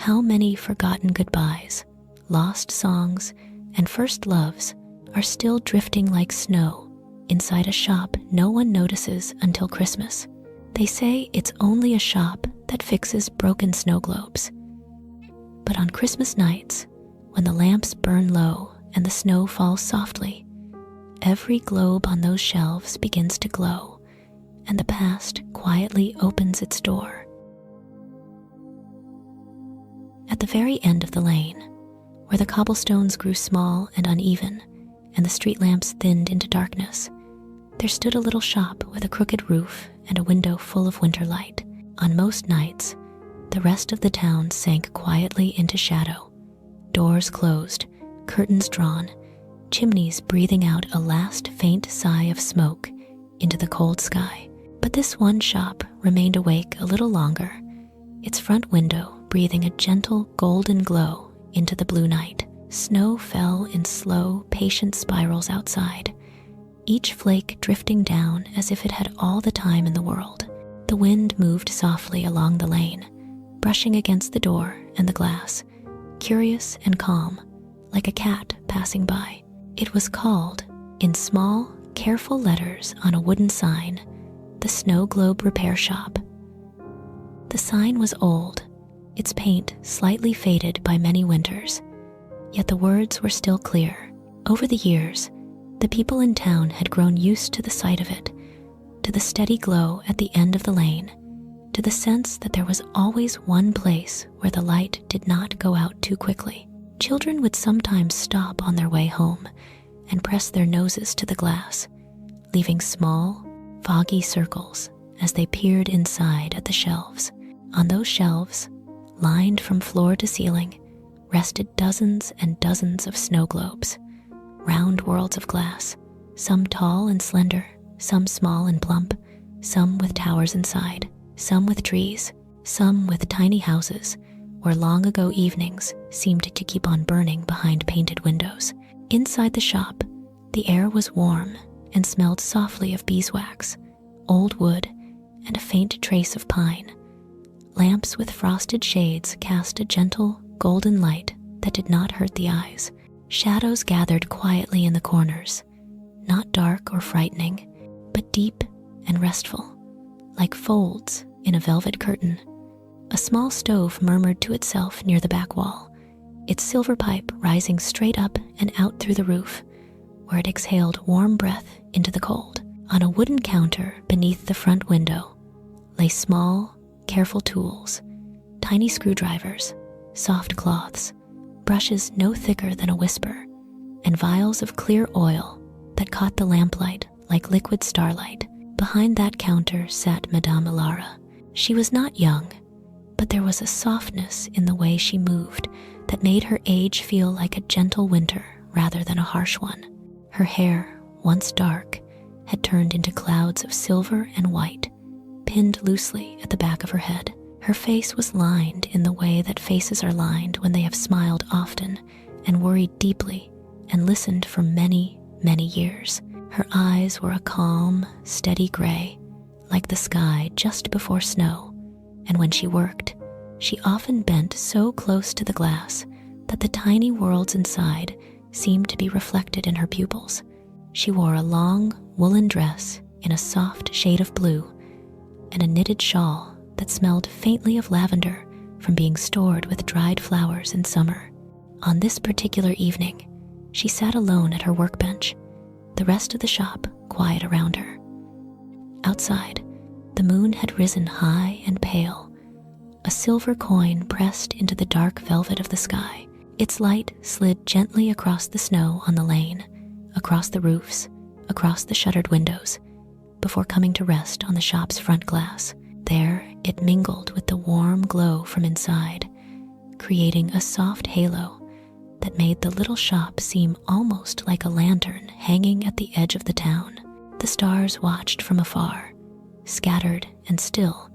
How many forgotten goodbyes, lost songs, and first loves are still drifting like snow inside a shop no one notices until Christmas. They say it's only a shop that fixes broken snow globes. But on Christmas nights, when the lamps burn low and the snow falls softly, every globe on those shelves begins to glow, and the past quietly opens its door. At the very end of the lane, where the cobblestones grew small and uneven and the street lamps thinned into darkness, there stood a little shop with a crooked roof and a window full of winter light. On most nights, the rest of the town sank quietly into shadow, doors closed, curtains drawn, chimneys breathing out a last faint sigh of smoke into the cold sky. But this one shop remained awake a little longer, its front window breathing a gentle golden glow into the blue night. Snow fell in slow, patient spirals outside, each flake drifting down as if it had all the time in the world. The wind moved softly along the lane, brushing against the door and the glass, curious and calm, like a cat passing by. It was called, in small, careful letters on a wooden sign, the Snow Globe Repair Shop. The sign was old, its paint slightly faded by many winters, yet the words were still clear. Over the years, the people in town had grown used to the sight of it, to the steady glow at the end of the lane, to the sense that there was always one place where the light did not go out too quickly. Children would sometimes stop on their way home and press their noses to the glass, leaving small, foggy circles as they peered inside at the shelves. On those shelves, lined from floor to ceiling, rested dozens and dozens of snow globes, round worlds of glass, some tall and slender, some small and plump, some with towers inside, some with trees, some with tiny houses where long ago evenings seemed to keep on burning behind painted windows. Inside the shop, the air was warm and smelled softly of beeswax, old wood, and a faint trace of pine. Lamps with frosted shades cast a gentle, golden light that did not hurt the eyes. Shadows gathered quietly in the corners, not dark or frightening, but deep and restful, like folds in a velvet curtain. A small stove murmured to itself near the back wall, its silver pipe rising straight up and out through the roof, where it exhaled warm breath into the cold. On a wooden counter beneath the front window lay small, careful tools, tiny screwdrivers, soft cloths, brushes no thicker than a whisper, and vials of clear oil that caught the lamplight like liquid starlight. Behind that counter sat Madame Ilara. She was not young, but there was a softness in the way she moved that made her age feel like a gentle winter rather than a harsh one. Her hair, once dark, had turned into clouds of silver and white, pinned loosely at the back of her head. Her face was lined in the way that faces are lined when they have smiled often and worried deeply and listened for many, many years. Her eyes were a calm, steady gray, like the sky just before snow, and when she worked, she often bent so close to the glass that the tiny worlds inside seemed to be reflected in her pupils. She wore a long, woolen dress in a soft shade of blue and a knitted shawl that smelled faintly of lavender from being stored with dried flowers in summer. On this particular evening, she sat alone at her workbench, the rest of the shop quiet around her. Outside, the moon had risen high and pale, a silver coin pressed into the dark velvet of the sky. Its light slid gently across the snow on the lane, across the roofs, across the shuttered windows, before coming to rest on the shop's front glass. There, it mingled with the warm glow from inside, creating a soft halo that made the little shop seem almost like a lantern hanging at the edge of the town. The stars watched from afar, scattered and still,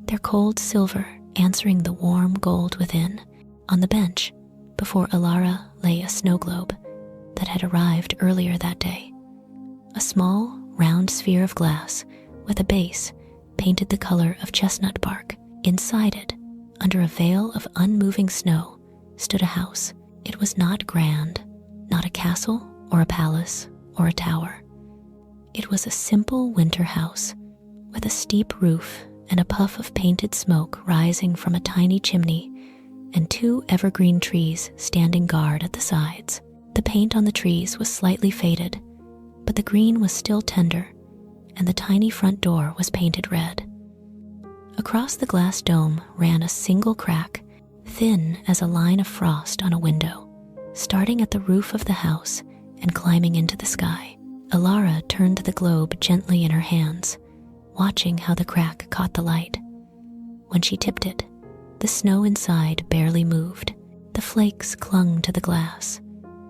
their cold silver answering the warm gold within. On the bench, before Ilara, lay a snow globe that had arrived earlier that day. A small, round sphere of glass with a base painted the color of chestnut bark. Inside it, under a veil of unmoving snow, stood a house. It was not grand, not a castle or a palace or a tower. It was a simple winter house with a steep roof and a puff of painted smoke rising from a tiny chimney and 2 evergreen trees standing guard at the sides. The paint on the trees was slightly faded, but the green was still tender, and the tiny front door was painted red. Across the glass dome ran a single crack, thin as a line of frost on a window, starting at the roof of the house and climbing into the sky. Alara turned the globe gently in her hands, watching how the crack caught the light. When she tipped it, the snow inside barely moved. The flakes clung to the glass,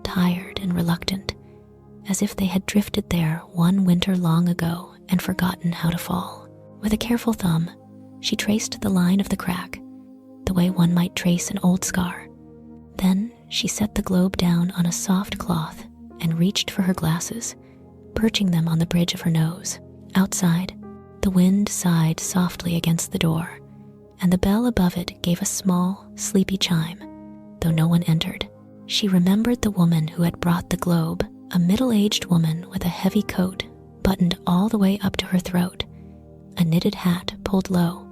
tired and reluctant, as if they had drifted there one winter long ago and forgotten how to fall. With a careful thumb, she traced the line of the crack, the way one might trace an old scar. Then she set the globe down on a soft cloth and reached for her glasses, perching them on the bridge of her nose. Outside, the wind sighed softly against the door, and the bell above it gave a small, sleepy chime, though no one entered. She remembered the woman who had brought the globe, a middle-aged woman with a heavy coat buttoned all the way up to her throat, a knitted hat pulled low,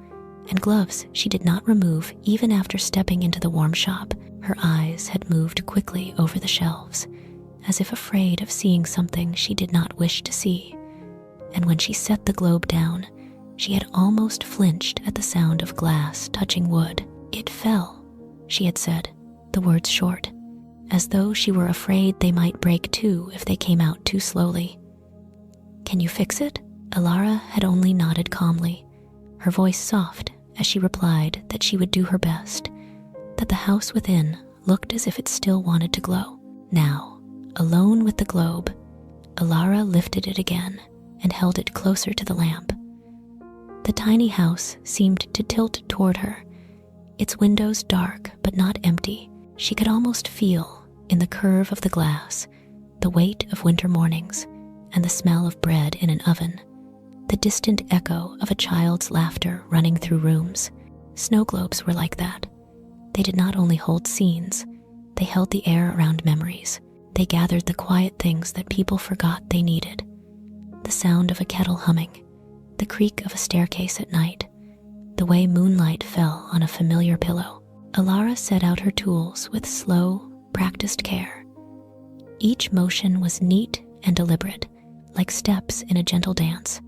and gloves she did not remove even after stepping into the warm shop. Her eyes had moved quickly over the shelves, as if afraid of seeing something she did not wish to see. And when she set the globe down, she had almost flinched at the sound of glass touching wood. "It fell," she had said, the words short, as though she were afraid they might break too if they came out too slowly. "Can you fix it?" Alara had only nodded calmly, her voice soft as she replied that she would do her best, that the house within looked as if it still wanted to glow. Now, alone with the globe, Alara lifted it again and held it closer to the lamp. The tiny house seemed to tilt toward her, its windows dark but not empty. She could almost feel, in the curve of the glass, the weight of winter mornings and the smell of bread in an oven, the distant echo of a child's laughter running through rooms. Snow globes were like that. They did not only hold scenes, they held the air around memories. They gathered the quiet things that people forgot they needed. The sound of a kettle humming, the creak of a staircase at night, the way moonlight fell on a familiar pillow. Alara set out her tools with slow, practiced care. Each motion was neat and deliberate, like steps in a gentle dance.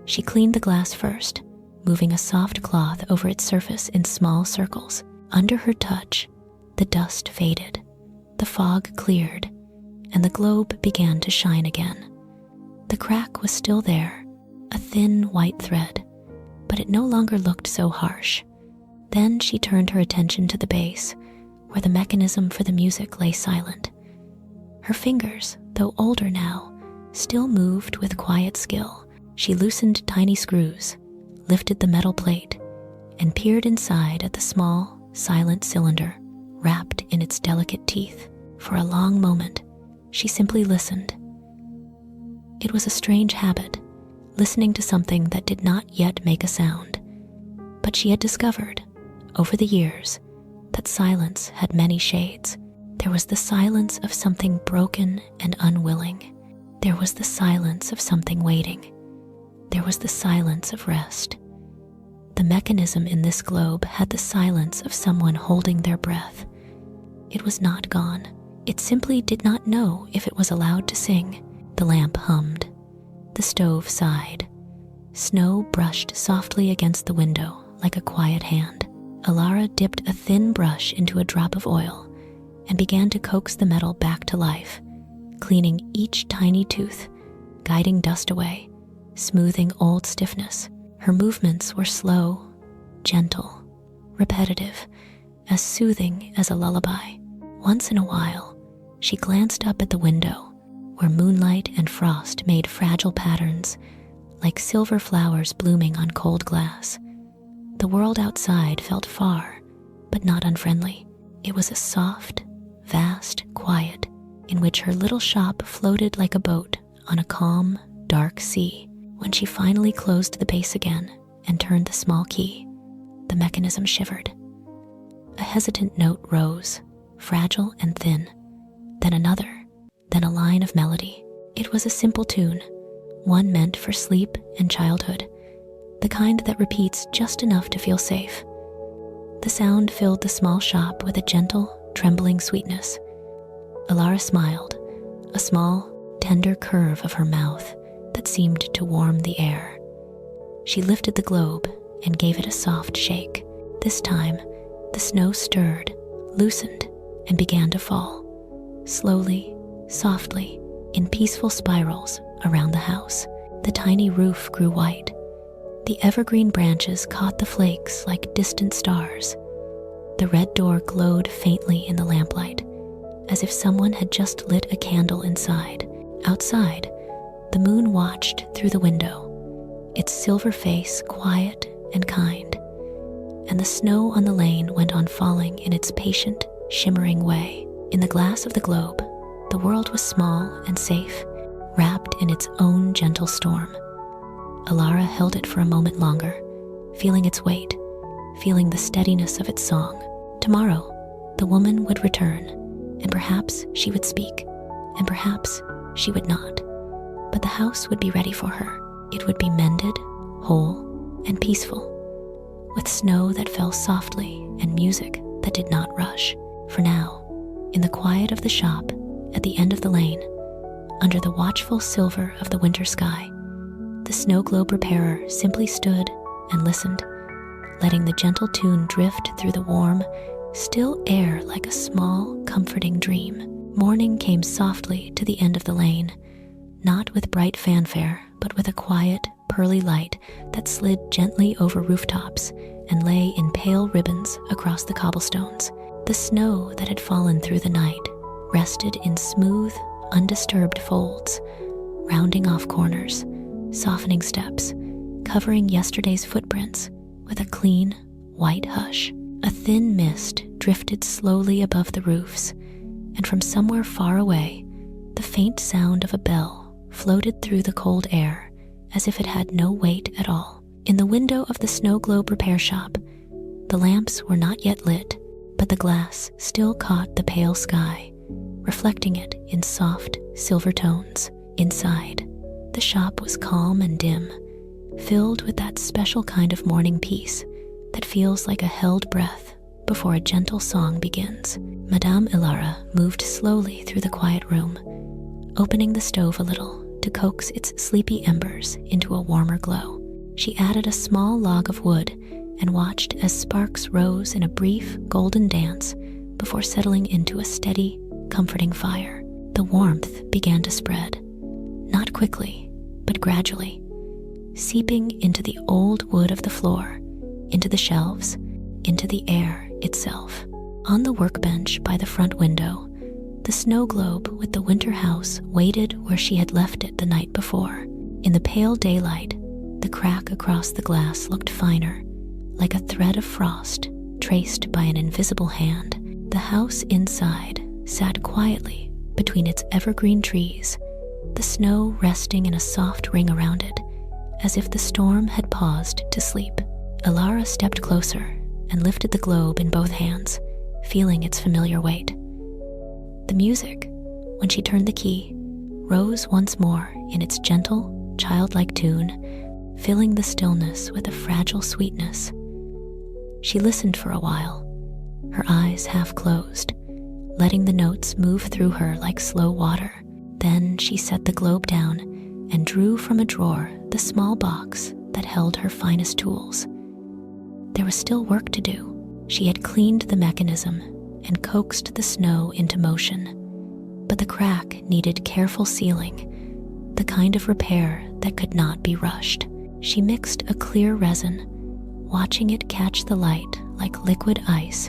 She cleaned the glass first, moving a soft cloth over its surface in small circles. Under her touch, the dust faded, the fog cleared, and the globe began to shine again. The crack was still there, a thin white thread, but it no longer looked so harsh. Then she turned her attention to the base, where the mechanism for the music lay silent. Her fingers, though older now, still moved with quiet skill. She loosened tiny screws, lifted the metal plate, and peered inside at the small, silent cylinder wrapped in its delicate teeth. For a long moment, she simply listened. It was a strange habit, listening to something that did not yet make a sound, but she had discovered, over the years, that silence had many shades. There was the silence of something broken and unwilling. There was the silence of something waiting. There was the silence of rest. The mechanism in this globe had the silence of someone holding their breath. It was not gone. It simply did not know if it was allowed to sing. The lamp hummed. The stove sighed. Snow brushed softly against the window like a quiet hand. Alara dipped a thin brush into a drop of oil and began to coax the metal back to life, cleaning each tiny tooth, guiding dust away, smoothing old stiffness. Her movements were slow, gentle, repetitive, as soothing as a lullaby. Once in a while, she glanced up at the window, where moonlight and frost made fragile patterns, like silver flowers blooming on cold glass. The world outside felt far, but not unfriendly. It was a soft, vast quiet in which her little shop floated like a boat on a calm, dark sea. When she finally closed the base again and turned the small key, the mechanism shivered. A hesitant note rose, fragile and thin, then another, then a line of melody. It was a simple tune, one meant for sleep and childhood, the kind that repeats just enough to feel safe. The sound filled the small shop with a gentle, trembling sweetness. Alara smiled, a small, tender curve of her mouth that seemed to warm the air. She lifted the globe and gave it a soft shake. This time, the snow stirred, loosened, and began to fall, slowly, softly, in peaceful spirals around the house. The tiny roof grew white. The evergreen branches caught the flakes like distant stars. The red door glowed faintly in the lamplight, as if someone had just lit a candle inside. Outside, the moon watched through the window, its silver face quiet and kind, and the snow on the lane went on falling in its patient, shimmering way. In the glass of the globe, the world was small and safe, wrapped in its own gentle storm. Alara held it for a moment longer, feeling its weight, feeling the steadiness of its song. Tomorrow, the woman would return, and perhaps she would speak, and perhaps she would not. But the house would be ready for her. It would be mended, whole, and peaceful, with snow that fell softly and music that did not rush. For now, in the quiet of the shop, at the end of the lane, under the watchful silver of the winter sky, the snow globe repairer simply stood and listened, letting the gentle tune drift through the warm, still air like a small, comforting dream. Morning came softly to the end of the lane, not with bright fanfare, but with a quiet, pearly light that slid gently over rooftops and lay in pale ribbons across the cobblestones. The snow that had fallen through the night rested in smooth, undisturbed folds, rounding off corners, softening steps, covering yesterday's footprints with a clean, white hush. A thin mist drifted slowly above the roofs, and from somewhere far away, the faint sound of a bell floated through the cold air as if it had no weight at all. In the window of the snow globe repair shop, the lamps were not yet lit, but the glass still caught the pale sky, reflecting it in soft, silver tones. Inside, the shop was calm and dim, filled with that special kind of morning peace that feels like a held breath before a gentle song begins. Madame Ilara moved slowly through the quiet room, opening the stove a little to coax its sleepy embers into a warmer glow. She added a small log of wood and watched as sparks rose in a brief golden dance before settling into a steady, comforting fire. The warmth began to spread, not quickly, but gradually, seeping into the old wood of the floor, into the shelves, into the air itself. On the workbench by the front window, the snow globe with the winter house waited where she had left it the night before. In the pale daylight, the crack across the glass looked finer, like a thread of frost traced by an invisible hand. The house inside sat quietly between its evergreen trees, the snow resting in a soft ring around it, as if the storm had paused to sleep. Alara stepped closer and lifted the globe in both hands, feeling its familiar weight. The music, when she turned the key, rose once more in its gentle, childlike tune, filling the stillness with a fragile sweetness. She listened for a while, her eyes half closed, letting the notes move through her like slow water. Then she set the globe down and drew from a drawer the small box that held her finest tools. There was still work to do. She had cleaned the mechanism and coaxed the snow into motion, but the crack needed careful sealing, the kind of repair that could not be rushed. She mixed a clear resin, watching it catch the light like liquid ice,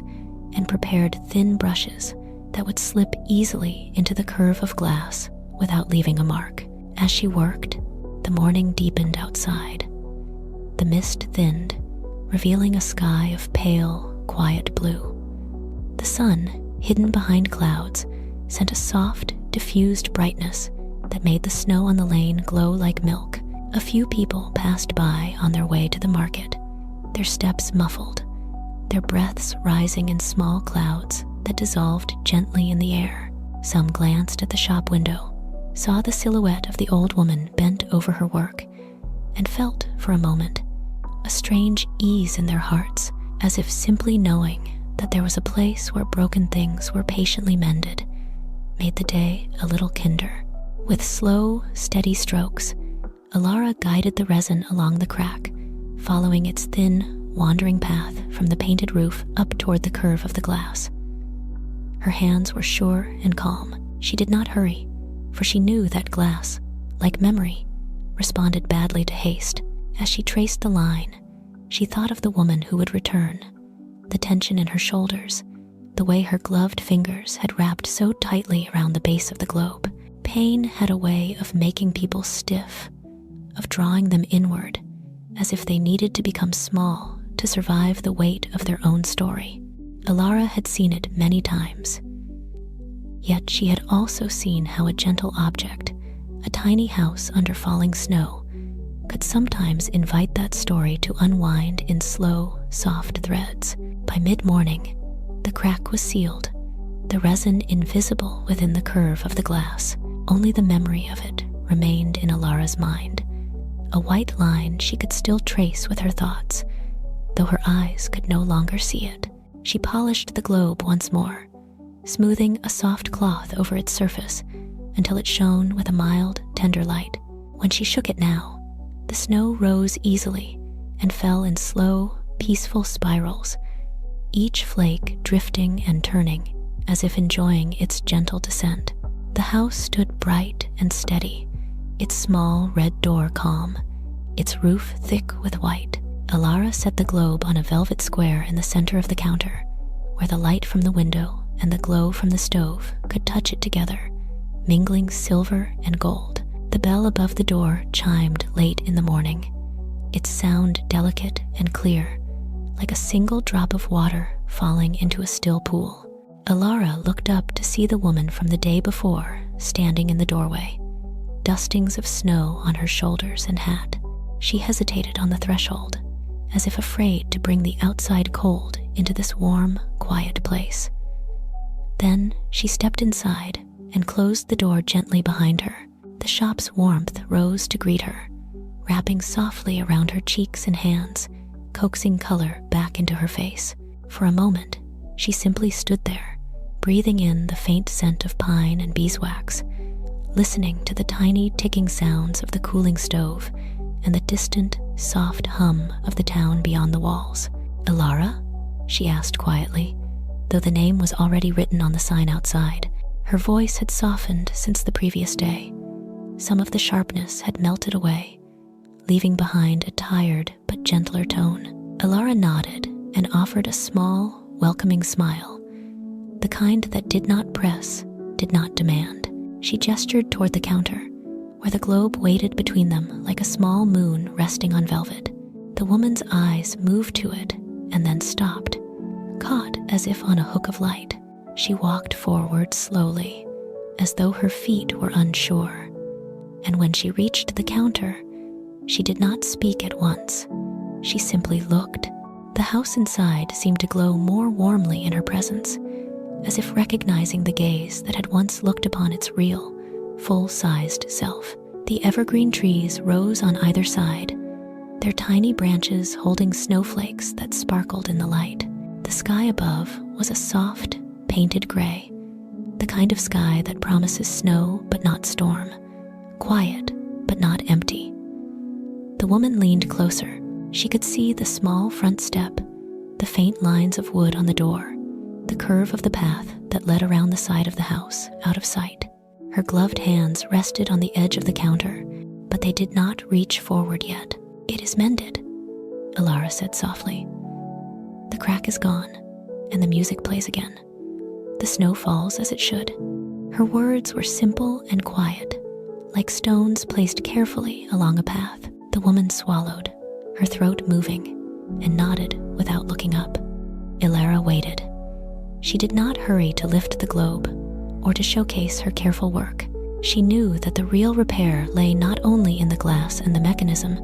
and prepared thin brushes that would slip easily into the curve of glass without leaving a mark. As she worked, the morning deepened outside. The mist thinned, revealing a sky of pale, quiet blue. The sun, hidden behind clouds, sent a soft, diffused brightness that made the snow on the lane glow like milk. A few people passed by on their way to the market, their steps muffled, their breaths rising in small clouds that dissolved gently in the air. Some glanced at the shop window, saw the silhouette of the old woman bent over her work, and felt, for a moment, a strange ease in their hearts, as if simply knowing that there was a place where broken things were patiently mended made the day a little kinder. With slow, steady strokes, Alara guided the resin along the crack, following its thin, wandering path from the painted roof up toward the curve of the glass. Her hands were sure and calm. She did not hurry, for she knew that glass, like memory, responded badly to haste. As she traced the line, she thought of the woman who would return, the tension in her shoulders, the way her gloved fingers had wrapped so tightly around the base of the globe. Pain had a way of making people stiff, of drawing them inward, as if they needed to become small to survive the weight of their own story. Alara had seen it many times. Yet she had also seen how a gentle object, a tiny house under falling snow, could sometimes invite that story to unwind in slow, soft threads. By mid-morning, the crack was sealed, the resin invisible within the curve of the glass. Only the memory of it remained in Alara's mind, a white line she could still trace with her thoughts, though her eyes could no longer see it. She polished the globe once more, smoothing a soft cloth over its surface until it shone with a mild, tender light. When she shook it now, the snow rose easily and fell in slow, peaceful spirals, each flake drifting and turning as if enjoying its gentle descent. The house stood bright and steady, its small red door calm, its roof thick with white. Alara set the globe on a velvet square in the center of the counter, where the light from the window and the glow from the stove could touch it together, mingling silver and gold. The bell above the door chimed late in the morning, its sound delicate and clear, like a single drop of water falling into a still pool. Alara looked up to see the woman from the day before standing in the doorway, dustings of snow on her shoulders and hat. She hesitated on the threshold, as if afraid to bring the outside cold into this warm, quiet place. Then she stepped inside and closed the door gently behind her. The shop's warmth rose to greet her, wrapping softly around her cheeks and hands, coaxing color back into her face. For a moment, she simply stood there, breathing in the faint scent of pine and beeswax, listening to the tiny ticking sounds of the cooling stove and the distant, soft hum of the town beyond the walls. "Alara?" she asked quietly, though the name was already written on the sign outside. Her voice had softened since the previous day. Some of the sharpness had melted away, leaving behind a tired but gentler tone. Alara nodded and offered a small, welcoming smile, the kind that did not press, did not demand. She gestured toward the counter, where the globe waited between them like a small moon resting on velvet. The woman's eyes moved to it and then stopped, caught as if on a hook of light. She walked forward slowly, as though her feet were unsure, and when she reached the counter, she did not speak at once. She simply looked. The house inside seemed to glow more warmly in her presence, as if recognizing the gaze that had once looked upon its real, full-sized self. The evergreen trees rose on either side, their tiny branches holding snowflakes that sparkled in the light. The sky above was a soft, painted gray, the kind of sky that promises snow but not storm, quiet but not empty. The woman leaned closer. She could see the small front step, the faint lines of wood on the door, the curve of the path that led around the side of the house, out of sight. Her gloved hands rested on the edge of the counter, but they did not reach forward yet. "It is mended," Alara said softly. "The crack is gone, and the music plays again. The snow falls as it should." Her words were simple and quiet, like stones placed carefully along a path. The woman swallowed, her throat moving, and nodded without looking up. Alara waited. She did not hurry to lift the globe or to showcase her careful work. She knew that the real repair lay not only in the glass and the mechanism,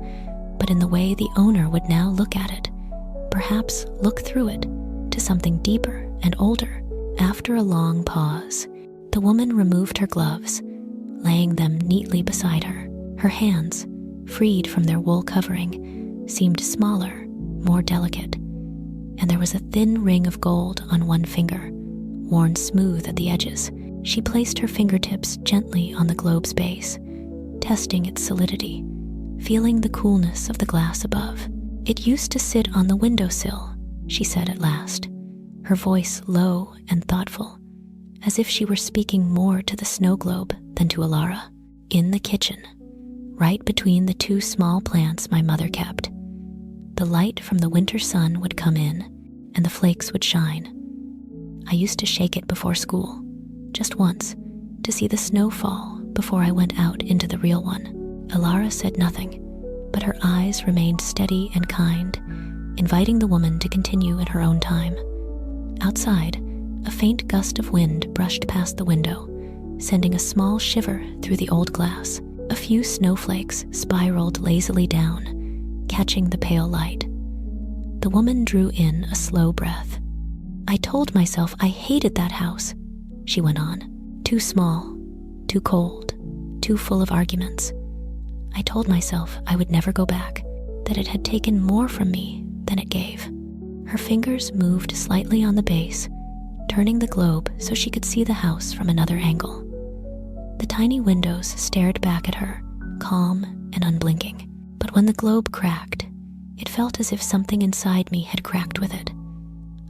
but in the way the owner would now look at it, perhaps look through it, to something deeper and older. After a long pause, the woman removed her gloves, laying them neatly beside her. Her hands, freed from their wool covering, seemed smaller, more delicate, and there was a thin ring of gold on one finger, worn smooth at the edges. She placed her fingertips gently on the globe's base, testing its solidity, feeling the coolness of the glass above. "It used to sit on the windowsill," she said at last, her voice low and thoughtful, as if she were speaking more to the snow globe than to Alara. "In the kitchen, right between the two small plants my mother kept. The light from the winter sun would come in, and the flakes would shine. I used to shake it before school, just once, to see the snow fall before I went out into the real one." Alara said nothing, but her eyes remained steady and kind, inviting the woman to continue in her own time. Outside, a faint gust of wind brushed past the window, sending a small shiver through the old glass. A few snowflakes spiraled lazily down, catching the pale light. The woman drew in a slow breath. "I told myself I hated that house," she went on. "Too small, too cold, too full of arguments. I told myself I would never go back, that it had taken more from me than it gave." Her fingers moved slightly on the base, turning the globe so she could see the house from another angle. The tiny windows stared back at her, calm and unblinking. But when the globe cracked, it felt as if something inside me had cracked with it.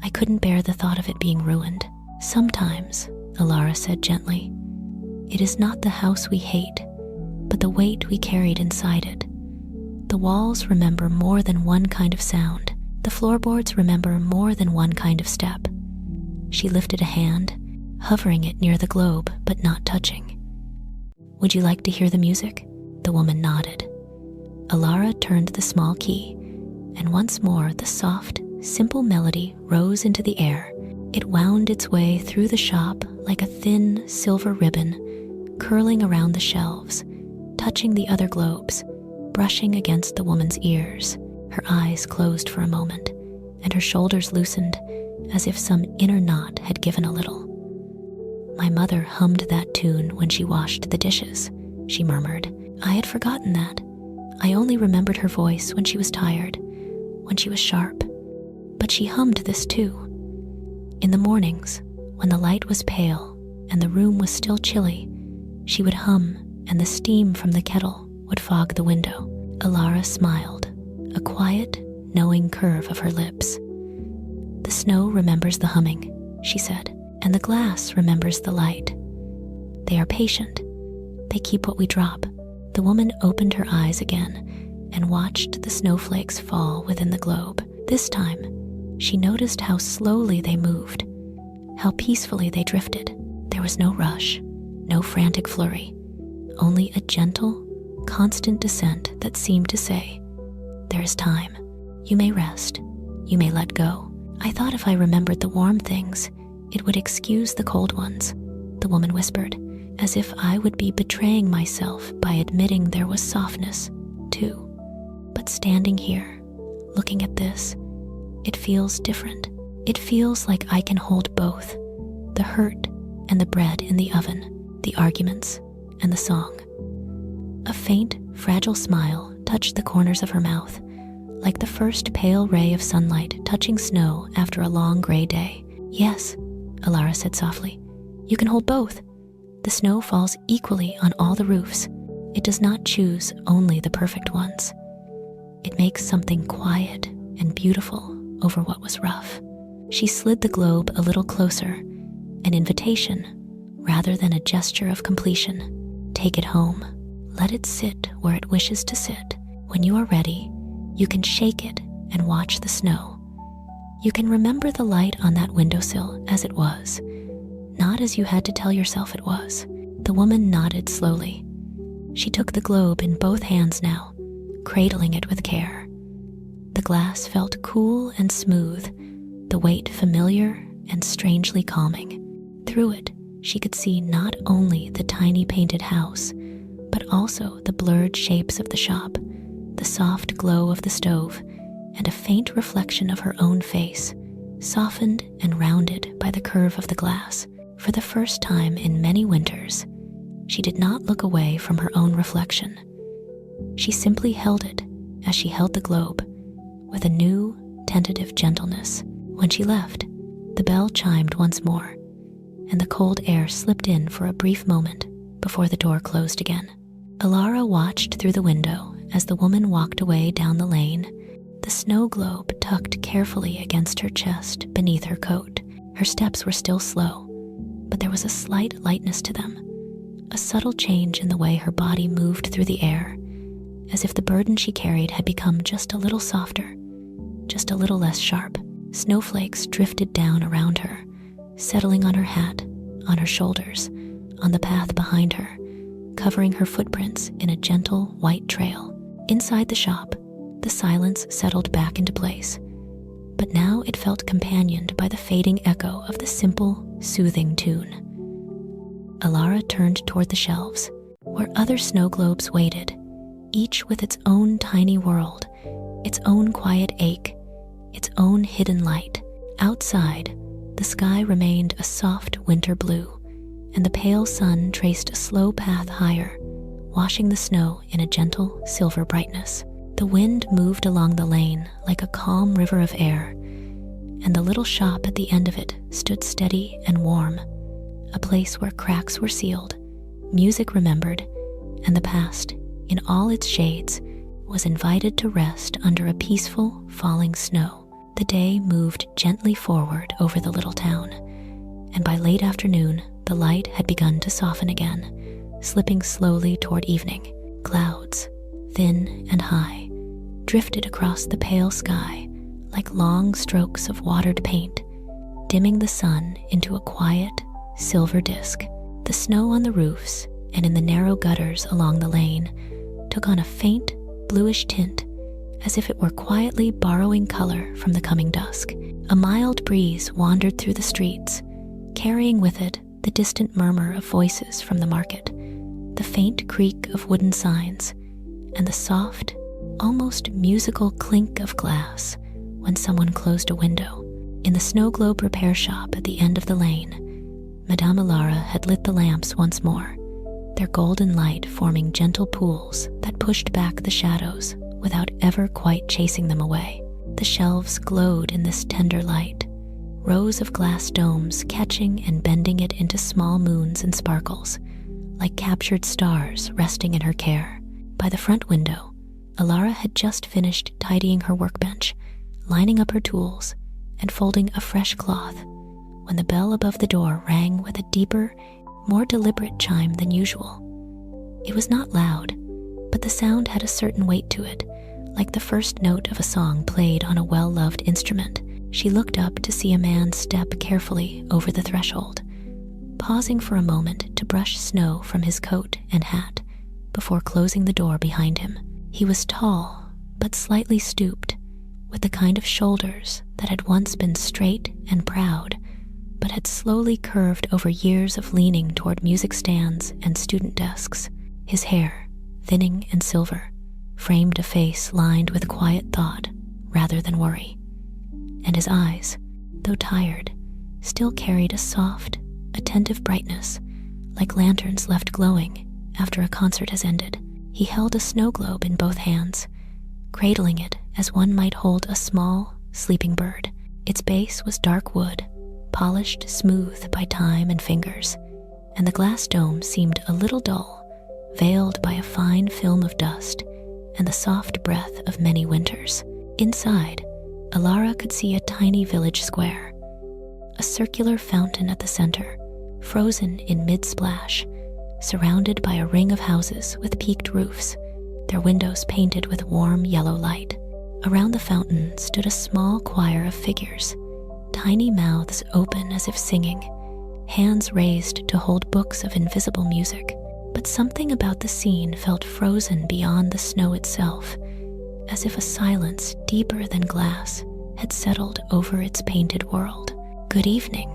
I couldn't bear the thought of it being ruined. "Sometimes," Alara said gently, "it is not the house we hate, but the weight we carried inside it. The walls remember more than one kind of sound. The floorboards remember more than one kind of step." She lifted a hand, hovering it near the globe but not touching. "Would you like to hear the music?" The woman nodded. Alara turned the small key, and once more the soft, simple melody rose into the air. It wound its way through the shop like a thin silver ribbon, curling around the shelves, touching the other globes, brushing against the woman's ears. Her eyes closed for a moment, and her shoulders loosened as if some inner knot had given a little. "My mother hummed that tune when she washed the dishes," she murmured. "I had forgotten that. I only remembered her voice when she was tired, when she was sharp. But she hummed this too. In the mornings, when the light was pale and the room was still chilly, she would hum, and the steam from the kettle would fog the window." Alara smiled, a quiet, knowing curve of her lips. "The snow remembers the humming," she said, "and the glass remembers the light. They are patient. They keep what we drop." The woman opened her eyes again and watched the snowflakes fall within the globe. This time, she noticed how slowly they moved, how peacefully they drifted. There was no rush, no frantic flurry, only a gentle, constant descent that seemed to say, "There is time. You may rest. You may let go." "I thought if I remembered the warm things, it would excuse the cold ones," the woman whispered, as if I would be betraying myself by admitting there was softness, too. "But standing here, looking at this, it feels different. It feels like I can hold both, the hurt and the bread in the oven, the arguments and the song." A faint, fragile smile touched the corners of her mouth, like the first pale ray of sunlight touching snow after a long gray day. "Yes," Alara said softly, "you can hold both. The snow falls equally on all the roofs. It does not choose only the perfect ones. It makes something quiet and beautiful over what was rough." She slid the globe a little closer, an invitation rather than a gesture of completion. "Take it home. Let it sit where it wishes to sit. When you are ready, you can shake it and watch the snow. You can remember the light on that windowsill as it was, not as you had to tell yourself it was." The woman nodded slowly. She took the globe in both hands now, cradling it with care. The glass felt cool and smooth, the weight familiar and strangely calming. Through it, she could see not only the tiny painted house, but also the blurred shapes of the shop, the soft glow of the stove, and a faint reflection of her own face, softened and rounded by the curve of the glass. For the first time in many winters, she did not look away from her own reflection. She simply held it as she held the globe, with a new, tentative gentleness. When she left, the bell chimed once more, and the cold air slipped in for a brief moment before the door closed again. Alara watched through the window as the woman walked away down the lane, the snow globe tucked carefully against her chest beneath her coat. Her steps were still slow, but there was a slight lightness to them, a subtle change in the way her body moved through the air, as if the burden she carried had become just a little softer, just a little less sharp. Snowflakes drifted down around her, settling on her hat, on her shoulders, on the path behind her, covering her footprints in a gentle white trail. Inside the shop, the silence settled back into place, but now it felt companioned by the fading echo of the simple, soothing tune. Alara turned toward the shelves, where other snow globes waited, each with its own tiny world, its own quiet ache, its own hidden light. Outside, the sky remained a soft winter blue, and the pale sun traced a slow path higher, washing the snow in a gentle silver brightness. The wind moved along the lane like a calm river of air, and the little shop at the end of it stood steady and warm, a place where cracks were sealed, music remembered, and the past, in all its shades, was invited to rest under a peaceful, falling snow. The day moved gently forward over the little town, and by late afternoon, the light had begun to soften again, slipping slowly toward evening. Clouds, thin and high, drifted across the pale sky like long strokes of watered paint, dimming the sun into a quiet, silver disk. The snow on the roofs and in the narrow gutters along the lane took on a faint, bluish tint, as if it were quietly borrowing color from the coming dusk. A mild breeze wandered through the streets, carrying with it the distant murmur of voices from the market, the faint creak of wooden signs, and the soft, almost musical clink of glass when someone closed a window. In the snow globe repair shop at the end of the lane, Madame Alara had lit the lamps once more, their golden light forming gentle pools that pushed back the shadows without ever quite chasing them away. The shelves glowed in this tender light, rows of glass domes catching and bending it into small moons and sparkles, like captured stars resting in her care. By the front window, Alara had just finished tidying her workbench, lining up her tools, and folding a fresh cloth, when the bell above the door rang with a deeper, more deliberate chime than usual. It was not loud, but the sound had a certain weight to it, like the first note of a song played on a well-loved instrument. She looked up to see a man step carefully over the threshold, pausing for a moment to brush snow from his coat and hat before closing the door behind him. He was tall, but slightly stooped, with the kind of shoulders that had once been straight and proud, but had slowly curved over years of leaning toward music stands and student desks. His hair, thinning and silver, framed a face lined with quiet thought rather than worry, and his eyes, though tired, still carried a soft, attentive brightness, like lanterns left glowing after a concert has ended. He held a snow globe in both hands, cradling it as one might hold a small, sleeping bird. Its base was dark wood, polished smooth by time and fingers, and the glass dome seemed a little dull, veiled by a fine film of dust and the soft breath of many winters. Inside, Alara could see a tiny village square, a circular fountain at the center, frozen in mid-splash, surrounded by a ring of houses with peaked roofs, their windows painted with warm yellow light. Around the fountain stood a small choir of figures, tiny mouths open as if singing, hands raised to hold books of invisible music. But something about the scene felt frozen beyond the snow itself, as if a silence deeper than glass had settled over its painted world. "Good evening,"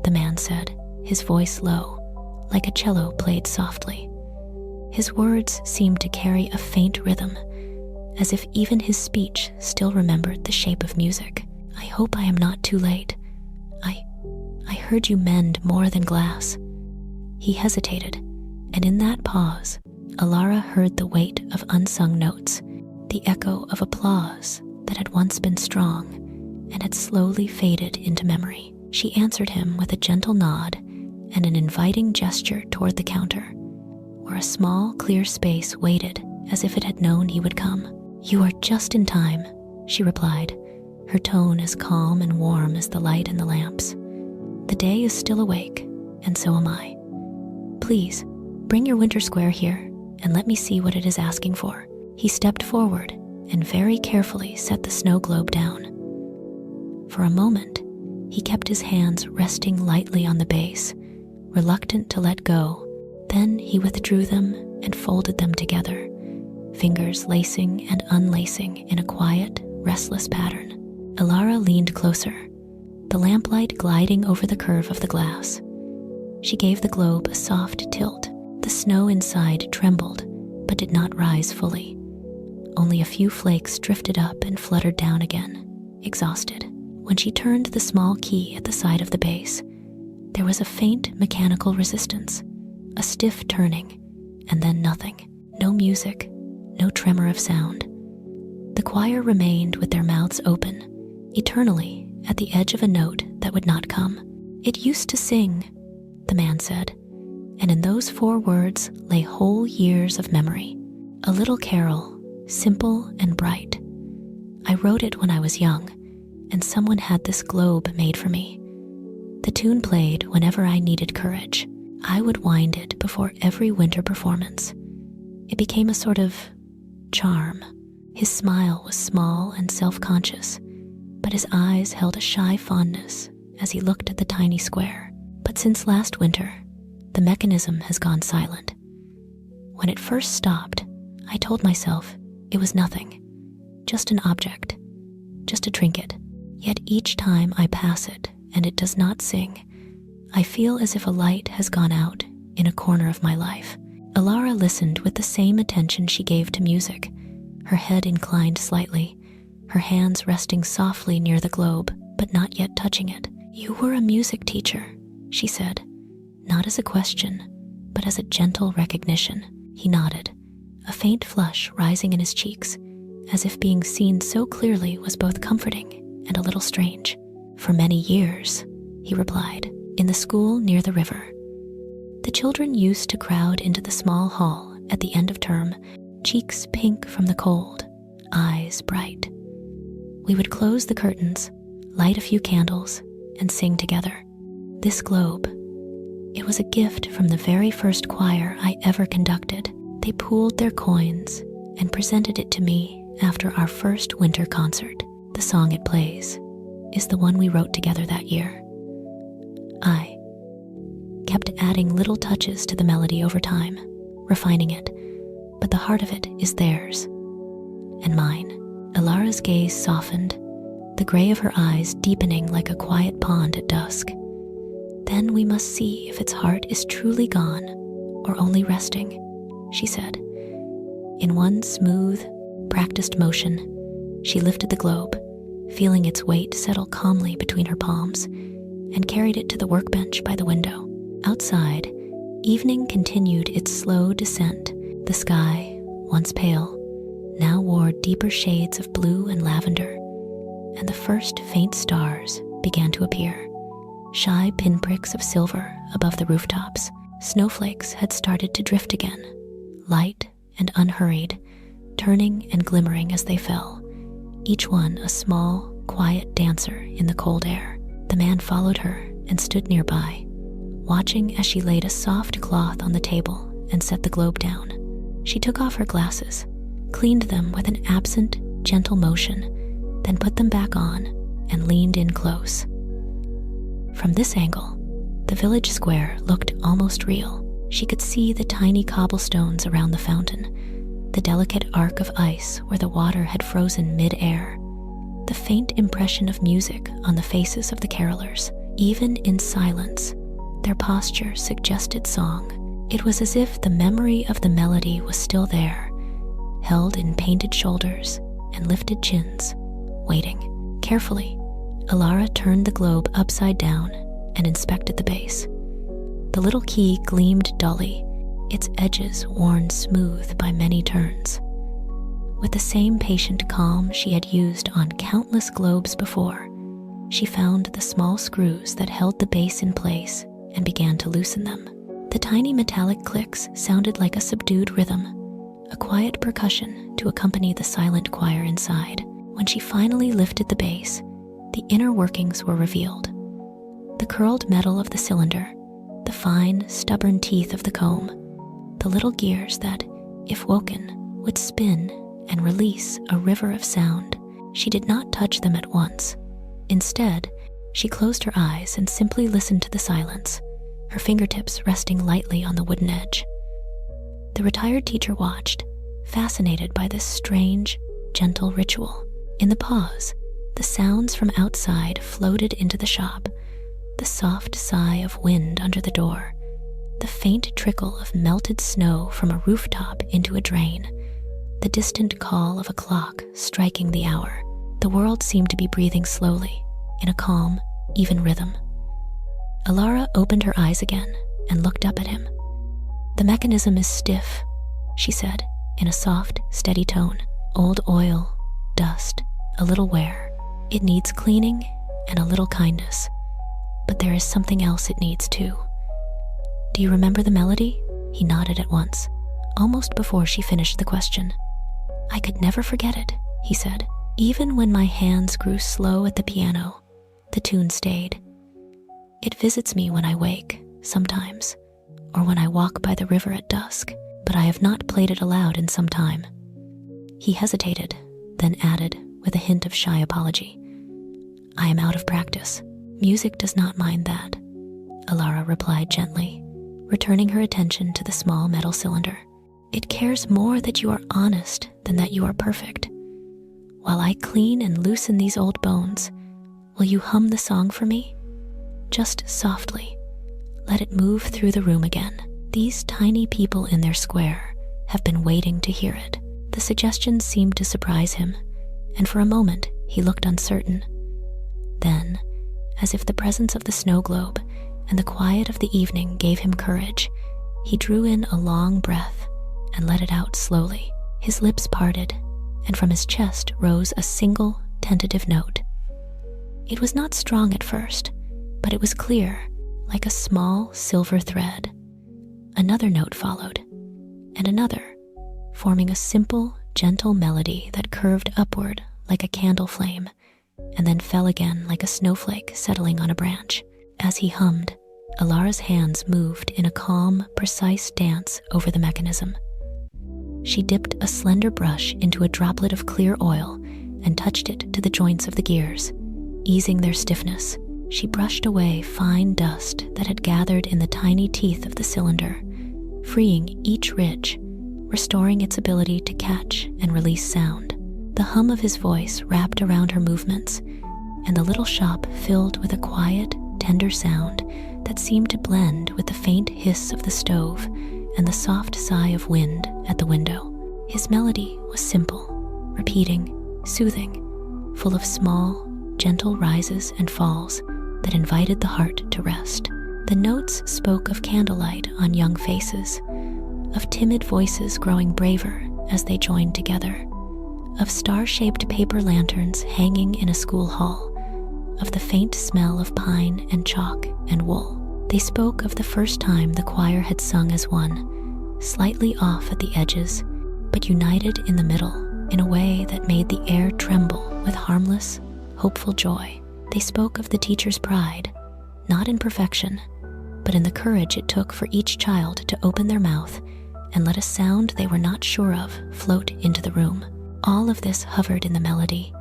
the man said, his voice low, like a cello played softly. His words seemed to carry a faint rhythm, as if even his speech still remembered the shape of music. I hope I am not too late. I heard you mend more than glass." He hesitated, and in that pause, Alara heard the weight of unsung notes, the echo of applause that had once been strong and had slowly faded into memory. She answered him with a gentle nod and an inviting gesture toward the counter, where a small, clear space waited as if it had known he would come. "You are just in time," she replied, her tone as calm and warm as the light in the lamps. "The day is still awake, and so am I. Please, bring your winter square here and let me see what it is asking for." He stepped forward and very carefully set the snow globe down. For a moment, he kept his hands resting lightly on the base, reluctant to let go. Then he withdrew them and folded them together, fingers lacing and unlacing in a quiet, restless pattern. Alara leaned closer, the lamplight gliding over the curve of the glass. She gave the globe a soft tilt. The snow inside trembled, but did not rise fully. Only a few flakes drifted up and fluttered down again, exhausted. When she turned the small key at the side of the base, there was a faint mechanical resistance, a stiff turning, and then nothing. No music, no tremor of sound. The choir remained with their mouths open, eternally at the edge of a note that would not come. "It used to sing," the man said, and in those 4 words lay whole years of memory. A little carol, simple and bright. I wrote it when I was young, and someone had this globe made for me. The tune played whenever I needed courage. I would wind it before every winter performance. It became a sort of charm. His smile was small and self-conscious, but his eyes held a shy fondness as he looked at the tiny square. But since last winter, the mechanism has gone silent. When it first stopped, I told myself it was nothing, just an object, just a trinket. Yet each time I pass it and it does not sing, I feel as if a light has gone out in a corner of my life. Alara listened with the same attention she gave to music, her head inclined slightly, her hands resting softly near the globe, but not yet touching it. "You were a music teacher," she said, not as a question, but as a gentle recognition. He nodded, a faint flush rising in his cheeks, as if being seen so clearly was both comforting and a little strange. "For many years," he replied, "in the school near the river. The children used to crowd into the small hall at the end of term, cheeks pink from the cold, eyes bright. We would close the curtains, light a few candles, and sing together. This globe, it was a gift from the very first choir I ever conducted. They pooled their coins and presented it to me after our first winter concert. The song it plays is the one we wrote together that year. I kept adding little touches to the melody over time, refining it, but the heart of it is theirs and mine." Alara's gaze softened, the gray of her eyes deepening like a quiet pond at dusk. "Then we must see if its heart is truly gone or only resting," she said. In one smooth, practiced motion, she lifted the globe, feeling its weight settle calmly between her palms, and carried it to the workbench by the window. Outside, evening continued its slow descent. The sky, once pale, now wore deeper shades of blue and lavender, and the first faint stars began to appear, shy pinpricks of silver above the rooftops. Snowflakes had started to drift again, light and unhurried, turning and glimmering as they fell, each one a small, quiet dancer in the cold air. The man followed her and stood nearby, watching as she laid a soft cloth on the table and set the globe down. She took off her glasses, cleaned them with an absent, gentle motion, then put them back on and leaned in close. From this angle, the village square looked almost real. She could see the tiny cobblestones around the fountain, the delicate arc of ice where the water had frozen mid-air, the faint impression of music on the faces of the carolers. Even in silence, their posture suggested song. It was as if the memory of the melody was still there, held in painted shoulders and lifted chins, waiting. Carefully, Alara turned the globe upside down and inspected the base. The little key gleamed dully, its edges worn smooth by many turns. With the same patient calm she had used on countless globes before, she found the small screws that held the base in place and began to loosen them. The tiny metallic clicks sounded like a subdued rhythm, a quiet percussion to accompany the silent choir inside. When she finally lifted the base, the inner workings were revealed. The curled metal of the cylinder, the fine, stubborn teeth of the comb, the little gears that, if woken, would spin and release a river of sound. She did not touch them at once. Instead, she closed her eyes and simply listened to the silence, her fingertips resting lightly on the wooden edge. The retired teacher watched, fascinated by this strange, gentle ritual. In the pause, the sounds from outside floated into the shop, the soft sigh of wind under the door, the faint trickle of melted snow from a rooftop into a drain, the distant call of a clock striking the hour. The world seemed to be breathing slowly, in a calm, even rhythm. Alara opened her eyes again and looked up at him. "The mechanism is stiff," she said, in a soft, steady tone. "Old oil, dust, a little wear. It needs cleaning and a little kindness. But there is something else it needs too. Do you remember the melody?" He nodded at once, almost before she finished the question. "I could never forget it," he said. "Even when my hands grew slow at the piano, the tune stayed. It visits me when I wake, sometimes, or when I walk by the river at dusk, but I have not played it aloud in some time." He hesitated, then added, with a hint of shy apology, "I am out of practice." "Music does not mind that," Alara replied gently, returning her attention to the small metal cylinder. "It cares more that you are honest than that you are perfect. While I clean and loosen these old bones, will you hum the song for me? Just softly. Let it move through the room again. These tiny people in their square have been waiting to hear it." The suggestion seemed to surprise him, and for a moment he looked uncertain. Then, as if the presence of the snow globe and the quiet of the evening gave him courage, he drew in a long breath and let it out slowly. His lips parted, and from his chest rose a single, tentative note. It was not strong at first, but it was clear, like a small silver thread. Another note followed, and another, forming a simple, gentle melody that curved upward like a candle flame, and then fell again like a snowflake settling on a branch. As he hummed, Alara's hands moved in a calm, precise dance over the mechanism. She dipped a slender brush into a droplet of clear oil and touched it to the joints of the gears, easing their stiffness. She brushed away fine dust that had gathered in the tiny teeth of the cylinder, freeing each ridge, restoring its ability to catch and release sound. The hum of his voice wrapped around her movements, and the little shop filled with a quiet, tender sound that seemed to blend with the faint hiss of the stove and the soft sigh of wind at the window. His melody was simple, repeating, soothing, full of small, gentle rises and falls that invited the heart to rest. The notes spoke of candlelight on young faces, of timid voices growing braver as they joined together, of star-shaped paper lanterns hanging in a school hall, of the faint smell of pine and chalk and wool. They spoke of the first time the choir had sung as one, slightly off at the edges, but united in the middle in a way that made the air tremble with harmless, hopeful joy. They spoke of the teacher's pride, not in perfection, but in the courage it took for each child to open their mouth and let a sound they were not sure of float into the room. All of this hovered in the melody,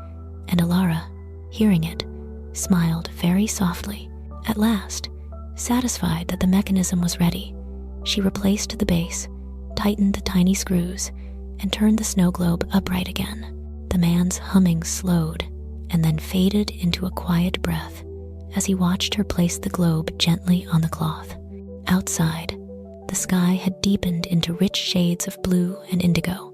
and Alara, hearing it, smiled very softly. At last, satisfied that the mechanism was ready, she replaced the base, tightened the tiny screws, and turned the snow globe upright again. The man's humming slowed and then faded into a quiet breath as he watched her place the globe gently on the cloth. Outside, the sky had deepened into rich shades of blue and indigo,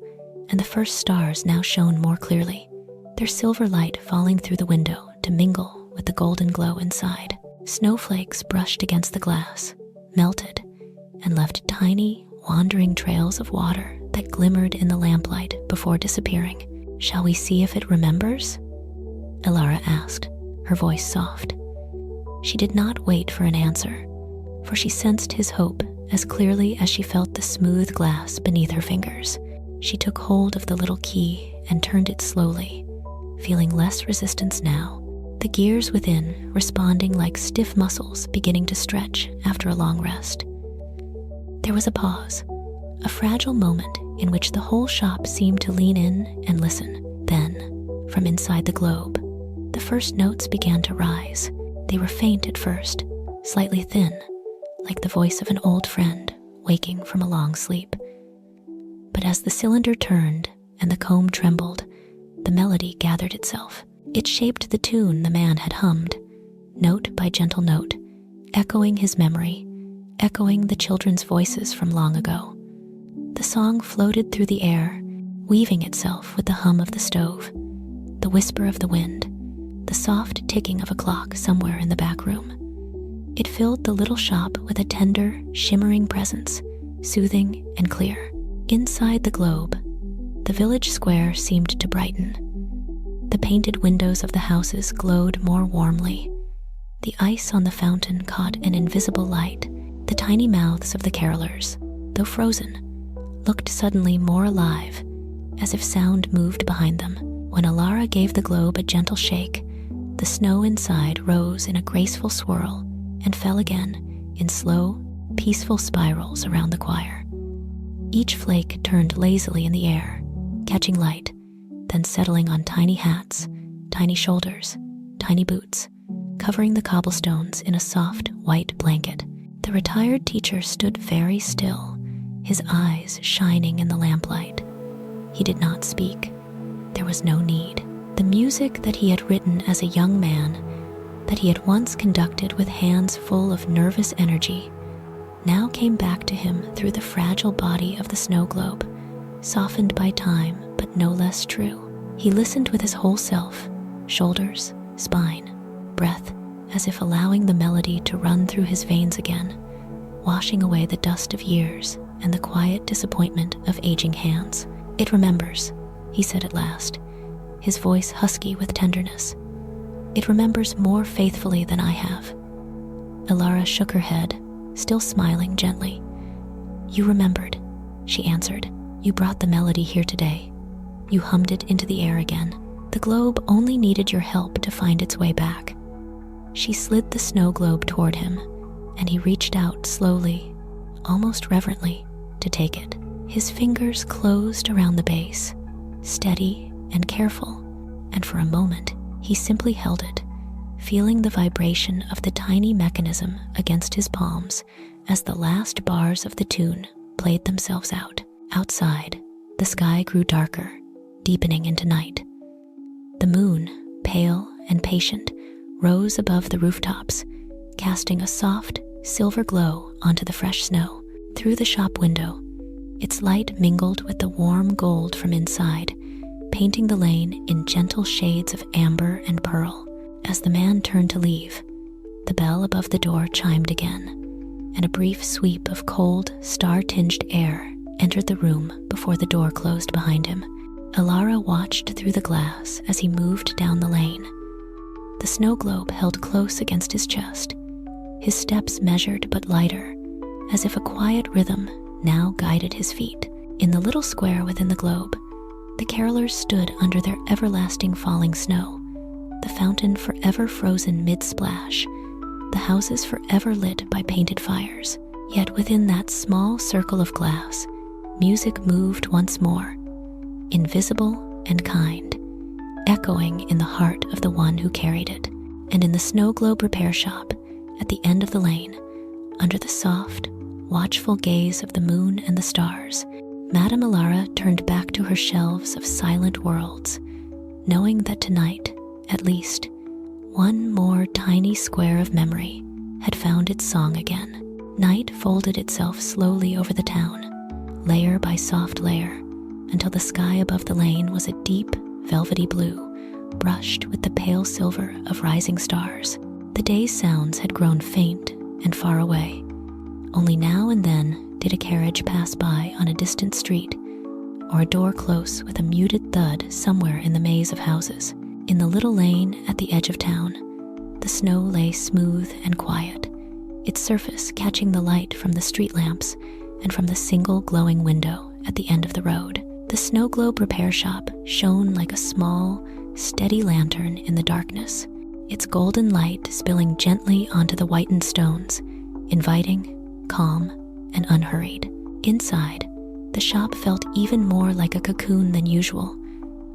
and the first stars now shone more clearly, their silver light falling through the window to mingle with the golden glow inside. Snowflakes brushed against the glass, melted, and left tiny, wandering trails of water that glimmered in the lamplight before disappearing. "Shall we see if it remembers?" Elara asked, her voice soft. She did not wait for an answer, for she sensed his hope as clearly as she felt the smooth glass beneath her fingers. She took hold of the little key and turned it slowly, feeling less resistance now, the gears within responding like stiff muscles beginning to stretch after a long rest. There was a pause, a fragile moment in which the whole shop seemed to lean in and listen. Then, from inside the globe, the first notes began to rise. They were faint at first, slightly thin, like the voice of an old friend waking from a long sleep. But as the cylinder turned and the comb trembled, the melody gathered itself. It shaped the tune the man had hummed, note by gentle note, echoing his memory, echoing the children's voices from long ago. The song floated through the air, weaving itself with the hum of the stove, the whisper of the wind, the soft ticking of a clock somewhere in the back room. It filled the little shop with a tender, shimmering presence, soothing and clear. Inside the globe, the village square seemed to brighten. The painted windows of the houses glowed more warmly. The ice on the fountain caught an invisible light. The tiny mouths of the carolers, though frozen, looked suddenly more alive, as if sound moved behind them. When Elara gave the globe a gentle shake, the snow inside rose in a graceful swirl and fell again in slow, peaceful spirals around the choir. Each flake turned lazily in the air, catching light, then settling on tiny hats, tiny shoulders, tiny boots, covering the cobblestones in a soft, white blanket. The retired teacher stood very still, his eyes shining in the lamplight. He did not speak. There was no need. The music that he had written as a young man, that he had once conducted with hands full of nervous energy, now came back to him through the fragile body of the snow globe, softened by time but no less true. He listened with his whole self, shoulders, spine, breath, as if allowing the melody to run through his veins again, washing away the dust of years and the quiet disappointment of aging hands. "It remembers," he said at last, his voice husky with tenderness. "It remembers more faithfully than I have." Elara shook her head, still smiling gently. "You remembered," she answered. "You brought the melody here today. You hummed it into the air again. The globe only needed your help to find its way back." She slid the snow globe toward him, and he reached out slowly, almost reverently, to take it. His fingers closed around the base, steady and careful, and for a moment he simply held it, feeling the vibration of the tiny mechanism against his palms as the last bars of the tune played themselves out. Outside, the sky grew darker, deepening into night. The moon, pale and patient, rose above the rooftops, casting a soft, silver glow onto the fresh snow. Through the shop window, its light mingled with the warm gold from inside, painting the lane in gentle shades of amber and pearl. As the man turned to leave, the bell above the door chimed again, and a brief sweep of cold, star-tinged air entered the room before the door closed behind him. Elara watched through the glass as he moved down the lane. The snow globe held close against his chest, his steps measured but lighter, as if a quiet rhythm now guided his feet. In the little square within the globe, the carolers stood under their everlasting falling snow, the fountain forever frozen mid-splash, the houses forever lit by painted fires. Yet within that small circle of glass, music moved once more, invisible and kind, echoing in the heart of the one who carried it. And in the snow globe repair shop, at the end of the lane, under the soft, watchful gaze of the moon and the stars, Madame Elara turned back to her shelves of silent worlds, knowing that tonight, at least, one more tiny square of memory had found its song again. Night folded itself slowly over the town, layer by soft layer, until the sky above the lane was a deep, velvety blue, brushed with the pale silver of rising stars. The day's sounds had grown faint and far away. Only now and then did a carriage pass by on a distant street, or a door close with a muted thud somewhere in the maze of houses. In the little lane at the edge of town, the snow lay smooth and quiet, its surface catching the light from the street lamps and from the single glowing window at the end of the road. The snow globe repair shop shone like a small, steady lantern in the darkness, its golden light spilling gently onto the whitened stones, inviting, calm, and unhurried. Inside, the shop felt even more like a cocoon than usual,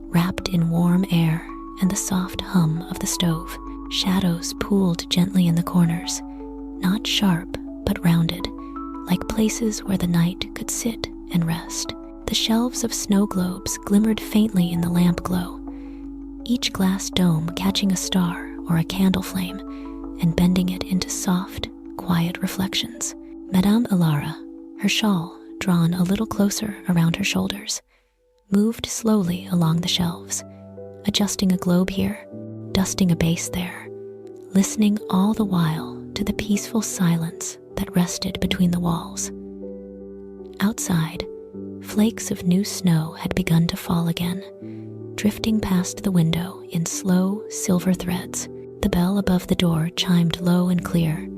wrapped in warm air and the soft hum of the stove. Shadows pooled gently in the corners, not sharp but rounded, like places where the night could sit and rest. The shelves of snow globes glimmered faintly in the lamp glow, each glass dome catching a star or a candle flame and bending it into soft, quiet reflections. Madame Alara, her shawl drawn a little closer around her shoulders, moved slowly along the shelves, adjusting a globe here, dusting a base there, listening all the while to the peaceful silence that rested between the walls. Outside, flakes of new snow had begun to fall again, drifting past the window in slow silver threads. The bell above the door chimed low and clear,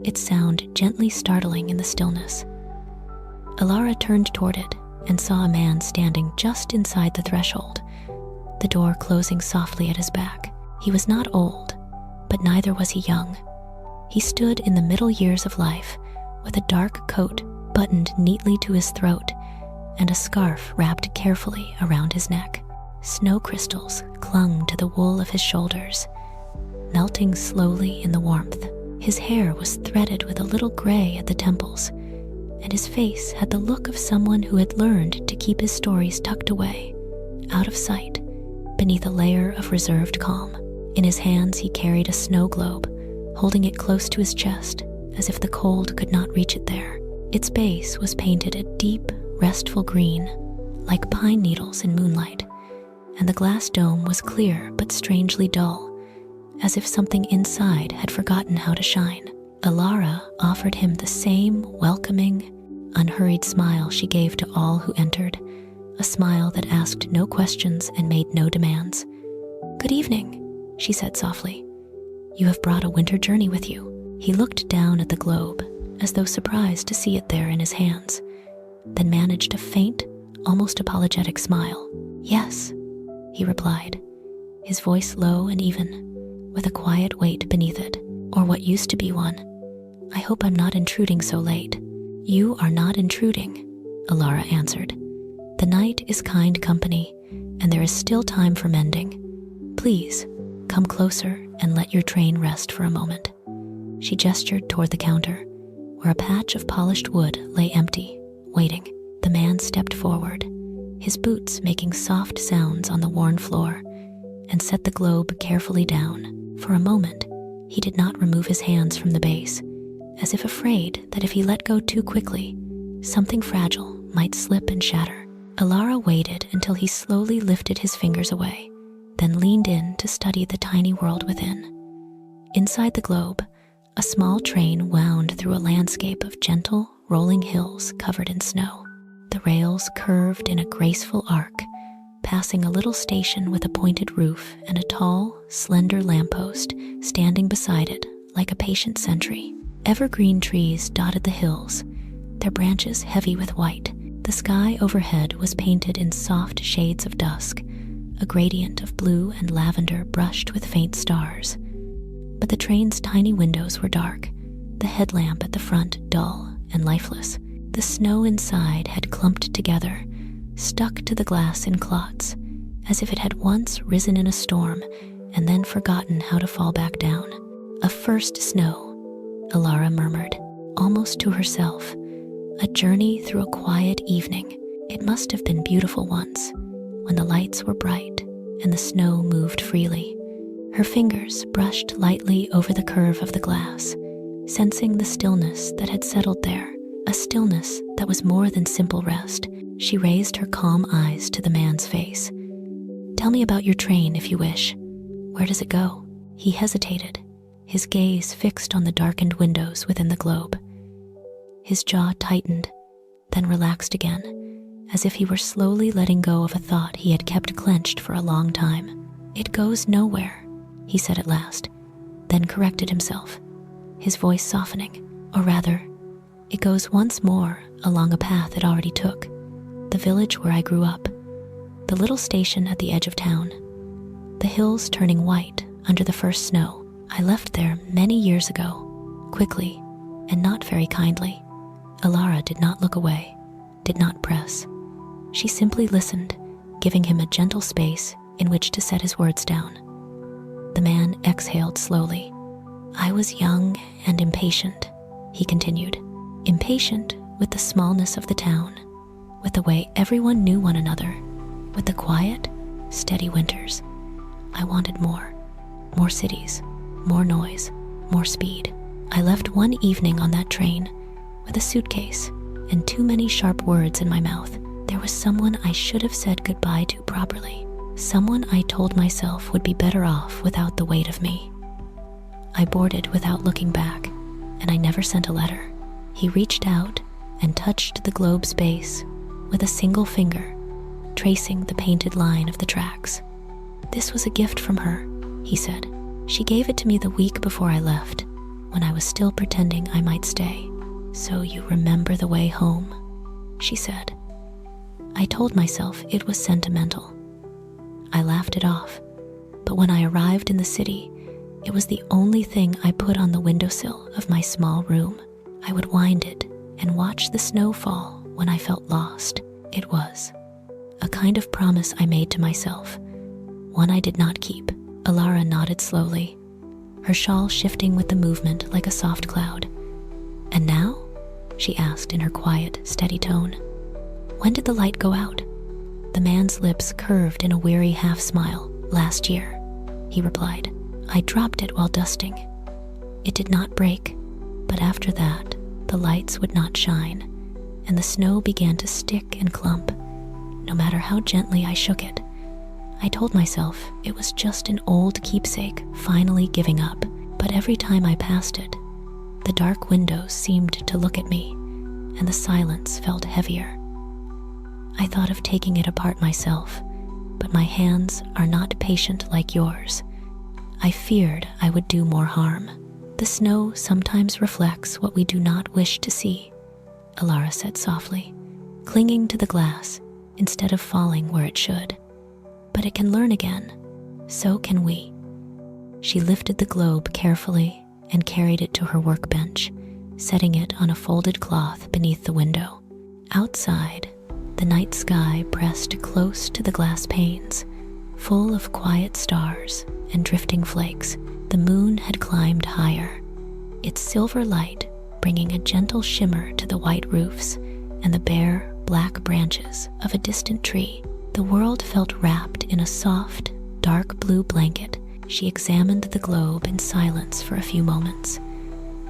its sound gently startling in the stillness. Alara turned toward it and saw a man standing just inside the threshold, the door closing softly at his back. He was not old, but neither was he young. He stood in the middle years of life, with a dark coat buttoned neatly to his throat and a scarf wrapped carefully around his neck. Snow crystals clung to the wool of his shoulders, melting slowly in the warmth. His hair was threaded with a little gray at the temples, and his face had the look of someone who had learned to keep his stories tucked away, out of sight, beneath a layer of reserved calm. In his hands he carried a snow globe, holding it close to his chest, as if the cold could not reach it there. Its base was painted a deep, restful green, like pine needles in moonlight, and the glass dome was clear but strangely dull, as if something inside had forgotten how to shine. Alara offered him the same welcoming, unhurried smile she gave to all who entered, a smile that asked no questions and made no demands. "Good evening," she said softly. "You have brought a winter journey with you." He looked down at the globe, as though surprised to see it there in his hands, then managed a faint, almost apologetic smile. "Yes," he replied, his voice low and even, with a quiet weight beneath it, "or what used to be one. I hope I'm not intruding so late." "You are not intruding," Alara answered. "The night is kind company, and there is still time for mending. Please, come closer and let your train rest for a moment." She gestured toward the counter, where a patch of polished wood lay empty, waiting. The man stepped forward, his boots making soft sounds on the worn floor, and set the globe carefully down. For a moment, he did not remove his hands from the base, as if afraid that if he let go too quickly, something fragile might slip and shatter. Alara waited until he slowly lifted his fingers away, then leaned in to study the tiny world within. Inside the globe, a small train wound through a landscape of gentle, rolling hills covered in snow. The rails curved in a graceful arc, passing a little station with a pointed roof and a tall, slender lamppost standing beside it like a patient sentry. Evergreen trees dotted the hills, their branches heavy with white. The sky overhead was painted in soft shades of dusk, a gradient of blue and lavender brushed with faint stars. But the train's tiny windows were dark, the headlamp at the front dull and lifeless. The snow inside had clumped together, stuck to the glass in clots, as if it had once risen in a storm and then forgotten how to fall back down. "A first snow," Alara murmured, almost to herself. "A journey through a quiet evening. It must have been beautiful once, when the lights were bright and the snow moved freely." Her fingers brushed lightly over the curve of the glass, sensing the stillness that had settled there, a stillness that was more than simple rest. She raised her calm eyes to the man's face. Tell me about your train if you wish. Where does it go?" He hesitated, his gaze fixed on the darkened windows within the globe. His jaw tightened, then relaxed again, as if he were slowly letting go of a thought he had kept clenched for a long time. "It goes nowhere," he said at last, then corrected himself, his voice softening. "Or rather, it goes once more along a path it already took, the village where I grew up, the little station at the edge of town, the hills turning white under the first snow. I left there many years ago, quickly and not very kindly." Alara did not look away, did not press. She simply listened, giving him a gentle space in which to set his words down. The man exhaled slowly. "I was young and impatient," he continued. "Impatient with the smallness of the town, with the way everyone knew one another, with the quiet, steady winters. I wanted more cities, more noise, more speed. I left one evening on that train with a suitcase and too many sharp words in my mouth. There was someone I should have said goodbye to properly, someone I told myself would be better off without the weight of me. I boarded without looking back, and I never sent a letter." He reached out and touched the globe's base with a single finger, tracing the painted line of the tracks. "This was a gift from her," he said. "She gave it to me the week before I left, when I was still pretending I might stay. So you remember the way home," she said. I told myself it was sentimental. I laughed it off, but when I arrived in the city, it was the only thing I put on the windowsill of my small room. I would wind it and watch the snow fall when I felt lost. It was a kind of promise I made to myself, one I did not keep. Alara nodded slowly, her shawl shifting with the movement like a soft cloud. "And now?" she asked in her quiet, steady tone. "When did the light go out?" The man's lips curved in a weary half-smile. "Last year," he replied. "I dropped it while dusting. It did not break, but after that, the lights would not shine, and the snow began to stick and clump, no matter how gently I shook it. I told myself it was just an old keepsake finally giving up, but every time I passed it, the dark windows seemed to look at me, and the silence felt heavier. I thought of taking it apart myself, but my hands are not patient like yours. I feared I would do more harm." "The snow sometimes reflects what we do not wish to see," Alara said softly, clinging to the glass instead of falling where it should. "But it can learn again. So can we." She lifted the globe carefully and carried it to her workbench, setting it on a folded cloth beneath the window. Outside, the night sky pressed close to the glass panes, full of quiet stars and drifting flakes. The moon had climbed higher, its silver light bringing a gentle shimmer to the white roofs and the bare, black branches of a distant tree. The world felt wrapped in a soft, dark blue blanket. She examined the globe in silence for a few moments,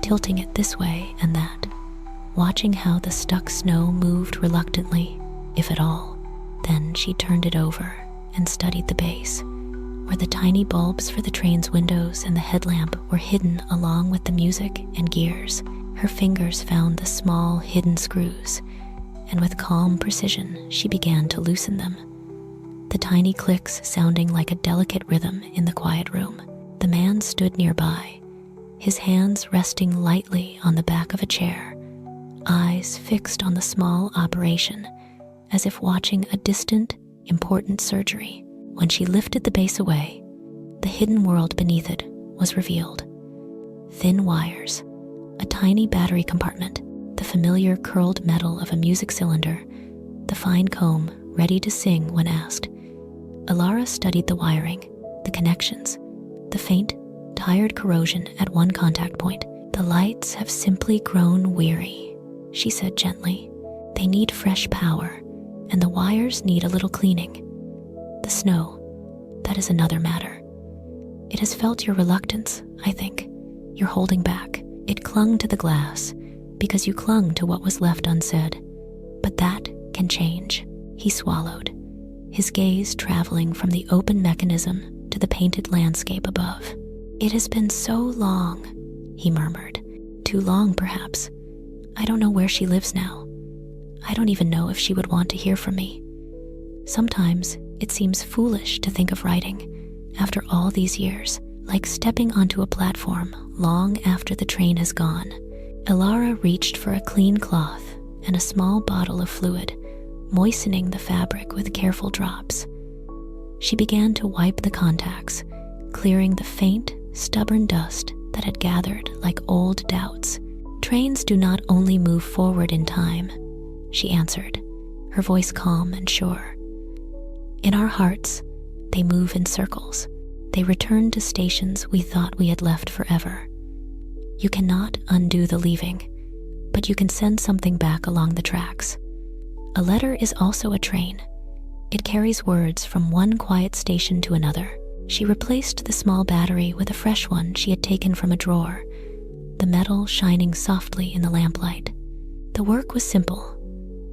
tilting it this way and that, watching how the stuck snow moved reluctantly, if at all. Then she turned it over and studied the base, where the tiny bulbs for the train's windows and the headlamp were hidden along with the music and gears. Her fingers found the small, hidden screws, and with calm precision, she began to loosen them, the tiny clicks sounding like a delicate rhythm in the quiet room. The man stood nearby, his hands resting lightly on the back of a chair, eyes fixed on the small operation, as if watching a distant, important surgery. When she lifted the base away, the hidden world beneath it was revealed. Thin wires, a tiny battery compartment, the familiar curled metal of a music cylinder, the fine comb ready to sing when asked. Alara studied the wiring, the connections, the faint, tired corrosion at one contact point. "The lights have simply grown weary," she said gently. "They need fresh power, and the wires need a little cleaning. The snow, that is another matter. It has felt your reluctance, I think. You're holding back. It clung to the glass because you clung to what was left unsaid. But that can change." He swallowed, his gaze traveling from the open mechanism to the painted landscape above. "It has been so long," he murmured. "Too long, perhaps. I don't know where she lives now. I don't even know if she would want to hear from me. Sometimes it seems foolish to think of writing after all these years, like stepping onto a platform long after the train has gone." Elara reached for a clean cloth and a small bottle of fluid, moistening the fabric with careful drops. She began to wipe the contacts, clearing the faint, stubborn dust that had gathered like old doubts. "Trains do not only move forward in time," she answered, her voice calm and sure. "In our hearts, they move in circles. They return to stations we thought we had left forever. You cannot undo the leaving, but you can send something back along the tracks. A letter is also a train. It carries words from one quiet station to another." She replaced the small battery with a fresh one she had taken from a drawer, the metal shining softly in the lamplight. The work was simple,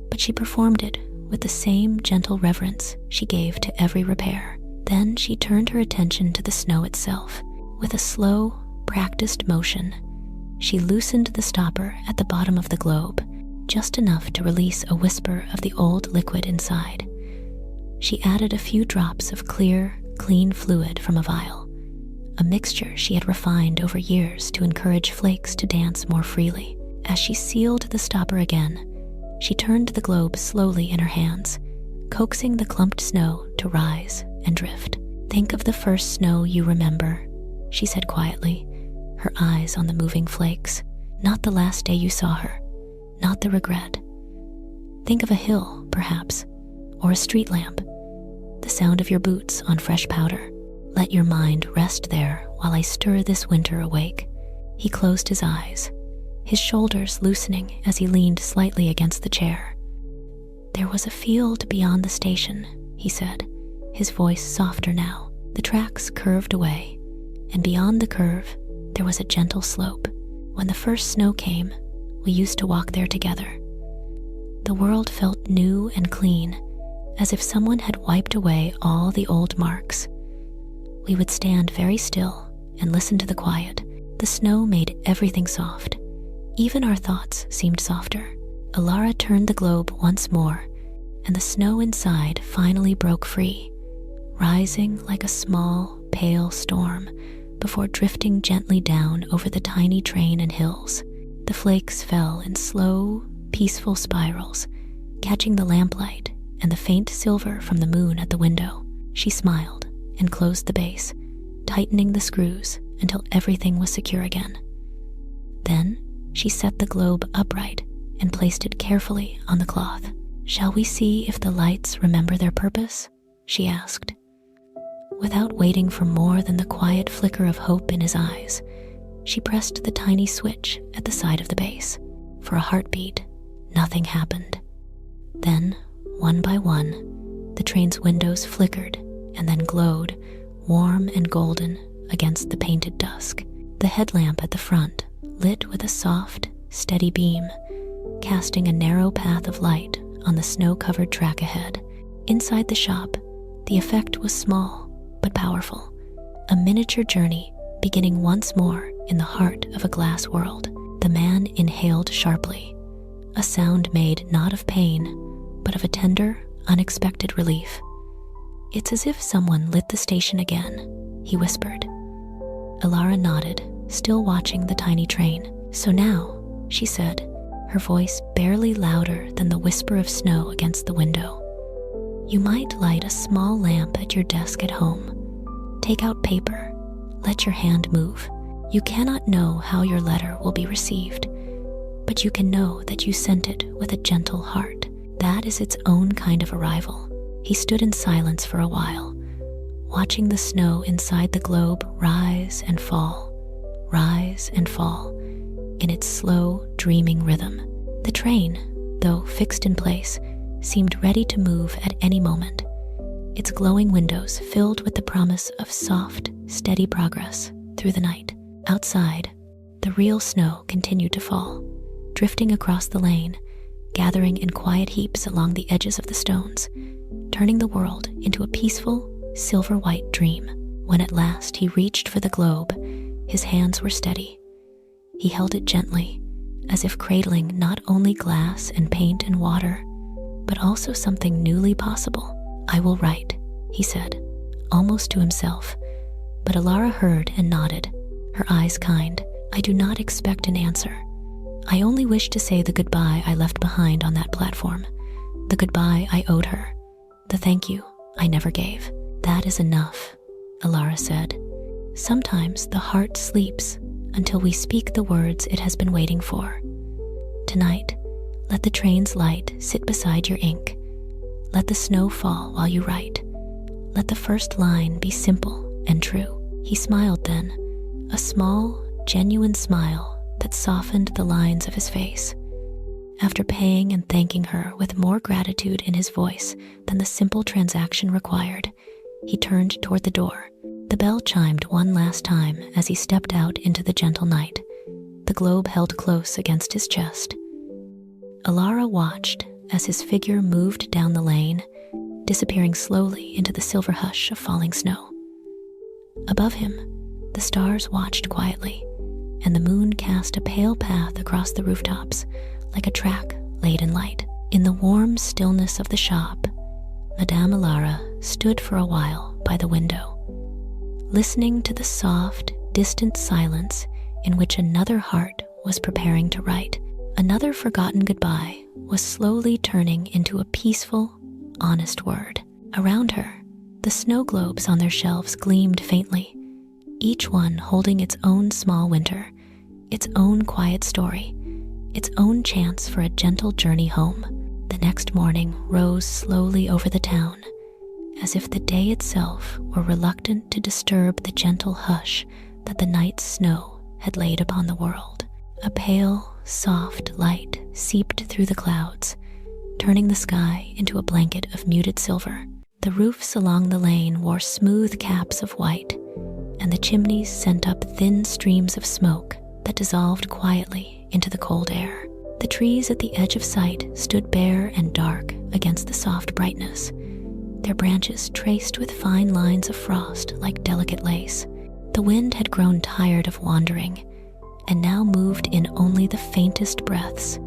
but she performed it with the same gentle reverence she gave to every repair. Then she turned her attention to the snow itself. With a slow, practiced motion, she loosened the stopper at the bottom of the globe, just enough to release a whisper of the old liquid inside. She added a few drops of clear, clean fluid from a vial, a mixture she had refined over years to encourage flakes to dance more freely. As she sealed the stopper again, she turned the globe slowly in her hands, coaxing the clumped snow to rise and drift. "Think of the first snow you remember," she said quietly, her eyes on the moving flakes. "Not the last day you saw her, not the regret. Think of a hill, perhaps, or a street lamp, the sound of your boots on fresh powder. Let your mind rest there while I stir this winter awake." He closed his eyes, his shoulders loosening as he leaned slightly against the chair. "There was a field beyond the station," he said, his voice softer now. The tracks curved away, and beyond the curve, there was a gentle slope. When the first snow came, we used to walk there together. The world felt new and clean, as if someone had wiped away all the old marks. We would stand very still and listen to the quiet. The snow made everything soft. Even our thoughts seemed softer. Elara turned the globe once more, and the snow inside finally broke free, rising like a small, pale storm before drifting gently down over the tiny train and hills. The flakes fell in slow, peaceful spirals, catching the lamplight and the faint silver from the moon at the window. She smiled and closed the base, tightening the screws until everything was secure again. Then she set the globe upright and placed it carefully on the cloth. "Shall we see if the lights remember their purpose?" she asked. Without waiting for more than the quiet flicker of hope in his eyes, she pressed the tiny switch at the side of the base. For a heartbeat, nothing happened. Then, one by one, the train's windows flickered and then glowed, warm and golden against the painted dusk. The headlamp at the front lit with a soft, steady beam, casting a narrow path of light on the snow-covered track ahead. Inside the shop, the effect was small but powerful, a miniature journey beginning once more in the heart of a glass world. The man inhaled sharply, a sound made not of pain, but of a tender, unexpected relief. "It's as if someone lit the station again," he whispered. Elara nodded, still watching the tiny train. "So now," she said, her voice barely louder than the whisper of snow against the window, "you might light a small lamp at your desk at home. Take out paper. Let your hand move. You cannot know how your letter will be received, but you can know that you sent it with a gentle heart. That is its own kind of arrival." He stood in silence for a while, watching the snow inside the globe rise and fall in its slow, dreaming rhythm. The train, though fixed in place, seemed ready to move at any moment, its glowing windows filled with the promise of soft, steady progress through the night. Outside, the real snow continued to fall, drifting across the lane, gathering in quiet heaps along the edges of the stones, turning the world into a peaceful, silver-white dream. When at last he reached for the globe, his hands were steady. He held it gently, as if cradling not only glass and paint and water, but also something newly possible. "I will write," he said, almost to himself, but Alara heard and nodded, her eyes kind. "I do not expect an answer. I only wish to say the goodbye I left behind on that platform, the goodbye I owed her, the thank you I never gave." "That is enough," Alara said. "Sometimes the heart sleeps until we speak the words it has been waiting for. Tonight, let the train's light sit beside your ink. Let the snow fall while you write. Let the first line be simple and true." He smiled then, a small, genuine smile that softened the lines of his face. After paying and thanking her with more gratitude in his voice than the simple transaction required, he turned toward the door. The bell chimed one last time as he stepped out into the gentle night, the globe held close against his chest. Alara watched as his figure moved down the lane, disappearing slowly into the silver hush of falling snow. Above him, the stars watched quietly, and the moon cast a pale path across the rooftops, like a track laid in light. In the warm stillness of the shop, Madame Alara stood for a while by the window, listening to the soft, distant silence in which another heart was preparing to write. Another forgotten goodbye was slowly turning into a peaceful, honest word. Around her, the snow globes on their shelves gleamed faintly, each one holding its own small winter, its own quiet story, its own chance for a gentle journey home. The next morning rose slowly over the town, as if the day itself were reluctant to disturb the gentle hush that the night's snow had laid upon the world. A pale, soft light seeped through the clouds, turning the sky into a blanket of muted silver. The roofs along the lane wore smooth caps of white, and the chimneys sent up thin streams of smoke that dissolved quietly into the cold air. The trees at the edge of sight stood bare and dark against the soft brightness, their branches traced with fine lines of frost like delicate lace. The wind had grown tired of wandering, and now moved in only the faintest breaths,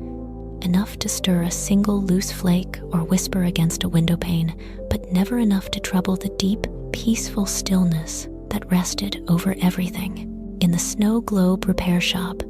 enough to stir a single loose flake or whisper against a window pane, but never enough to trouble the deep, peaceful stillness that rested over everything. In the snow globe repair shop,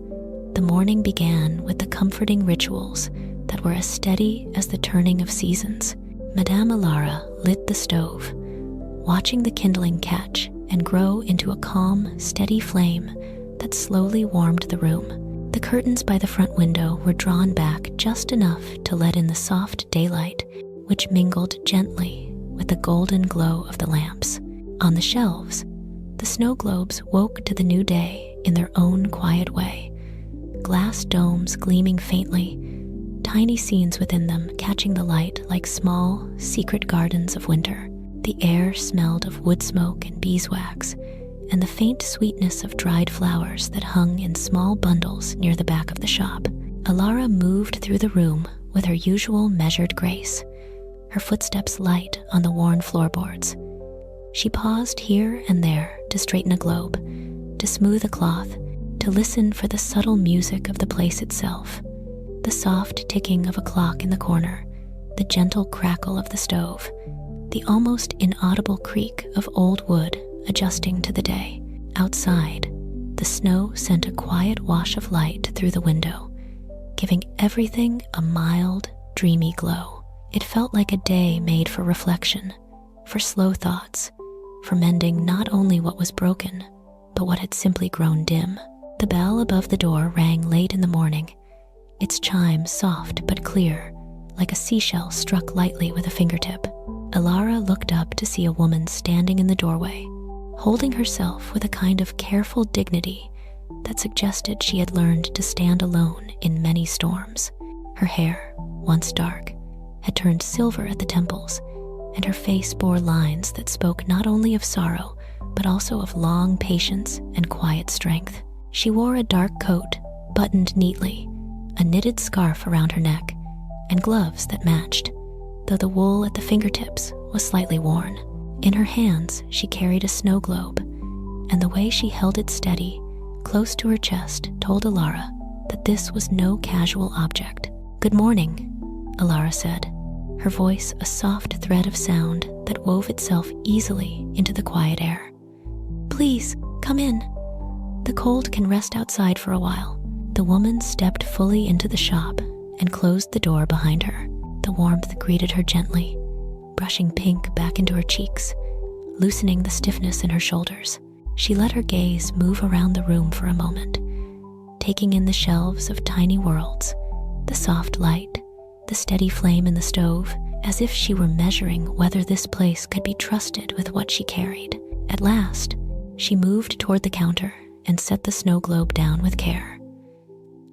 the morning began with the comforting rituals that were as steady as the turning of seasons. Madame Alara lit the stove, watching the kindling catch and grow into a calm, steady flame that slowly warmed the room. The curtains by the front window were drawn back just enough to let in the soft daylight, which mingled gently with the golden glow of the lamps. On the shelves, the snow globes woke to the new day in their own quiet way, glass domes gleaming faintly, tiny scenes within them catching the light like small, secret gardens of winter. The air smelled of wood smoke and beeswax, and the faint sweetness of dried flowers that hung in small bundles near the back of the shop. Alara moved through the room with her usual measured grace, her footsteps light on the worn floorboards. She paused here and there to straighten a globe, to smooth a cloth, to listen for the subtle music of the place itself, the soft ticking of a clock in the corner, the gentle crackle of the stove, the almost inaudible creak of old wood adjusting to the day. Outside, the snow sent a quiet wash of light through the window, giving everything a mild, dreamy glow. It felt like a day made for reflection, for slow thoughts, for mending not only what was broken, but what had simply grown dim. The bell above the door rang late in the morning, its chime soft but clear, like a seashell struck lightly with a fingertip. Alara looked up to see a woman standing in the doorway, holding herself with a kind of careful dignity that suggested she had learned to stand alone in many storms. Her hair, once dark, had turned silver at the temples, and her face bore lines that spoke not only of sorrow, but also of long patience and quiet strength. She wore a dark coat, buttoned neatly, a knitted scarf around her neck, and gloves that matched, though the wool at the fingertips was slightly worn. In her hands, she carried a snow globe, and the way she held it steady, close to her chest, told Alara that this was no casual object. "Good morning," Alara said, her voice a soft thread of sound that wove itself easily into the quiet air. "Please, come in. The cold can rest outside for a while." The woman stepped fully into the shop and closed the door behind her. The warmth greeted her gently, brushing pink back into her cheeks, loosening the stiffness in her shoulders. She let her gaze move around the room for a moment, taking in the shelves of tiny worlds, the soft light, the steady flame in the stove, as if she were measuring whether this place could be trusted with what she carried. At last, she moved toward the counter and set the snow globe down with care.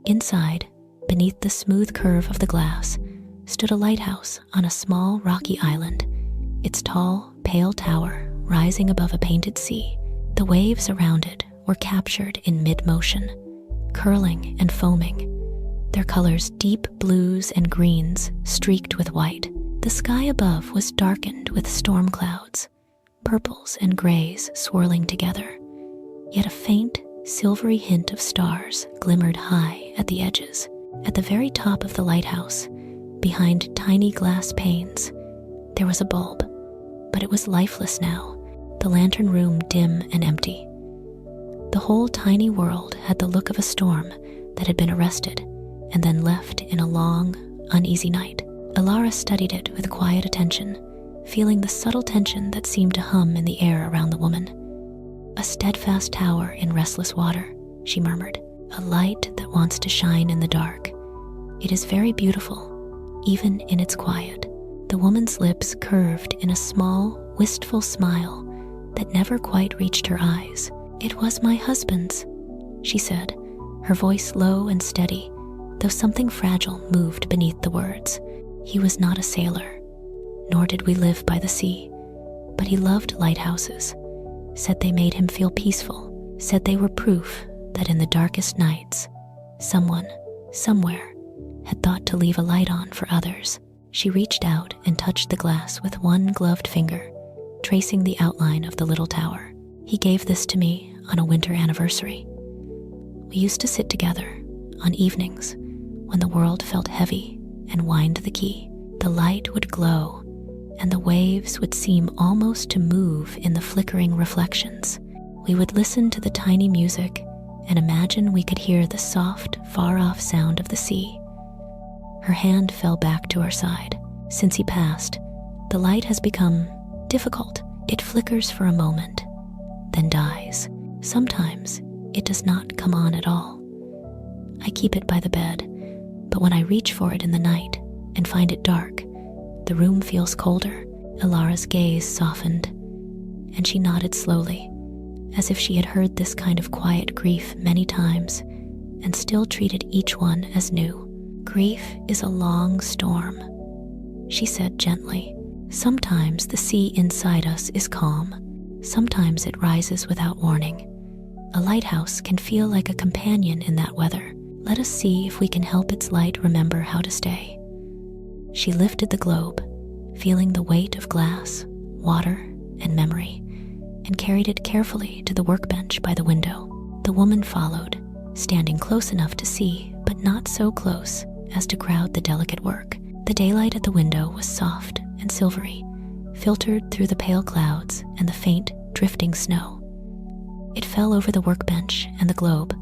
Inside, beneath the smooth curve of the glass, stood a lighthouse on a small rocky island, its tall, pale tower rising above a painted sea. The waves around it were captured in mid-motion, curling and foaming, their colors deep blues and greens streaked with white. The sky above was darkened with storm clouds, purples and grays swirling together, yet a faint, silvery hint of stars glimmered high at the edges. At the very top of the lighthouse, behind tiny glass panes, there was a bulb, but it was lifeless now, the lantern room dim and empty. The whole tiny world had the look of a storm that had been arrested and then left in a long, uneasy night. Alara studied it with quiet attention, feeling the subtle tension that seemed to hum in the air around the woman. "A steadfast tower in restless water," she murmured, "a light that wants to shine in the dark. It is very beautiful, even in its quiet." The woman's lips curved in a small, wistful smile that never quite reached her eyes. "It was my husband's," she said, her voice low and steady, though something fragile moved beneath the words. "He was not a sailor, nor did we live by the sea, but he loved lighthouses, said they made him feel peaceful, said they were proof that in the darkest nights, someone, somewhere, had thought to leave a light on for others." She reached out and touched the glass with one gloved finger, tracing the outline of the little tower. "He gave this to me on a winter anniversary. We used to sit together on evenings when the world felt heavy and wind the key. The light would glow, and the waves would seem almost to move in the flickering reflections. We would listen to the tiny music and imagine we could hear the soft, far-off sound of the sea." Her hand fell back to her side. "Since he passed, the light has become difficult. It flickers for a moment, then dies. Sometimes it does not come on at all. I keep it by the bed, but when I reach for it in the night and find it dark, the room feels colder." Alara's gaze softened, and she nodded slowly, as if she had heard this kind of quiet grief many times and still treated each one as new. "Grief is a long storm," she said gently. "Sometimes the sea inside us is calm, sometimes it rises without warning. A lighthouse can feel like a companion in that weather. Let us see if we can help its light remember how to stay." She lifted the globe, feeling the weight of glass, water, and memory, and carried it carefully to the workbench by the window. The woman followed, standing close enough to see, but not so close as to crowd the delicate work. The daylight at the window was soft and silvery, filtered through the pale clouds and the faint, drifting snow. It fell over the workbench and the globe,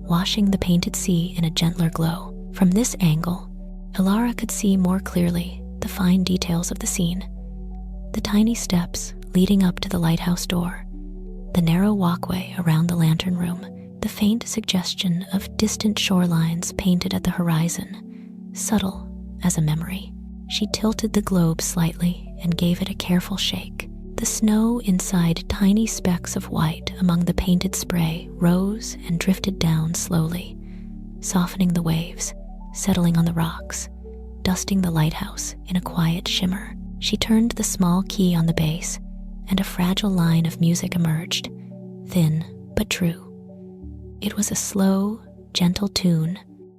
washing the painted sea in a gentler glow. From this angle, Alara could see more clearly the fine details of the scene. The tiny steps leading up to the lighthouse door, the narrow walkway around the lantern room, the faint suggestion of distant shorelines painted at the horizon, subtle as a memory. She tilted the globe slightly and gave it a careful shake. The snow inside tiny specks of white among the painted spray rose and drifted down slowly, softening the waves, settling on the rocks, dusting the lighthouse in a quiet shimmer. She turned the small key on the base, and a fragile line of music emerged, thin but true. It was a slow, gentle tune,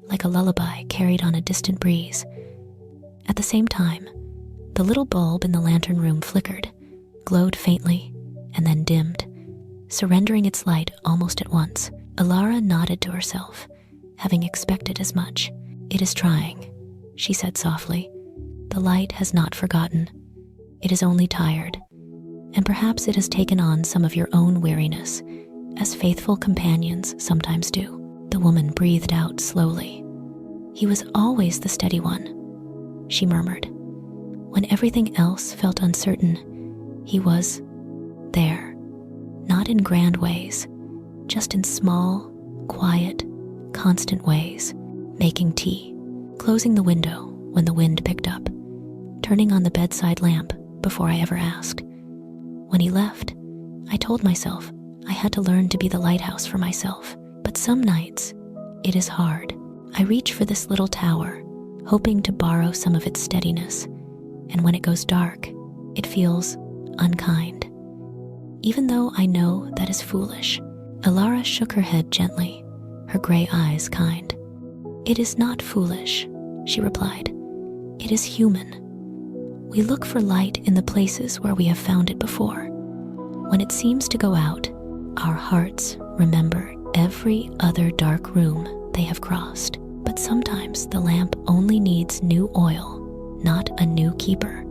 like a lullaby carried on a distant breeze. At the same time, The little bulb in the lantern room flickered, glowed faintly, and then dimmed, surrendering its light almost at once. Alara nodded to herself, having expected as much. "It is trying," she said softly. "The light has not forgotten. It is only tired, and perhaps it has taken on some of your own weariness, as faithful companions sometimes do." The woman breathed out slowly. "He was always the steady one," she murmured. "When everything else felt uncertain, he was there, not in grand ways, just in small, quiet, constant ways, making tea, closing the window when the wind picked up, turning on the bedside lamp before I ever asked. When he left, I told myself I had to learn to be the lighthouse for myself. But some nights, it is hard. I reach for this little tower, hoping to borrow some of its steadiness, and when it goes dark, it feels unkind. Even though I know that is foolish." Alara shook her head gently, her gray eyes kind. "It is not foolish," she replied. "It is human. We look for light in the places where we have found it before. When it seems to go out, our hearts remember every other dark room they have crossed. But sometimes the lamp only needs new oil, not a new keeper."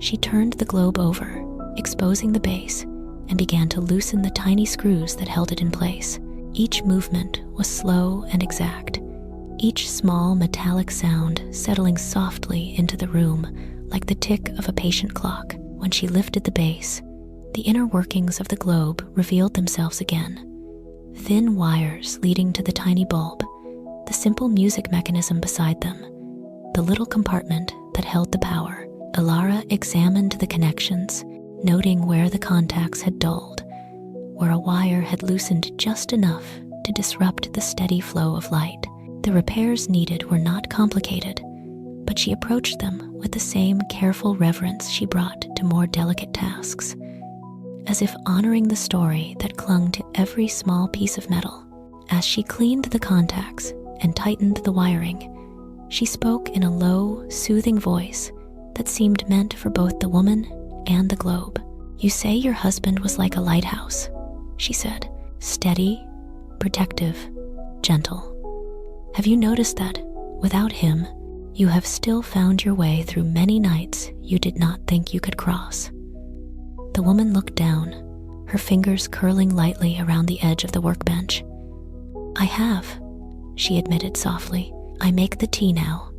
She turned the globe over, exposing the base, and began to loosen the tiny screws that held it in place. Each movement was slow and exact, each small metallic sound settling softly into the room like the tick of a patient clock. When she lifted the base, the inner workings of the globe revealed themselves again. Thin wires leading to the tiny bulb, the simple music mechanism beside them, the little compartment that held the power. Alara examined the connections, noting where the contacts had dulled, where a wire had loosened just enough to disrupt the steady flow of light. The repairs needed were not complicated, but she approached them with the same careful reverence she brought to more delicate tasks, as if honoring the story that clung to every small piece of metal. As she cleaned the contacts and tightened the wiring, she spoke in a low, soothing voice that seemed meant for both the woman and the globe. "You say your husband was like a lighthouse," she said. "Steady, protective, gentle. Have you noticed that, without him, you have still found your way through many nights you did not think you could cross?" The woman looked down, her fingers curling lightly around the edge of the workbench. "I have," she admitted softly. "I make the tea now.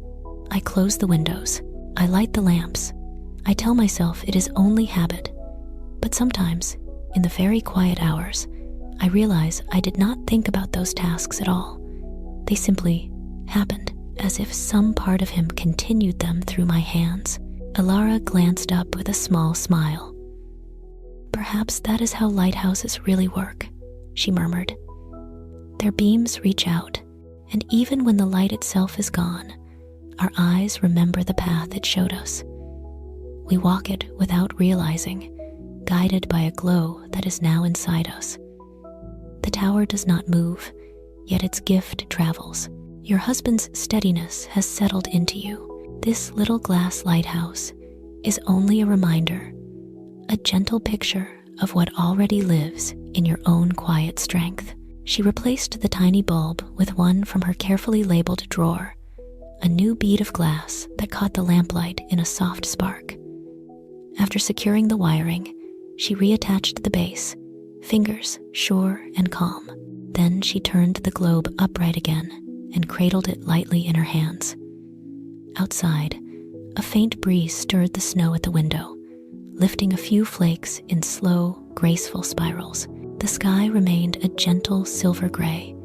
I close the windows. I light the lamps. I tell myself it is only habit. But sometimes, in the very quiet hours, I realize I did not think about those tasks at all. They simply happened, as if some part of him continued them through my hands." Alara glanced up with a small smile. "Perhaps that is how lighthouses really work," she murmured. "Their beams reach out, and even when the light itself is gone, our eyes remember the path it showed us. We walk it without realizing, guided by a glow that is now inside us. The tower does not move, yet its gift travels. Your husband's steadiness has settled into you. This little glass lighthouse is only a reminder, a gentle picture of what already lives in your own quiet strength." She replaced the tiny bulb with one from her carefully labeled drawer, a new bead of glass that caught the lamplight in a soft spark. After securing the wiring, she reattached the base, fingers sure and calm. Then she turned the globe upright again and cradled it lightly in her hands. Outside, a faint breeze stirred the snow at the window, lifting a few flakes in slow, graceful spirals. The sky remained a gentle silver gray,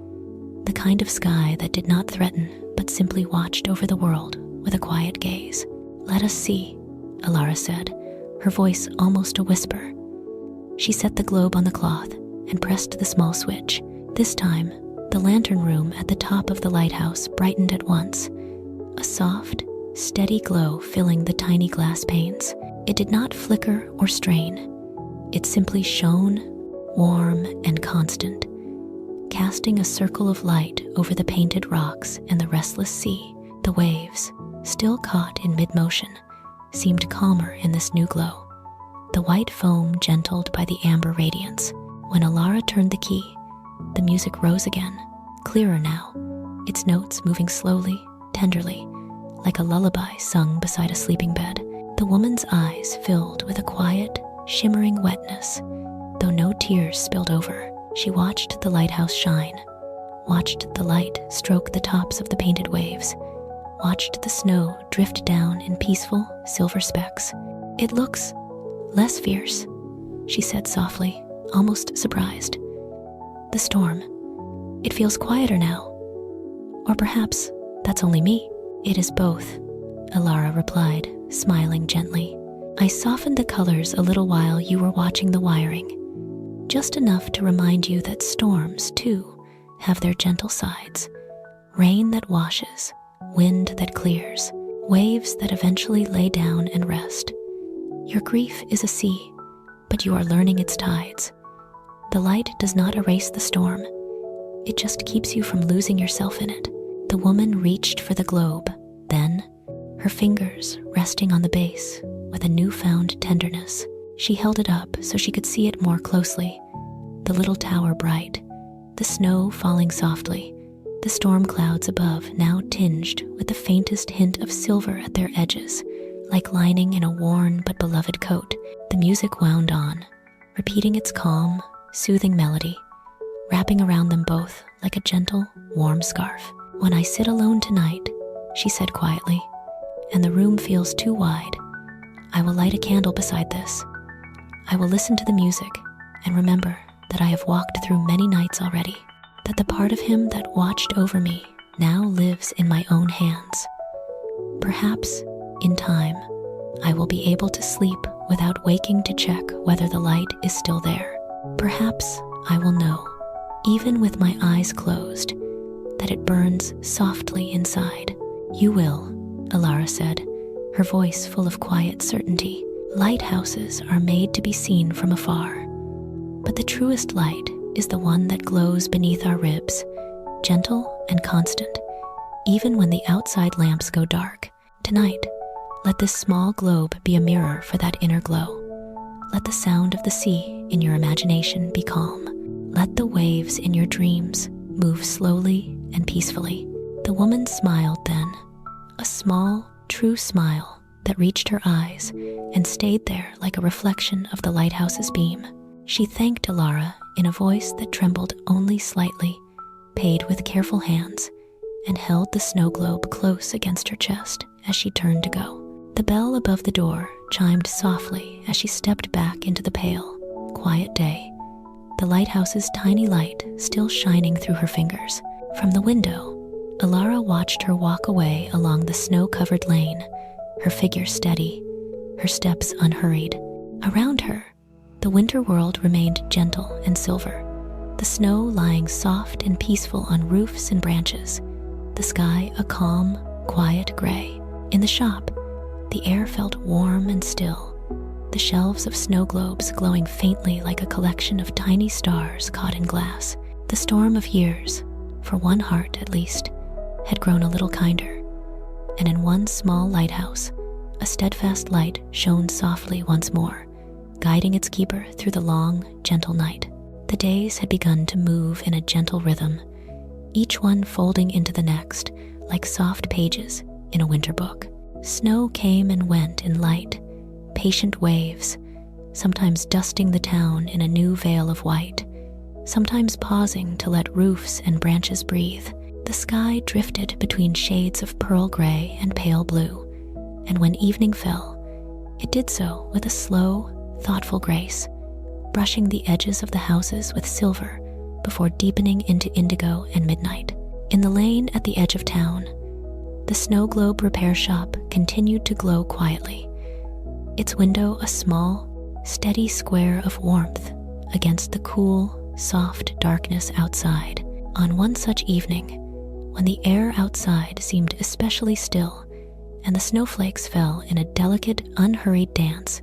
the kind of sky that did not threaten but simply watched over the world with a quiet gaze. "Let us see," Alara said, her voice almost a whisper. She set the globe on the cloth and pressed the small switch. This time, the lantern room at the top of the lighthouse brightened at once, a soft, steady glow filling the tiny glass panes. It did not flicker or strain. It simply shone, warm and constant, casting a circle of light over the painted rocks and the restless sea. The waves, still caught in mid-motion, seemed calmer in this new glow, the white foam gentled by the amber radiance. When Alara turned the key, the music rose again, clearer now, its notes moving slowly, tenderly, like a lullaby sung beside a sleeping bed. The woman's eyes filled with a quiet, shimmering wetness. Though no tears spilled over, she watched the lighthouse shine, watched the light stroke the tops of the painted waves, watched the snow drift down in peaceful silver specks. "It looks less fierce," she said softly, almost surprised. "The storm, it feels quieter now. Or perhaps that's only me." "It is both," Alara replied, smiling gently. "I softened the colors a little while you were watching the wiring, just enough to remind you that storms, too, have their gentle sides. Rain that washes, wind that clears, waves that eventually lay down and rest. Your grief is a sea, but you are learning its tides. The light does not erase the storm. It just keeps you from losing yourself in it." The woman reached for the globe, then, her fingers resting on the base with a newfound tenderness, she held it up so she could see it more closely. The little tower bright, the snow falling softly, the storm clouds above now tinged with the faintest hint of silver at their edges, like lining in a worn but beloved coat. The music wound on, repeating its calm, soothing melody, wrapping around them both like a gentle, warm scarf. "When I sit alone tonight," she said quietly, "and the room feels too wide, I will light a candle beside this. I will listen to the music and remember that I have walked through many nights already, that the part of him that watched over me now lives in my own hands. Perhaps, in time, I will be able to sleep without waking to check whether the light is still there. Perhaps I will know, even with my eyes closed, that it burns softly inside." "You will," Alara said, her voice full of quiet certainty. "Lighthouses are made to be seen from afar, but the truest light is the one that glows beneath our ribs, gentle and constant, even when the outside lamps go dark. Tonight, let this small globe be a mirror for that inner glow. Let the sound of the sea in your imagination be calm. Let the waves in your dreams move slowly and peacefully." The woman smiled then, a small, true smile that reached her eyes and stayed there like a reflection of the lighthouse's beam. She thanked Alara in a voice that trembled only slightly, paid with careful hands, and held the snow globe close against her chest as she turned to go. The bell above the door chimed softly as she stepped back into the pale, quiet day, the lighthouse's tiny light still shining through her fingers. From the window, Alara watched her walk away along the snow-covered lane, her figure steady, her steps unhurried. Around her, the winter world remained gentle and silver, the snow lying soft and peaceful on roofs and branches, the sky a calm, quiet gray. In the shop, the air felt warm and still, the shelves of snow globes glowing faintly like a collection of tiny stars caught in glass. The storm of years, for one heart at least, had grown a little kinder, and in one small lighthouse, a steadfast light shone softly once more, guiding its keeper through the long, gentle night. The days had begun to move in a gentle rhythm, each one folding into the next like soft pages in a winter book. Snow came and went in light, patient waves, sometimes dusting the town in a new veil of white, sometimes pausing to let roofs and branches breathe. The sky drifted between shades of pearl gray and pale blue, and when evening fell, it did so with a slow, thoughtful grace, brushing the edges of the houses with silver before deepening into indigo and midnight. In the lane at the edge of town, the snow globe repair shop continued to glow quietly, its window a small, steady square of warmth against the cool, soft darkness outside. On one such evening, when the air outside seemed especially still and the snowflakes fell in a delicate, unhurried dance,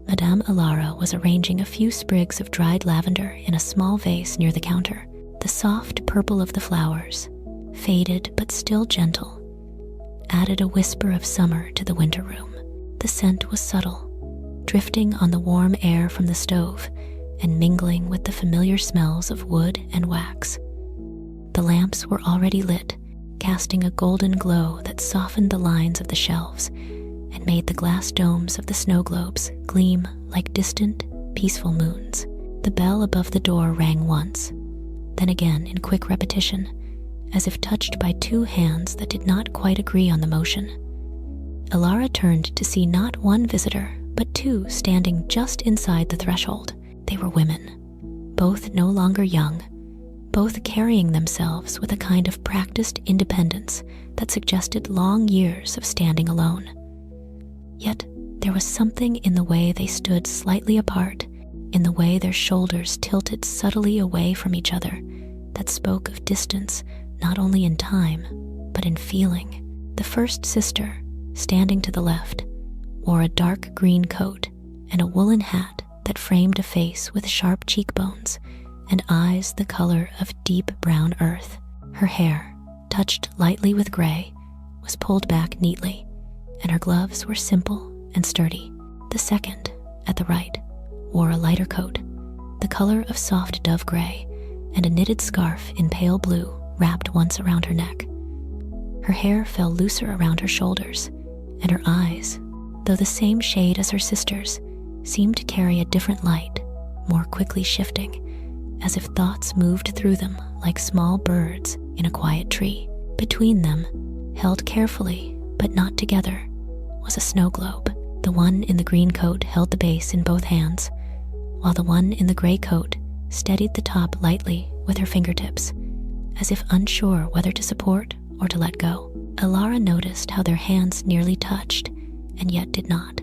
Madame Alara was arranging a few sprigs of dried lavender in a small vase near the counter. The soft purple of the flowers, faded but still gentle, added a whisper of summer to the winter room. The scent was subtle, drifting on the warm air from the stove and mingling with the familiar smells of wood and wax. The lamps were already lit, casting a golden glow that softened the lines of the shelves and made the glass domes of the snow globes gleam like distant, peaceful moons. The bell above the door rang once, then again in quick repetition, as if touched by two hands that did not quite agree on the motion. Alara turned to see not one visitor, but two standing just inside the threshold. They were women, both no longer young, both carrying themselves with a kind of practiced independence that suggested long years of standing alone. Yet there was something in the way they stood slightly apart, in the way their shoulders tilted subtly away from each other, that spoke of distance not only in time, but in feeling. The first sister, standing to the left, wore a dark green coat and a woolen hat that framed a face with sharp cheekbones and eyes the color of deep brown earth. Her hair, touched lightly with gray, was pulled back neatly, and her gloves were simple and sturdy. The second, at the right, wore a lighter coat, the color of soft dove gray, and a knitted scarf in pale blue wrapped once around her neck. Her hair fell looser around her shoulders, and her eyes, though the same shade as her sister's, seemed to carry a different light, more quickly shifting, as if thoughts moved through them like small birds in a quiet tree. Between them, held carefully but not together, was a snow globe. The one in the green coat held the base in both hands, while the one in the gray coat steadied the top lightly with her fingertips, as if unsure whether to support or to let go. Alara noticed how their hands nearly touched, and yet did not,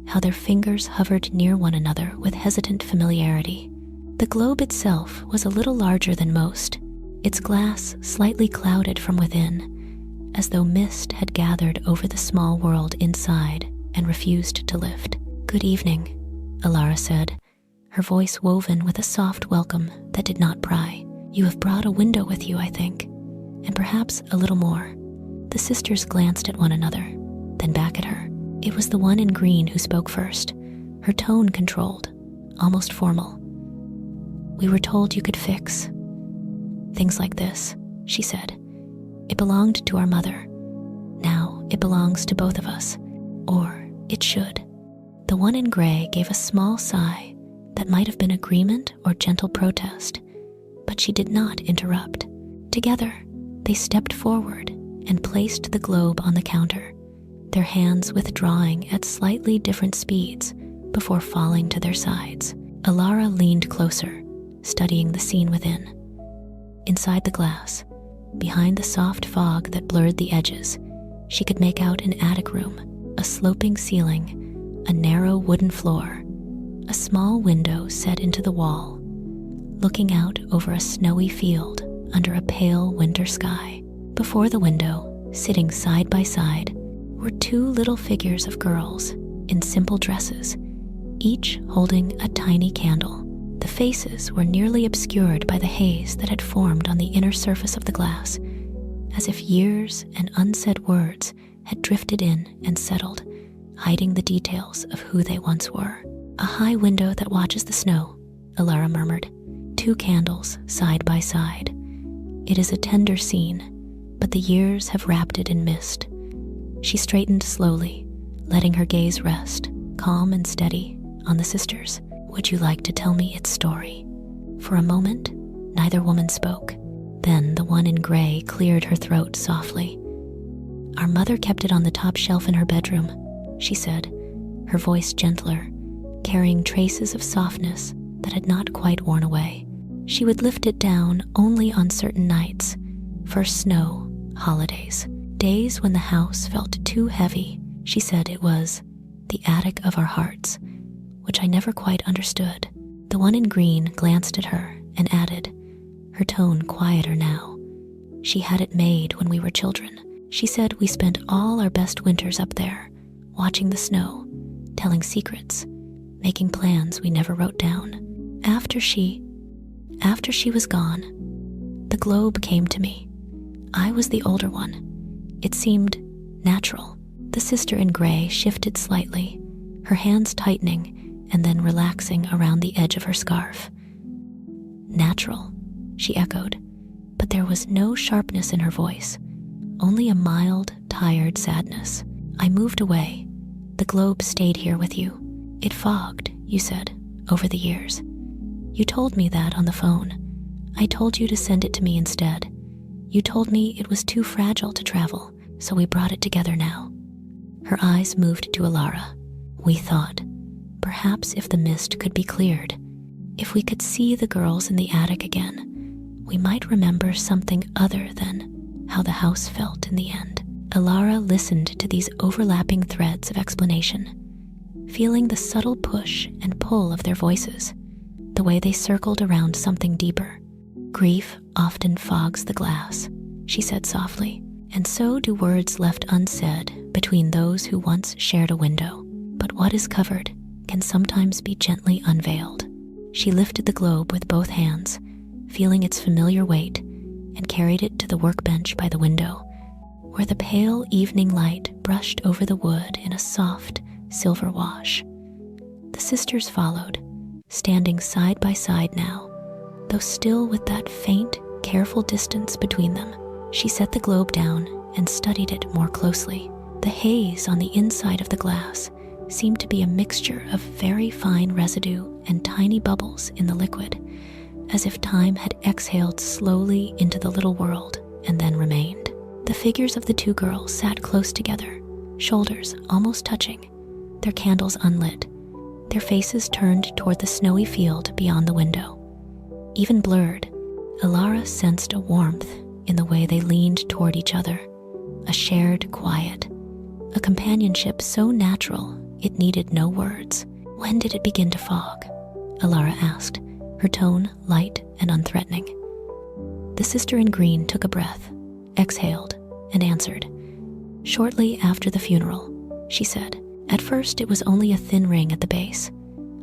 how their fingers hovered near one another with hesitant familiarity. The globe itself was a little larger than most, its glass slightly clouded from within, as though mist had gathered over the small world inside and refused to lift. "Good evening," Alara said, her voice woven with a soft welcome that did not pry. "You have brought a window with you, I think, and perhaps a little more." The sisters glanced at one another, then back at her. It was the one in green who spoke first, her tone controlled, almost formal. "We were told you could fix things like this," she said. "It belonged to our mother. Now it belongs to both of us. Or it should." The one in gray gave a small sigh that might have been agreement or gentle protest, but she did not interrupt. Together, they stepped forward and placed the globe on the counter, their hands withdrawing at slightly different speeds before falling to their sides. Alara leaned closer, studying the scene within. Inside the glass, behind the soft fog that blurred the edges, she could make out an attic room, a sloping ceiling, a narrow wooden floor, a small window set into the wall, looking out over a snowy field under a pale winter sky. Before the window, sitting side by side, were two little figures of girls in simple dresses, each holding a tiny candle. The faces were nearly obscured by the haze that had formed on the inner surface of the glass, as if years and unsaid words had drifted in and settled, hiding the details of who they once were. "A high window that watches the snow," Alara murmured, "two candles side by side. It is a tender scene, but the years have wrapped it in mist." She straightened slowly, letting her gaze rest, calm and steady, on the sisters. "Would you like to tell me its story?" For a moment, neither woman spoke. Then the one in gray cleared her throat softly. "Our mother kept it on the top shelf in her bedroom," she said, her voice gentler, carrying traces of softness that had not quite worn away. She would lift it down only on certain nights, for snow, holidays, days when the house felt too heavy. She said it was the attic of our hearts, which I never quite understood. The one in green glanced at her and added, her tone quieter now, "She had it made when we were children. She said we spent all our best winters up there, watching the snow, telling secrets, making plans we never wrote down. After she was gone, the globe came to me. I was the older one. It seemed natural. The sister in gray shifted slightly, her hands tightening and then relaxing around the edge of her scarf. Natural, she echoed, but there was no sharpness in her voice, only a mild, tired sadness. I moved away. The globe stayed here with you. It fogged, you said, over the years. You told me that on the phone. I told you to send it to me instead. You told me it was too fragile to travel, so we brought it together now. Her eyes moved to Alara. We thought, perhaps if the mist could be cleared, if we could see the girls in the attic again, we might remember something other than how the house felt in the end. Alara listened to these overlapping threads of explanation, feeling the subtle push and pull of their voices, the way they circled around something deeper. Grief often fogs the glass, she said softly, and so do words left unsaid between those who once shared a window. But what is covered can sometimes be gently unveiled. She lifted the globe with both hands, feeling its familiar weight, and carried it to the workbench by the window, where the pale evening light brushed over the wood in a soft, silver wash. The sisters followed, standing side by side now, though still with that faint, careful distance between them. She set the globe down and studied it more closely. The haze on the inside of the glass seemed to be a mixture of very fine residue and tiny bubbles in the liquid, as if time had exhaled slowly into the little world and then remained. The figures of the two girls sat close together, shoulders almost touching, their candles unlit, their faces turned toward the snowy field beyond the window. Even blurred, Alara sensed a warmth in the way they leaned toward each other, a shared quiet, a companionship so natural it needed no words. When did it begin to fog? Alara asked, her tone light and unthreatening. The sister in green took a breath, exhaled, and answered. Shortly after the funeral, she said. At first, it was only a thin ring at the base.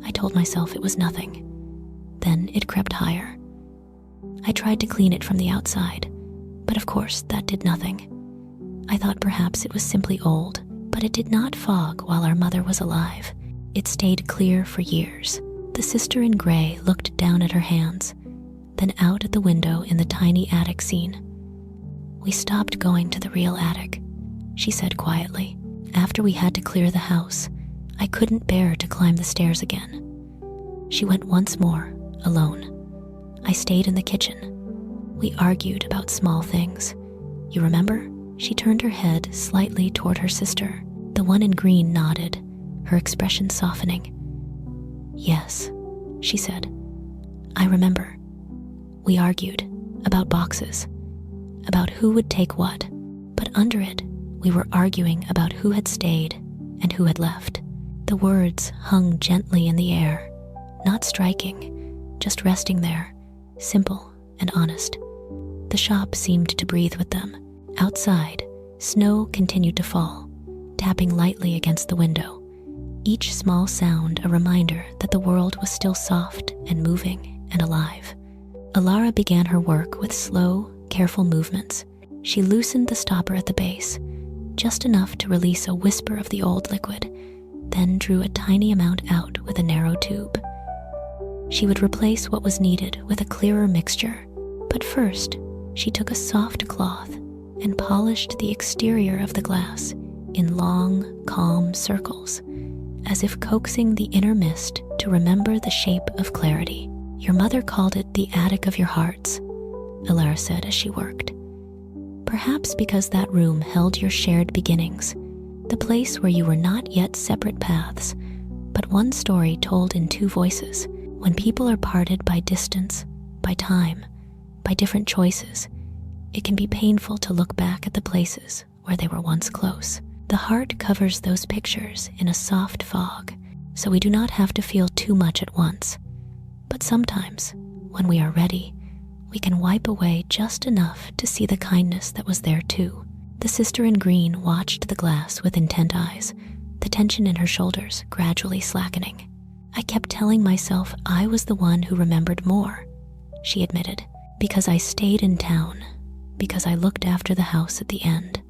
I told myself it was nothing. Then it crept higher. I tried to clean it from the outside, but of course that did nothing. I thought perhaps it was simply old, but it did not fog while our mother was alive. It stayed clear for years. The sister in gray looked down at her hands, then out at the window in the tiny attic scene. We stopped going to the real attic, she said quietly. After we had to clear the house, I couldn't bear to climb the stairs again. She went once more, alone. I stayed in the kitchen. We argued about small things. You remember? She turned her head slightly toward her sister. The one in green nodded, her expression softening. Yes, she said. I remember. We argued about boxes, about who would take what, but under it, we were arguing about who had stayed and who had left. The words hung gently in the air, not striking, just resting there, simple and honest. The shop seemed to breathe with them. Outside, snow continued to fall, tapping lightly against the window, each small sound a reminder that the world was still soft and moving and alive. Alara began her work with slow, careful movements. She loosened the stopper at the base, just enough to release a whisper of the old liquid, then drew a tiny amount out with a narrow tube. She would replace what was needed with a clearer mixture, but first, she took a soft cloth and polished the exterior of the glass in long, calm circles, as if coaxing the inner mist to remember the shape of clarity. Your mother called it the attic of your hearts, Alara said as she worked. Perhaps because that room held your shared beginnings, the place where you were not yet separate paths, but one story told in two voices. When people are parted by distance, by time, by different choices, it can be painful to look back at the places where they were once close. The heart covers those pictures in a soft fog, so we do not have to feel too much at once. But sometimes, when we are ready, we can wipe away just enough to see the kindness that was there too. The sister in green watched the glass with intent eyes, the tension in her shoulders gradually slackening. I kept telling myself I was the one who remembered more, she admitted, because I stayed in town, because I looked after the house at the end.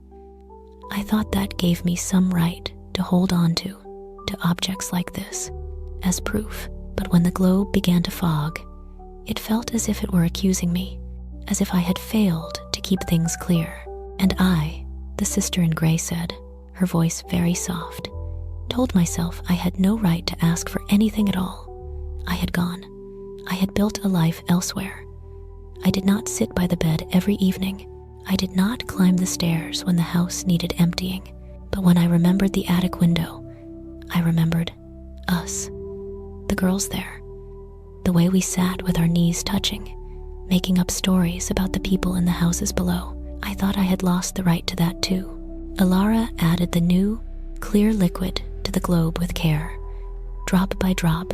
I thought that gave me some right to hold on to objects like this as proof. But when the globe began to fog, it felt as if it were accusing me, as if I had failed to keep things clear. And I, the sister in gray said, her voice very soft, told myself I had no right to ask for anything at all. I had gone. I had built a life elsewhere. I did not sit by the bed every evening. I did not climb the stairs when the house needed emptying. But when I remembered the attic window, I remembered us, the girls there, the way we sat with our knees touching, making up stories about the people in the houses below. I thought I had lost the right to that too. Alara added the new, clear liquid to the globe with care, drop by drop,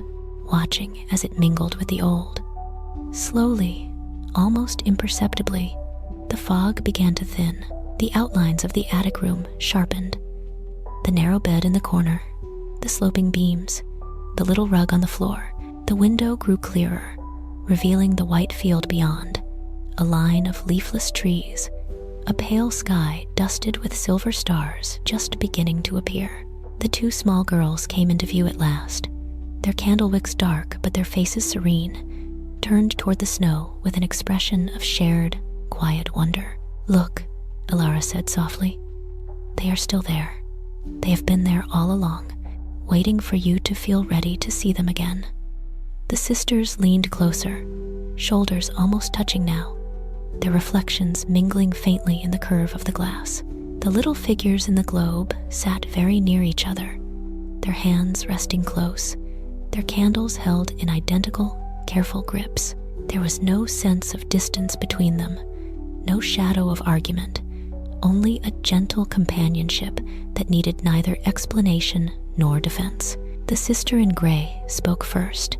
watching as it mingled with the old. Slowly, almost imperceptibly, the fog began to thin. The outlines of the attic room sharpened. The narrow bed in the corner, the sloping beams, the little rug on the floor. The window grew clearer, revealing the white field beyond, a line of leafless trees, a pale sky dusted with silver stars just beginning to appear. The two small girls came into view at last, their candle wicks dark but their faces serene, turned toward the snow with an expression of shared, quiet wonder. "Look," Alara said softly. "They are still there. They have been there all along, waiting for you to feel ready to see them again." The sisters leaned closer, shoulders almost touching now, their reflections mingling faintly in the curve of the glass. The little figures in the globe sat very near each other, their hands resting close, their candles held in identical, careful grips. There was no sense of distance between them, no shadow of argument, only a gentle companionship that needed neither explanation nor defense. The sister in gray spoke first,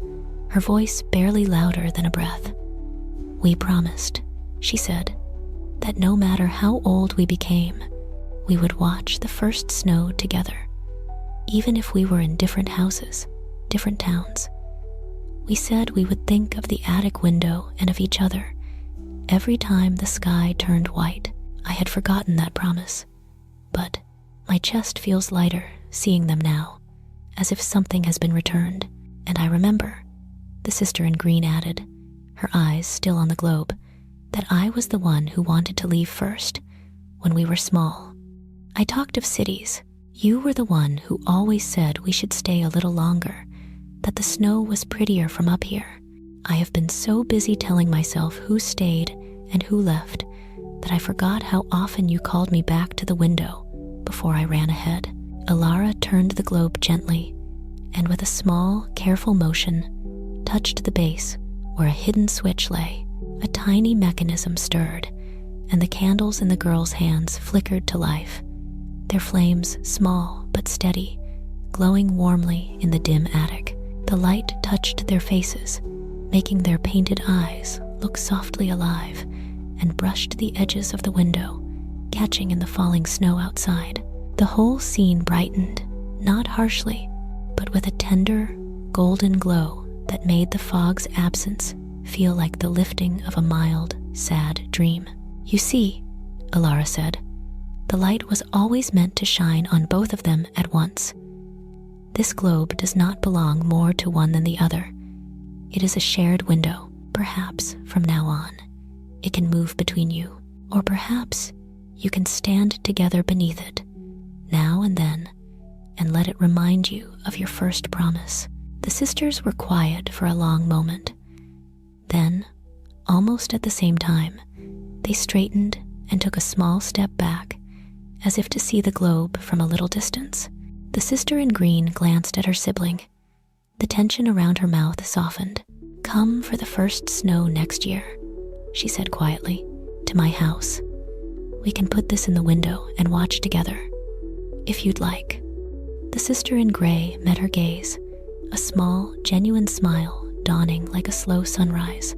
her voice barely louder than a breath. "We promised," she said, "that no matter how old we became, we would watch the first snow together, even if we were in different houses, different towns. We said we would think of the attic window and of each other every time the sky turned white." I had forgotten that promise, but my chest feels lighter seeing them now, as if something has been returned. "And I remember," the sister in green added, her eyes still on the globe, "that I was the one who wanted to leave first, when we were small. I talked of cities. You were the one who always said we should stay a little longer, that the snow was prettier from up here. I have been so busy telling myself who stayed and who left that I forgot how often you called me back to the window before I ran ahead." Alara turned the globe gently, and with a small, careful motion, touched the base where a hidden switch lay. A tiny mechanism stirred, and the candles in the girls' hands flickered to life, their flames small but steady, glowing warmly in the dim attic. The light touched their faces, making their painted eyes look softly alive, and brushed the edges of the window, catching in the falling snow outside. The whole scene brightened, not harshly, but with a tender, golden glow that made the fog's absence feel like the lifting of a mild, sad dream. "You see," Alara said, "the light was always meant to shine on both of them at once. This globe does not belong more to one than the other. It is a shared window. Perhaps, from now on, it can move between you, or perhaps you can stand together beneath it, now and then, and let it remind you of your first promise." The sisters were quiet for a long moment. Then, almost at the same time, they straightened and took a small step back, as if to see the globe from a little distance. The sister in green glanced at her sibling. The tension around her mouth softened. "Come for the first snow next year," she said quietly, "to my house. We can put this in the window and watch together, if you'd like." The sister in gray met her gaze, a small, genuine smile dawning like a slow sunrise.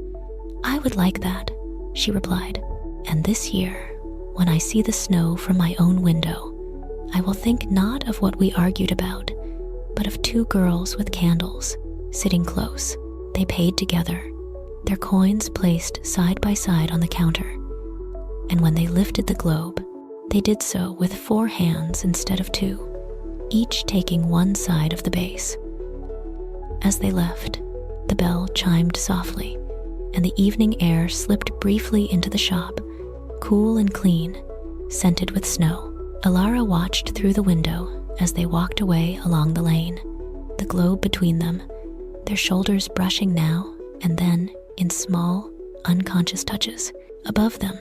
"I would like that," she replied. "And this year, when I see the snow from my own window, I will think not of what we argued about, but of two girls with candles, sitting close. They paid together, their coins placed side by side on the counter. And when they lifted the globe, They did so with 4 hands instead of 2, each taking one side of the base. As they left, the bell chimed softly, and the evening air slipped briefly into the shop, cool and clean, scented with snow. Alara watched through the window as they walked away along the lane, the globe between them, their shoulders brushing now and then in small, unconscious touches. Above them,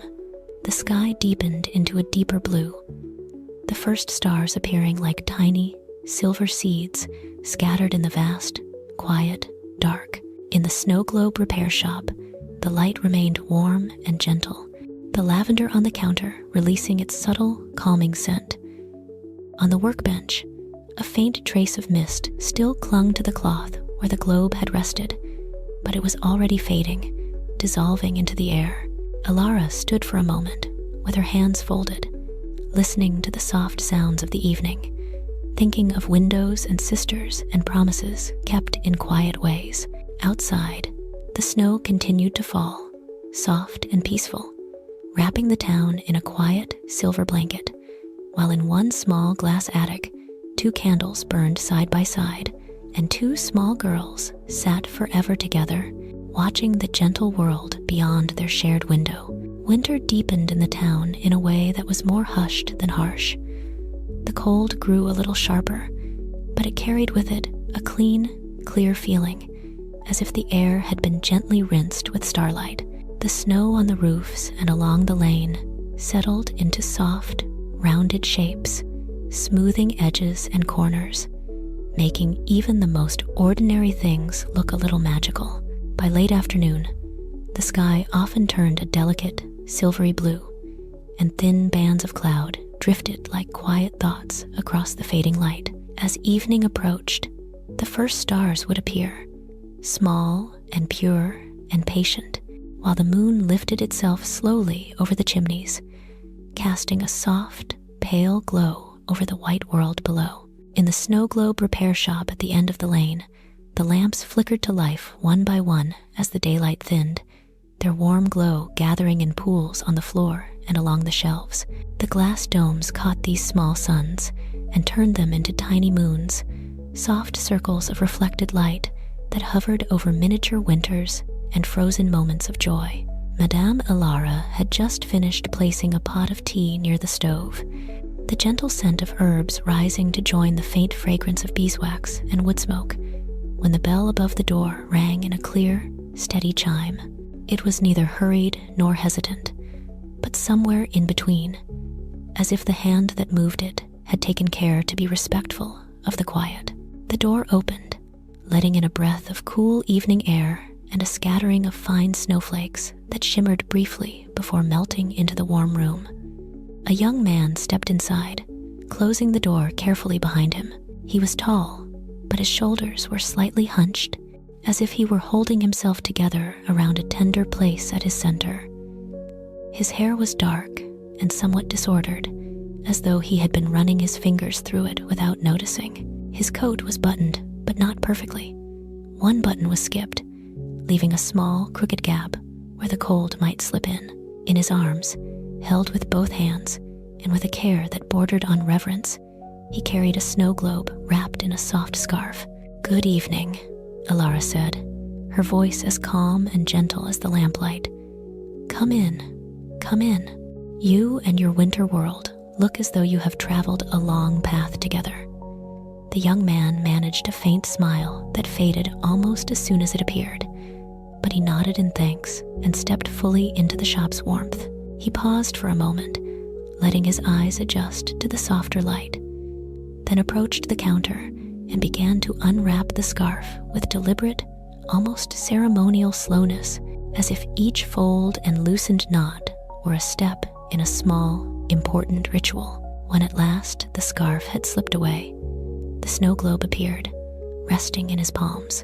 the sky deepened into a deeper blue, the first stars appearing like tiny, silver seeds scattered in the vast, quiet, dark. In the snow globe repair shop, the light remained warm and gentle, the lavender on the counter releasing its subtle, calming scent. On the workbench, a faint trace of mist still clung to the cloth where the globe had rested, but it was already fading, dissolving into the air. Alara stood for a moment, with her hands folded, listening to the soft sounds of the evening, thinking of windows and sisters and promises kept in quiet ways. Outside, the snow continued to fall, soft and peaceful, wrapping the town in a quiet silver blanket, while in one small glass attic, 2 candles burned side by side, and 2 small girls sat forever together, watching the gentle world beyond their shared window. Winter deepened in the town in a way that was more hushed than harsh. The cold grew a little sharper, but it carried with it a clean, clear feeling, as if the air had been gently rinsed with starlight. The snow on the roofs and along the lane settled into soft, rounded shapes, smoothing edges and corners, making even the most ordinary things look a little magical. By late afternoon, the sky often turned a delicate, silvery blue, and thin bands of cloud drifted like quiet thoughts across the fading light. As evening approached, the first stars would appear, small and pure and patient, while the moon lifted itself slowly over the chimneys, casting a soft, pale glow over the white world below. In the snow globe repair shop at the end of the lane, the lamps flickered to life one by one as the daylight thinned, their warm glow gathering in pools on the floor and along the shelves. The glass domes caught these small suns and turned them into tiny moons, soft circles of reflected light that hovered over miniature winters and frozen moments of joy. Madame Alara had just finished placing a pot of tea near the stove, the gentle scent of herbs rising to join the faint fragrance of beeswax and wood smoke, when the bell above the door rang in a clear, steady chime. It was neither hurried nor hesitant, but somewhere in between, as if the hand that moved it had taken care to be respectful of the quiet. The door opened, letting in a breath of cool evening air and a scattering of fine snowflakes that shimmered briefly before melting into the warm room. A young man stepped inside, closing the door carefully behind him. He was tall, but his shoulders were slightly hunched, as if he were holding himself together around a tender place at his center. His hair was dark and somewhat disordered, as though he had been running his fingers through it without noticing. His coat was buttoned, but not perfectly. One button was skipped, leaving a small, crooked gap where the cold might slip in. In his arms, held with both hands and with a care that bordered on reverence, he carried a snow globe wrapped in a soft scarf. "Good evening," Alara said, her voice as calm and gentle as the lamplight. Come in. You and your winter world look as though you have traveled a long path together." The young man managed a faint smile that faded almost as soon as it appeared, but he nodded in thanks and stepped fully into the shop's warmth. He paused for a moment, letting his eyes adjust to the softer light, then approached the counter and began to unwrap the scarf with deliberate, almost ceremonial slowness, as if each fold and loosened knot were a step in a small, important ritual. When at last the scarf had slipped away, the snow globe appeared, resting in his palms.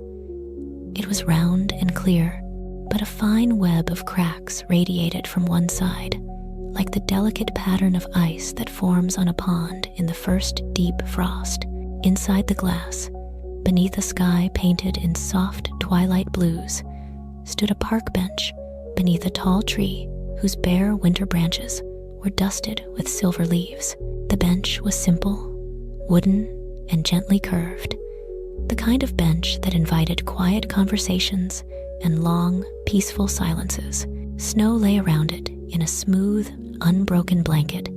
It was round and clear, but a fine web of cracks radiated from one side, like the delicate pattern of ice that forms on a pond in the first deep frost. Inside the glass, beneath a sky painted in soft twilight blues, stood a park bench beneath a tall tree whose bare winter branches were dusted with silver leaves. The bench was simple, wooden, and gently curved, the kind of bench that invited quiet conversations and long, peaceful silences. Snow lay around it in a smooth, unbroken blanket,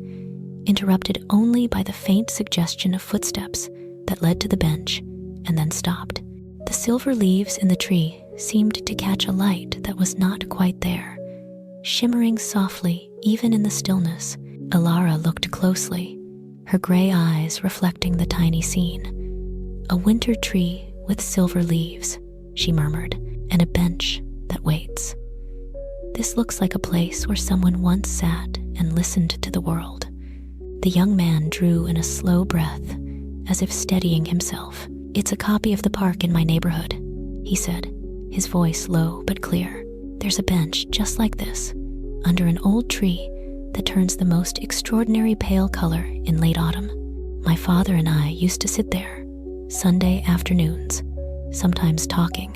interrupted only by the faint suggestion of footsteps that led to the bench and then stopped. The silver leaves in the tree seemed to catch a light that was not quite there, shimmering softly even in the stillness. Alara looked closely, her gray eyes reflecting the tiny scene. "A winter tree with silver leaves," she murmured, "and a bench that waits. This looks like a place where someone once sat and listened to the world." The young man drew in a slow breath, as if steadying himself. "It's a copy of the park in my neighborhood," he said, his voice low but clear. "There's a bench just like this, under an old tree that turns the most extraordinary pale color in late autumn. My father and I used to sit there, Sunday afternoons, sometimes talking,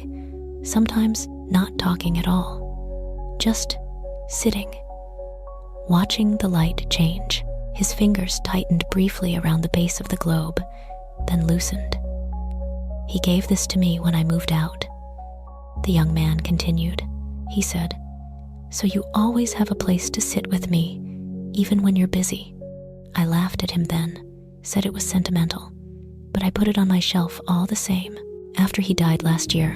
sometimes not talking at all, just sitting, watching the light change." His fingers tightened briefly around the base of the globe, then loosened. "He gave this to me when I moved out," the young man continued. He said, "So you always have a place to sit with me, even when you're busy." I laughed at him then, said it was sentimental, but I put it on my shelf all the same. After he died last year,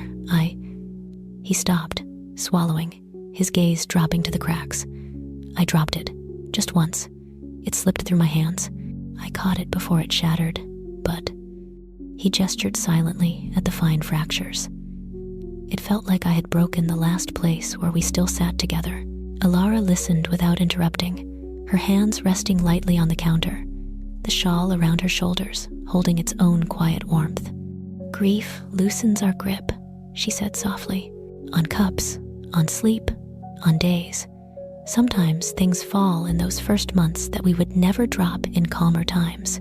He stopped, swallowing, his gaze dropping to the cracks. I dropped it, just once. It slipped through my hands. I caught it before it shattered, but... He gestured silently at the fine fractures. It felt like I had broken the last place where we still sat together. Alara listened without interrupting, her hands resting lightly on the counter, the shawl around her shoulders holding its own quiet warmth. "Grief loosens our grip," she said softly, "on cups, on sleep, on days. Sometimes things fall in those first months that we would never drop in calmer times.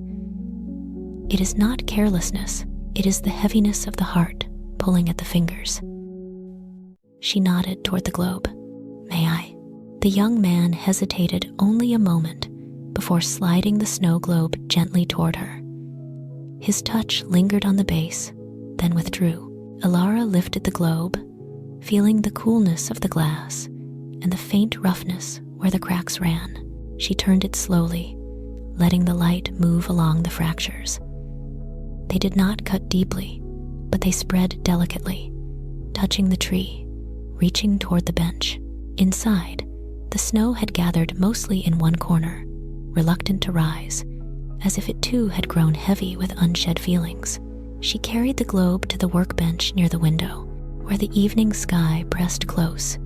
It is not carelessness, it is the heaviness of the heart pulling at the fingers." She nodded toward the globe. "May I?" The young man hesitated only a moment before sliding the snow globe gently toward her. His touch lingered on the base, then withdrew. Alara lifted the globe, feeling the coolness of the glass and the faint roughness where the cracks ran. She turned it slowly, letting the light move along the fractures. They did not cut deeply, but they spread delicately, touching the tree, reaching toward the bench. Inside, the snow had gathered mostly in one corner, reluctant to rise, as if it too had grown heavy with unshed feelings. She carried the globe to the workbench near the window, where the evening sky pressed close,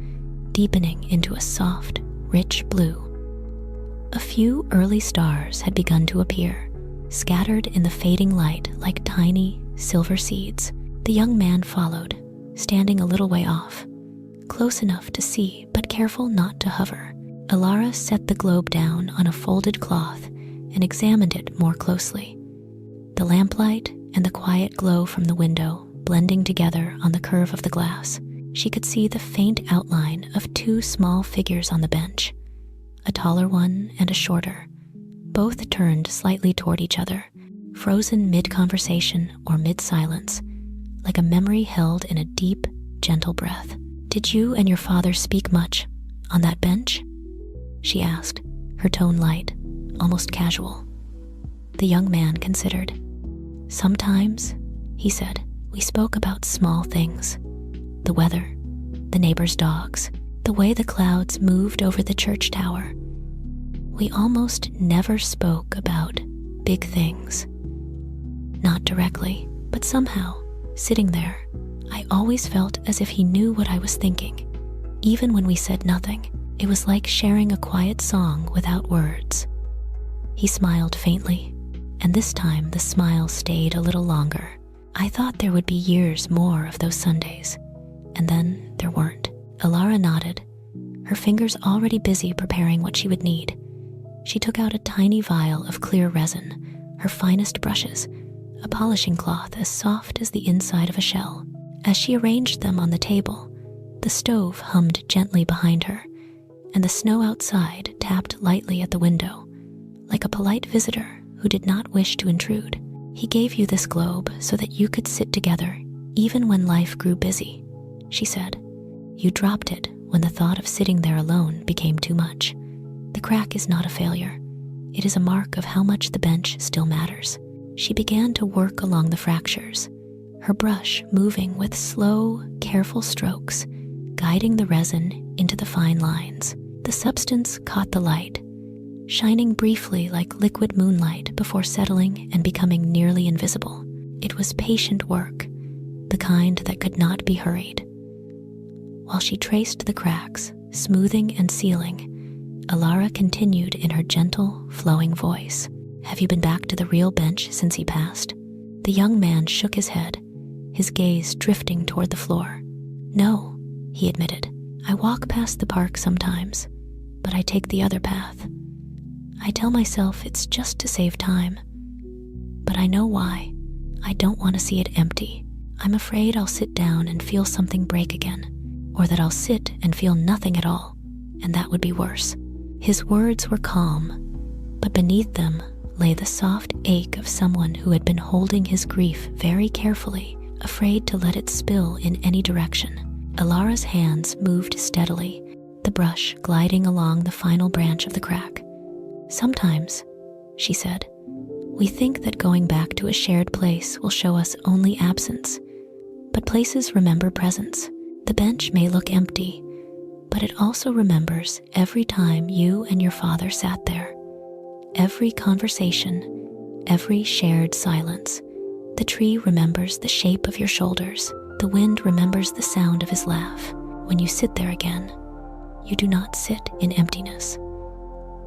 deepening into a soft, rich blue. A few early stars had begun to appear, scattered in the fading light like tiny, silver seeds. The young man followed, standing a little way off, close enough to see but careful not to hover. Alara set the globe down on a folded cloth and examined it more closely. The lamplight and the quiet glow from the window blending together on the curve of the glass. She could see the faint outline of two small figures on the bench, a taller one and a shorter, both turned slightly toward each other, frozen mid-conversation or mid-silence, like a memory held in a deep, gentle breath. "Did you and your father speak much on that bench?" she asked, her tone light, almost casual. The young man considered. "Sometimes," he said, "we spoke about small things. The weather, the neighbors' dogs, the way the clouds moved over the church tower. We almost never spoke about big things. Not directly, but somehow, sitting there, I always felt as if he knew what I was thinking. Even when we said nothing, it was like sharing a quiet song without words." He smiled faintly, and this time the smile stayed a little longer. "I thought there would be years more of those Sundays, and then there weren't." Alara nodded, her fingers already busy preparing what she would need. She took out a tiny vial of clear resin, her finest brushes, a polishing cloth as soft as the inside of a shell. As she arranged them on the table, the stove hummed gently behind her, and the snow outside tapped lightly at the window, like a polite visitor who did not wish to intrude. "He gave you this globe so that you could sit together even when life grew busy," she said. "You dropped it when the thought of sitting there alone became too much. The crack is not a failure. It is a mark of how much the bench still matters." She began to work along the fractures, her brush moving with slow, careful strokes, guiding the resin into the fine lines. The substance caught the light, shining briefly like liquid moonlight before settling and becoming nearly invisible. It was patient work, the kind that could not be hurried. While she traced the cracks, smoothing and sealing, Alara continued in her gentle, flowing voice. "Have you been back to the real bench since he passed?" The young man shook his head, his gaze drifting toward the floor. "No," he admitted. "I walk past the park sometimes, but I take the other path. I tell myself it's just to save time, but I know why. I don't want to see it empty. I'm afraid I'll sit down and feel something break again, or that I'll sit and feel nothing at all, and that would be worse." His words were calm, but beneath them lay the soft ache of someone who had been holding his grief very carefully, afraid to let it spill in any direction. Alara's hands moved steadily, the brush gliding along the final branch of the crack. "Sometimes," she said, "we think that going back to a shared place will show us only absence, but places remember presence. The bench may look empty, but it also remembers every time you and your father sat there. Every conversation, every shared silence. The tree remembers the shape of your shoulders. The wind remembers the sound of his laugh. When you sit there again, you do not sit in emptiness.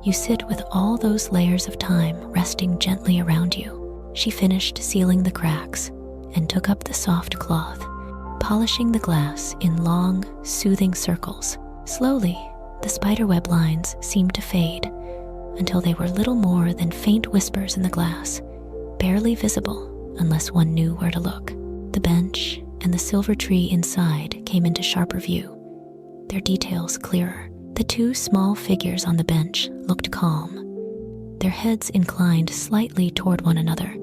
You sit with all those layers of time resting gently around you." She finished sealing the cracks and took up the soft cloth, polishing the glass in long, soothing circles. Slowly, the spiderweb lines seemed to fade until they were little more than faint whispers in the glass, barely visible unless one knew where to look. The bench and the silver tree inside came into sharper view, their details clearer. The two small figures on the bench looked calm, their heads inclined slightly toward one another,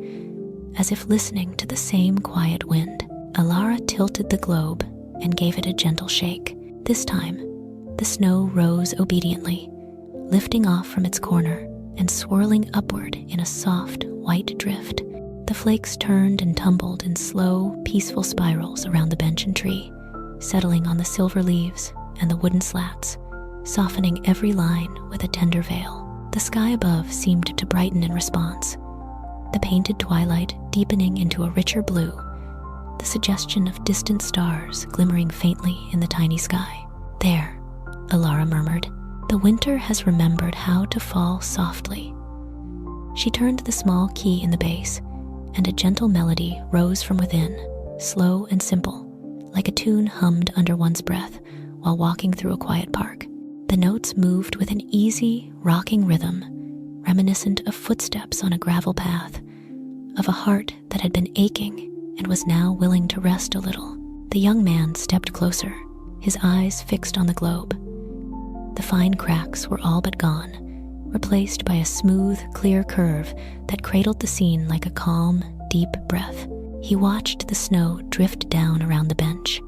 as if listening to the same quiet wind. Alara tilted the globe and gave it a gentle shake. This time, the snow rose obediently, lifting off from its corner and swirling upward in a soft, white drift. The flakes turned and tumbled in slow, peaceful spirals around the bench and tree, settling on the silver leaves and the wooden slats, softening every line with a tender veil. The sky above seemed to brighten in response, the painted twilight deepening into a richer blue, the suggestion of distant stars glimmering faintly in the tiny sky. "There," Alara murmured. "The winter has remembered how to fall softly." She turned the small key in the base, and a gentle melody rose from within, slow and simple, like a tune hummed under one's breath while walking through a quiet park. The notes moved with an easy, rocking rhythm, reminiscent of footsteps on a gravel path, of a heart that had been aching and was now willing to rest a little. The young man stepped closer, his eyes fixed on the globe. The fine cracks were all but gone, replaced by a smooth, clear curve that cradled the scene like a calm, deep breath. He watched the snow drift down around the bench,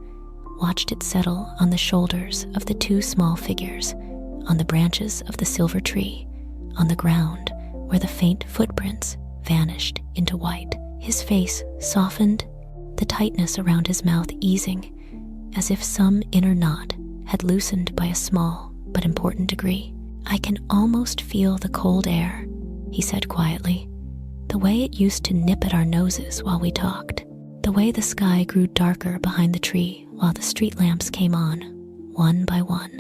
watched it settle on the shoulders of the two small figures, on the branches of the silver tree, on the ground where the faint footprints vanished into white. His face softened, the tightness around his mouth easing, as if some inner knot had loosened by a small but important degree. "I can almost feel the cold air," he said quietly, "the way it used to nip at our noses while we talked, the way the sky grew darker behind the tree while the street lamps came on, one by one."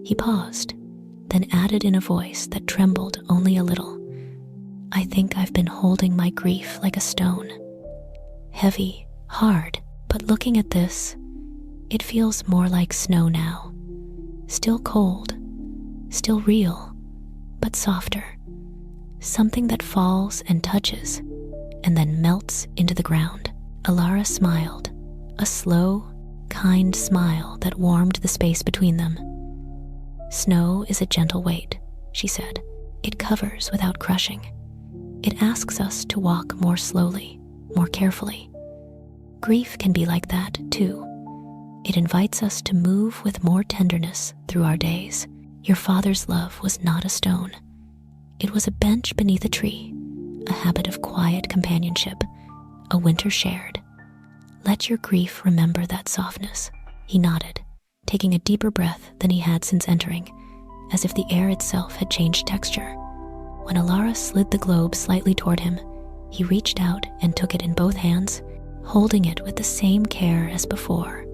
He paused, then added in a voice that trembled only a little, "I think I've been holding my grief like a stone. Heavy, hard, but looking at this, it feels more like snow now. Still cold, still real, but softer. Something that falls and touches, and then melts into the ground." Alara smiled, a slow, kind smile that warmed the space between them. "Snow is a gentle weight," she said. "It covers without crushing. It asks us to walk more slowly, more carefully. Grief can be like that, too. It invites us to move with more tenderness through our days. Your father's love was not a stone. It was a bench beneath a tree, a habit of quiet companionship, a winter shared. Let your grief remember that softness." He nodded, taking a deeper breath than he had since entering, as if the air itself had changed texture. When Alara slid the globe slightly toward him, he reached out and took it in both hands, holding it with the same care as before,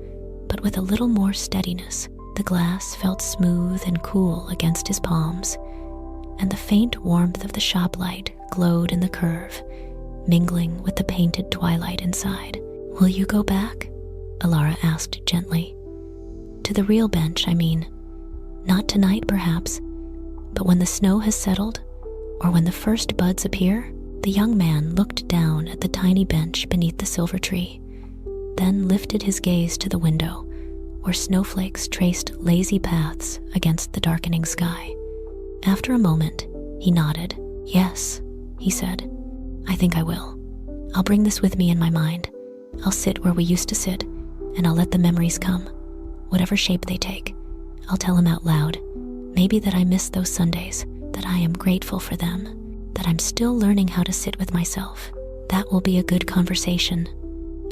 but with a little more steadiness. The glass felt smooth and cool against his palms, and the faint warmth of the shop light glowed in the curve, mingling with the painted twilight inside. "Will you go back?" Alara asked gently. "To the real bench, I mean. Not tonight, perhaps, but when the snow has settled, or when the first buds appear." The young man looked down at the tiny bench beneath the silver tree, then lifted his gaze to the window, where snowflakes traced lazy paths against the darkening sky. After a moment, he nodded. "Yes," he said, "I think I will. I'll bring this with me in my mind. I'll sit where we used to sit, and I'll let the memories come, whatever shape they take. I'll tell him out loud, maybe that I miss those Sundays, that I am grateful for them, that I'm still learning how to sit with myself." "That will be a good conversation,"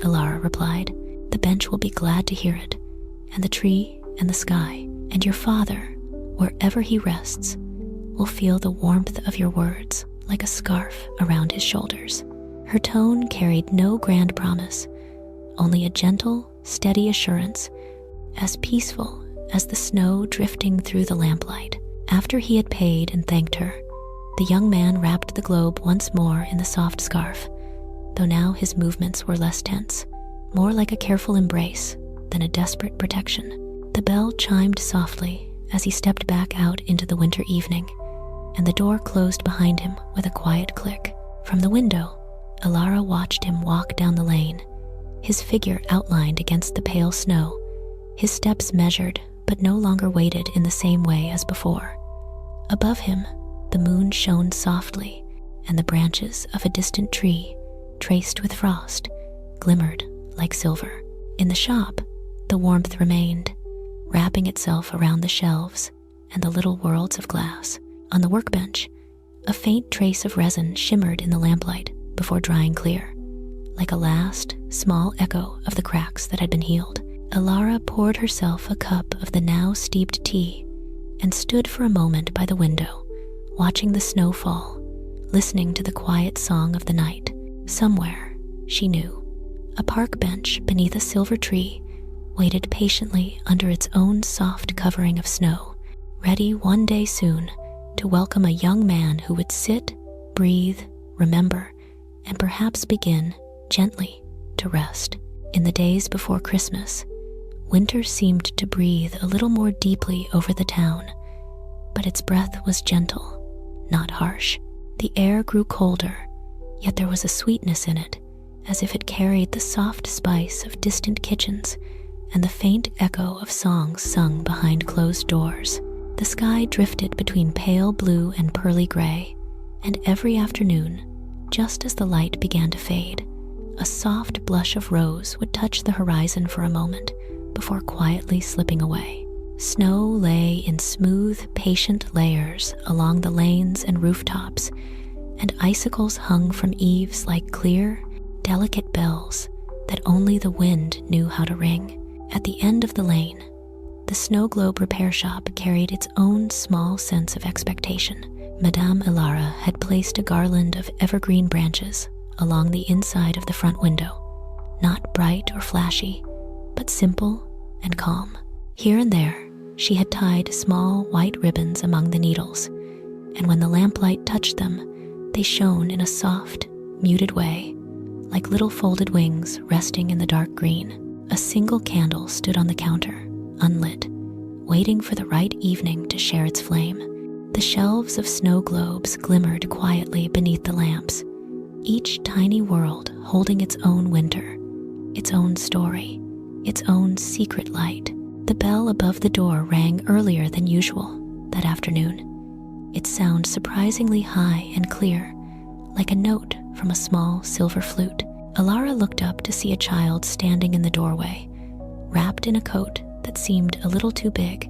Alara replied. "The bench will be glad to hear it, and the tree and the sky, and your father, wherever he rests, will feel the warmth of your words like a scarf around his shoulders." Her tone carried no grand promise, only a gentle, steady assurance, as peaceful as the snow drifting through the lamplight. After he had paid and thanked her, the young man wrapped the globe once more in the soft scarf, though now his movements were less tense, more like a careful embrace than a desperate protection. The bell chimed softly as he stepped back out into the winter evening, and the door closed behind him with a quiet click. From the window, Alara watched him walk down the lane, his figure outlined against the pale snow, his steps measured but no longer weighted in the same way as before. Above him, the moon shone softly, and the branches of a distant tree, traced with frost, glimmered like silver. In the shop, the warmth remained, wrapping itself around the shelves and the little worlds of glass. On the workbench, a faint trace of resin shimmered in the lamplight before drying clear, like a last, small echo of the cracks that had been healed. Alara poured herself a cup of the now steeped tea and stood for a moment by the window, watching the snow fall, listening to the quiet song of the night. Somewhere, she knew, a park bench beneath a silver tree waited patiently under its own soft covering of snow, ready one day soon to welcome a young man who would sit, breathe, remember, and perhaps begin, gently, to rest. In the days before Christmas, winter seemed to breathe a little more deeply over the town, but its breath was gentle, not harsh. The air grew colder, yet there was a sweetness in it, as if it carried the soft spice of distant kitchens and the faint echo of songs sung behind closed doors. The sky drifted between pale blue and pearly gray, and every afternoon, just as the light began to fade, a soft blush of rose would touch the horizon for a moment before quietly slipping away. Snow lay in smooth, patient layers along the lanes and rooftops, and icicles hung from eaves like clear, delicate bells that only the wind knew how to ring. At the end of the lane, the snow globe repair shop carried its own small sense of expectation. Madame Alara had placed a garland of evergreen branches along the inside of the front window, not bright or flashy, but simple and calm. Here and there, she had tied small white ribbons among the needles, and when the lamplight touched them, they shone in a soft, muted way, like little folded wings resting in the dark green. A single candle stood on the counter, unlit, waiting for the right evening to share its flame. The shelves of snow globes glimmered quietly beneath the lamps, each tiny world holding its own winter, its own story, its own secret light. The bell above the door rang earlier than usual that afternoon, its sound surprisingly high and clear, like a note from a small silver flute. Alara looked up to see a child standing in the doorway, wrapped in a coat that seemed a little too big,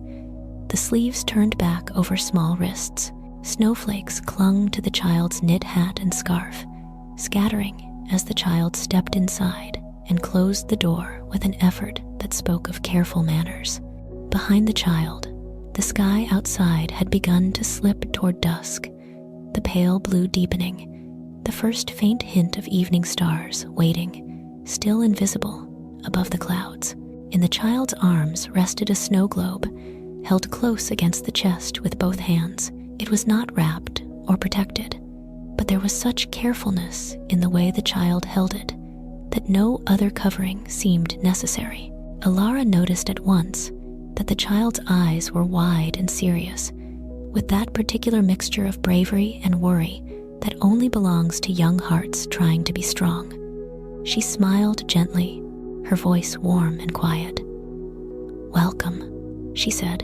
the sleeves turned back over small wrists. Snowflakes clung to the child's knit hat and scarf, scattering as the child stepped inside and closed the door with an effort that spoke of careful manners. Behind the child, the sky outside had begun to slip toward dusk, the pale blue deepening, the first faint hint of evening stars waiting, still invisible, above the clouds. In the child's arms rested a snow globe, held close against the chest with both hands. It was not wrapped or protected, but there was such carefulness in the way the child held it that no other covering seemed necessary. Alara noticed at once that the child's eyes were wide and serious, with that particular mixture of bravery and worry that only belongs to young hearts trying to be strong. She smiled gently, her voice warm and quiet. "Welcome," she said.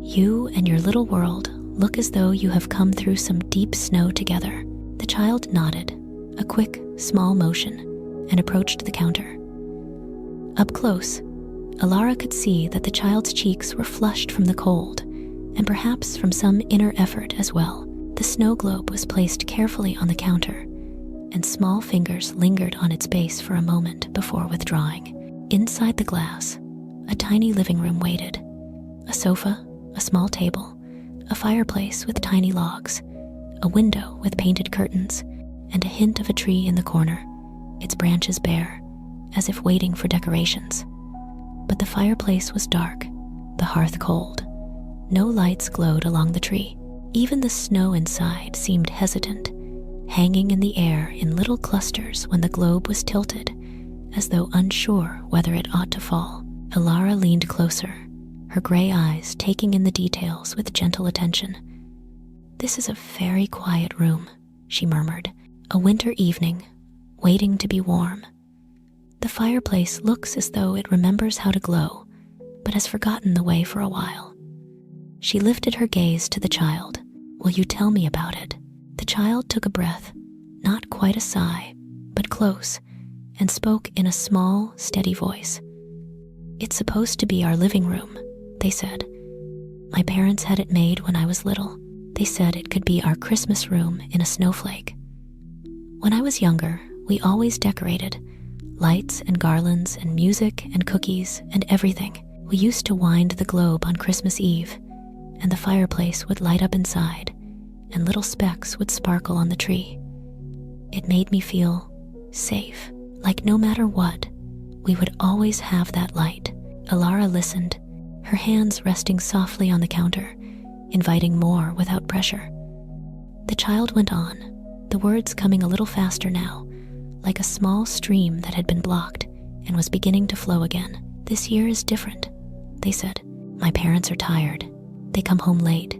"You and your little world look as though you have come through some deep snow together." The child nodded, a quick, small motion, and approached the counter. Up close, Alara could see that the child's cheeks were flushed from the cold, and perhaps from some inner effort as well. The snow globe was placed carefully on the counter, and small fingers lingered on its base for a moment before withdrawing. Inside the glass, a tiny living room waited. A sofa, a small table, a fireplace with tiny logs, a window with painted curtains, and a hint of a tree in the corner, its branches bare, as if waiting for decorations. But the fireplace was dark, the hearth cold. No lights glowed along the tree. Even the snow inside seemed hesitant, hanging in the air in little clusters when the globe was tilted, as though unsure whether it ought to fall. Alara leaned closer, her gray eyes taking in the details with gentle attention. "This is a very quiet room," she murmured. "A winter evening, waiting to be warm. The fireplace looks as though it remembers how to glow, but has forgotten the way for a while." She lifted her gaze to the child. "Will you tell me about it?" The child took a breath, not quite a sigh, but close, and spoke in a small, steady voice. "It's supposed to be our living room," they said. "My parents had it made when I was little. They said it could be our Christmas room in a snowflake. When I was younger, we always decorated, lights and garlands and music and cookies and everything. We used to wind the globe on Christmas Eve, and the fireplace would light up inside, and little specks would sparkle on the tree. It made me feel safe, like no matter what, we would always have that light." Alara listened, her hands resting softly on the counter, inviting more without pressure. The child went on, the words coming a little faster now, like a small stream that had been blocked and was beginning to flow again. "This year is different," they said. "My parents are tired. They come home late.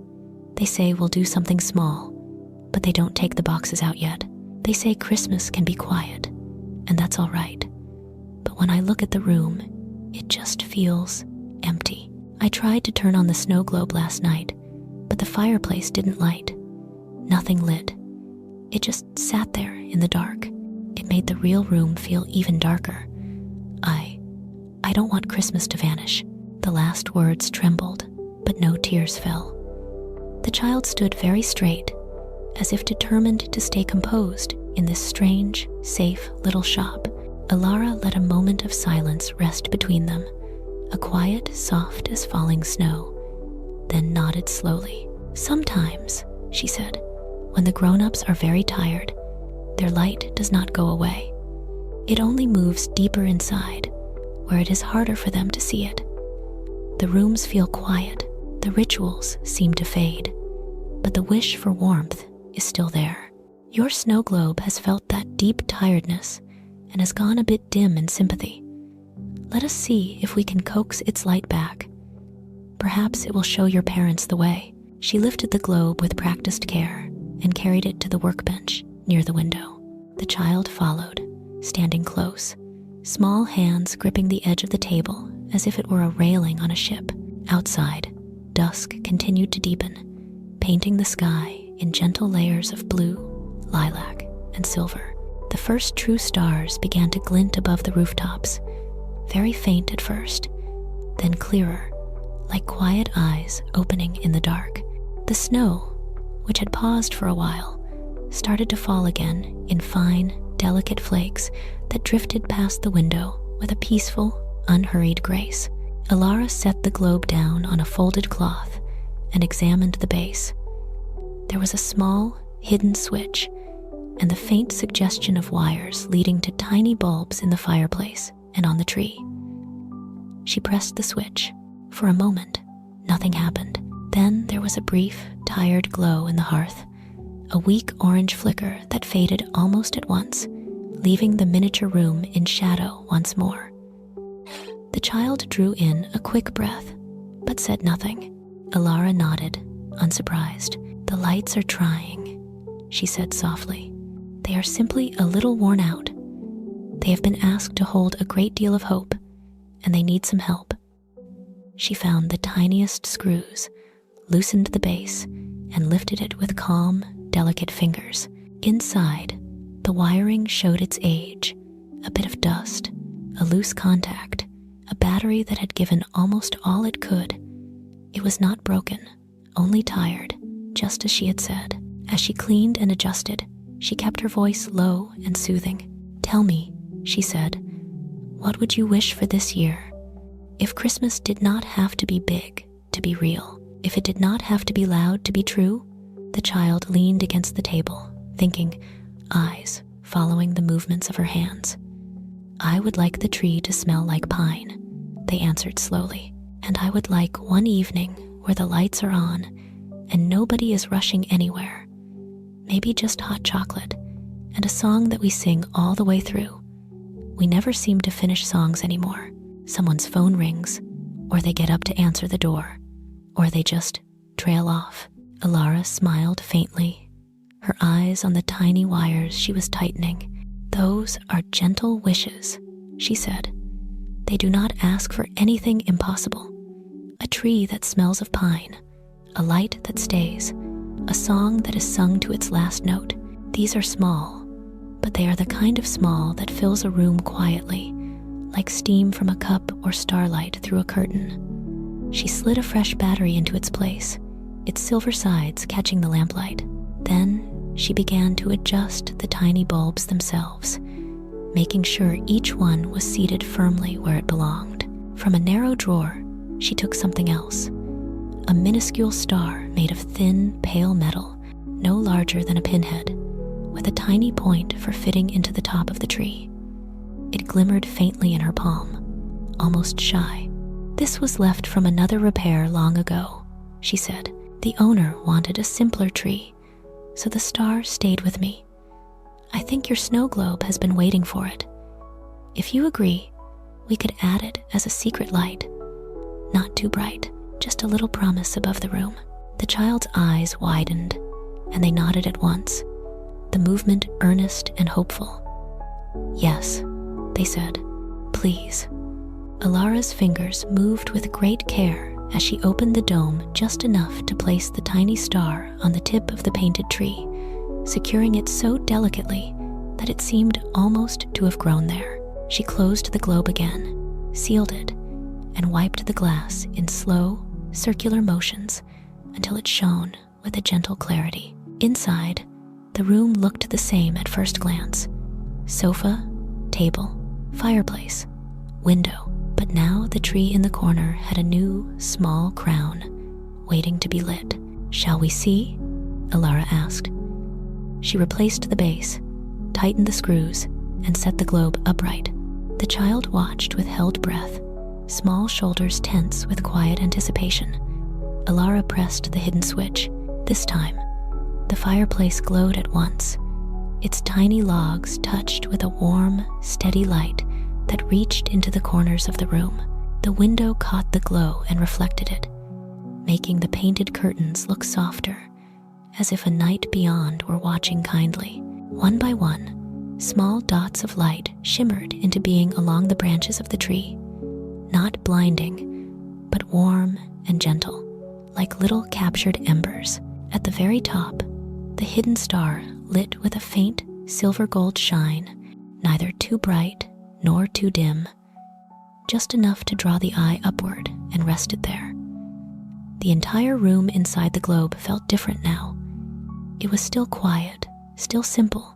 They say we'll do something small, but they don't take the boxes out yet. They say Christmas can be quiet, and that's all right. But when I look at the room, it just feels empty. I tried to turn on the snow globe last night, but the fireplace didn't light. Nothing lit. It just sat there in the dark. It made the real room feel even darker. I don't want Christmas to vanish." The last words trembled, but no tears fell. The child stood very straight, as if determined to stay composed in this strange, safe little shop. Alara let a moment of silence rest between them, a quiet, soft as falling snow, then nodded slowly. "Sometimes," she said, "when the grown-ups are very tired, their light does not go away. It only moves deeper inside, where it is harder for them to see it. The rooms feel quiet, the rituals seem to fade, but the wish for warmth is still there. Your snow globe has felt that deep tiredness and has gone a bit dim in sympathy. Let us see if we can coax its light back. Perhaps it will show your parents the way." She lifted the globe with practiced care and carried it to the workbench near the window. The child followed, standing close, small hands gripping the edge of the table as if it were a railing on a ship. Outside, dusk continued to deepen, painting the sky in gentle layers of blue, lilac, and silver. The first true stars began to glint above the rooftops, very faint at first, then clearer, like quiet eyes opening in the dark. The snow, which had paused for a while, started to fall again in fine, delicate flakes that drifted past the window with a peaceful, unhurried grace. Alara set the globe down on a folded cloth and examined the base. There was a small, hidden switch and the faint suggestion of wires leading to tiny bulbs in the fireplace and on the tree. She pressed the switch. For a moment, nothing happened. Then there was a brief, tired glow in the hearth, a weak orange flicker that faded almost at once, leaving the miniature room in shadow once more. The child drew in a quick breath, but said nothing. Alara nodded, unsurprised. "The lights are trying," she said softly. "They are simply a little worn out. They have been asked to hold a great deal of hope, and they need some help." She found the tiniest screws, loosened the base, and lifted it with calm, delicate fingers. Inside, the wiring showed its age, a bit of dust, a loose contact, a battery that had given almost all it could. It was not broken, only tired, just as she had said. As she cleaned and adjusted, she kept her voice low and soothing. "Tell me," she said, "what would you wish for this year? If Christmas did not have to be big to be real, if it did not have to be loud to be true?" The child leaned against the table, thinking, eyes following the movements of her hands. "I would like the tree to smell like pine," they answered slowly. "And I would like one evening where the lights are on and nobody is rushing anywhere. Maybe just hot chocolate and a song that we sing all the way through. We never seem to finish songs anymore. Someone's phone rings, or they get up to answer the door, or they just trail off." Alara smiled faintly, her eyes on the tiny wires she was tightening. "Those are gentle wishes," she said. "They do not ask for anything impossible. A tree that smells of pine, a light that stays, a song that is sung to its last note. These are small, but they are the kind of small that fills a room quietly, like steam from a cup or starlight through a curtain." She slid a fresh battery into its place, its silver sides catching the lamplight. Then she began to adjust the tiny bulbs themselves, making sure each one was seated firmly where it belonged. From a narrow drawer, she took something else, a minuscule star made of thin, pale metal, no larger than a pinhead, with a tiny point for fitting into the top of the tree. It glimmered faintly in her palm, almost shy. "This was left from another repair long ago," she said. "The owner wanted a simpler tree, so the star stayed with me. I think your snow globe has been waiting for it. If you agree, we could add it as a secret light. Not too bright, just a little promise above the room." The child's eyes widened, and they nodded at once, the movement earnest and hopeful. "Yes," they said, "please." Alara's fingers moved with great care as she opened the dome just enough to place the tiny star on the tip of the painted tree, securing it so delicately that it seemed almost to have grown there. She closed the globe again, sealed it, and wiped the glass in slow, circular motions until it shone with a gentle clarity. Inside, the room looked the same at first glance. Sofa, table, fireplace, window. But now the tree in the corner had a new, small crown, waiting to be lit. "Shall we see?" Alara asked. She replaced the base, tightened the screws, and set the globe upright. The child watched with held breath, small shoulders tense with quiet anticipation. Alara pressed the hidden switch. This time, the fireplace glowed at once, its tiny logs touched with a warm, steady light that reached into the corners of the room. The window caught the glow and reflected it, making the painted curtains look softer, as if a night beyond were watching kindly. One by one, small dots of light shimmered into being along the branches of the tree. not blinding, but warm and gentle, like little captured embers. At the very top, the hidden star lit with a faint silver gold shine, neither too bright nor too dim, just enough to draw the eye upward and rest it there. The entire room inside the globe felt different now. It was still quiet, still simple,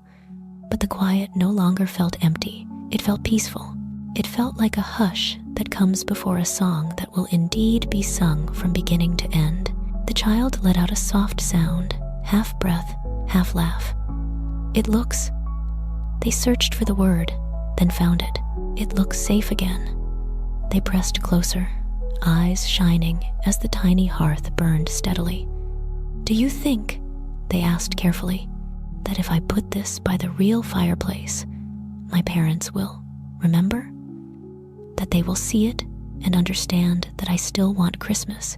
but the quiet no longer felt empty. It felt peaceful. It felt like a hush that comes before a song that will indeed be sung from beginning to end. The child let out a soft sound, half breath, half laugh. It looks. They searched for the word, then found it. It looks safe again. They pressed closer, eyes shining as the tiny hearth burned steadily. Do you think, they asked carefully, that if I put this by the real fireplace, my parents will remember? That they will see it and understand that I still want Christmas,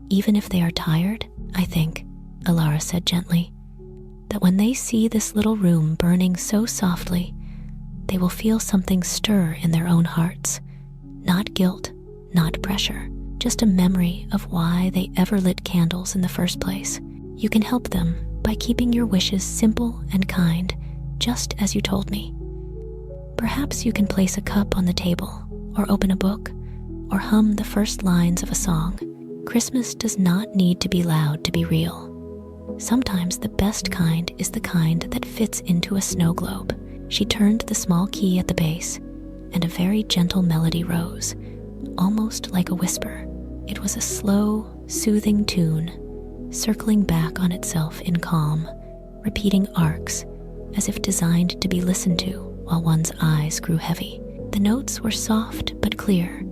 even if they are tired? I think, Alara said gently, that when they see this little room burning so softly, they will feel something stir in their own hearts. Not guilt, not pressure, just a memory of why they ever lit candles in the first place. You can help them by keeping your wishes simple and kind, just as you told me. Perhaps you can place a cup on the table, or open a book, or hum the first lines of a song. Christmas does not need to be loud to be real. Sometimes the best kind is the kind that fits into a snow globe. She turned the small key at the base, and a very gentle melody rose, almost like a whisper. It was a slow, soothing tune, circling back on itself in calm, repeating arcs, as if designed to be listened to while one's eyes grew heavy. The notes were soft but clear,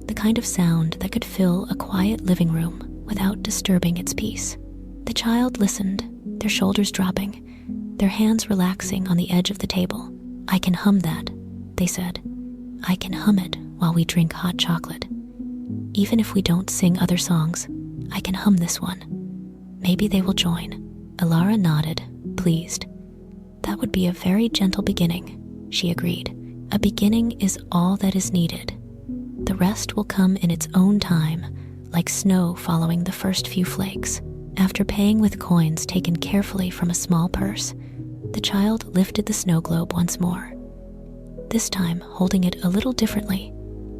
the kind of sound that could fill a quiet living room without disturbing its peace. The child listened, their shoulders dropping, their hands relaxing on the edge of the table. I can hum that, they said. I can hum it while we drink hot chocolate. Even if we don't sing other songs, I can hum this one. Maybe they will join. Alara nodded, pleased. That would be a very gentle beginning, she agreed. A beginning is all that is needed. The rest will come in its own time, like snow following the first few flakes. After paying with coins taken carefully from a small purse, the child lifted the snow globe once more, this time holding it a little differently,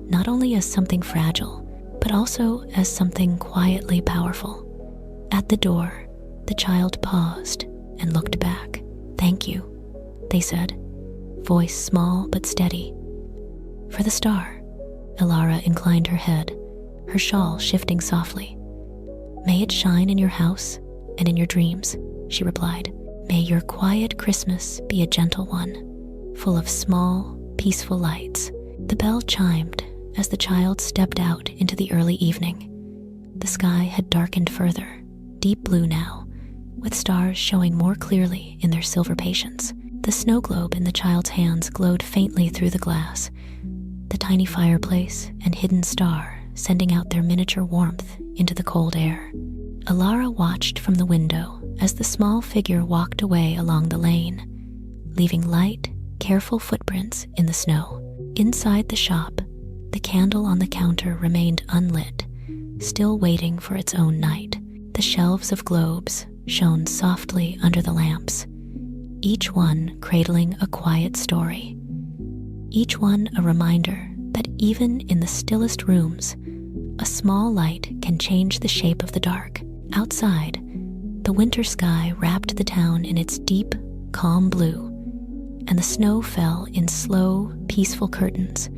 not only as something fragile, but also as something quietly powerful. At the door, the child paused and looked back. Thank you, they said, voice small but steady. For the star, Alara inclined her head, her shawl shifting softly. May it shine in your house and in your dreams, she replied. May your quiet Christmas be a gentle one, full of small, peaceful lights. The bell chimed as the child stepped out into the early evening. The sky had darkened further, deep blue now, with stars showing more clearly in their silver patience. The snow globe in the child's hands glowed faintly through the glass, the tiny fireplace and hidden star sending out their miniature warmth into the cold air. Alara watched from the window as the small figure walked away along the lane, leaving light, careful footprints in the snow. Inside the shop, the candle on the counter remained unlit, still waiting for its own night. The shelves of globes shone softly under the lamps, each one cradling a quiet story, each one a reminder that even in the stillest rooms, a small light can change the shape of the dark. Outside, the winter sky wrapped the town in its deep, calm blue, and the snow fell in slow, peaceful curtains,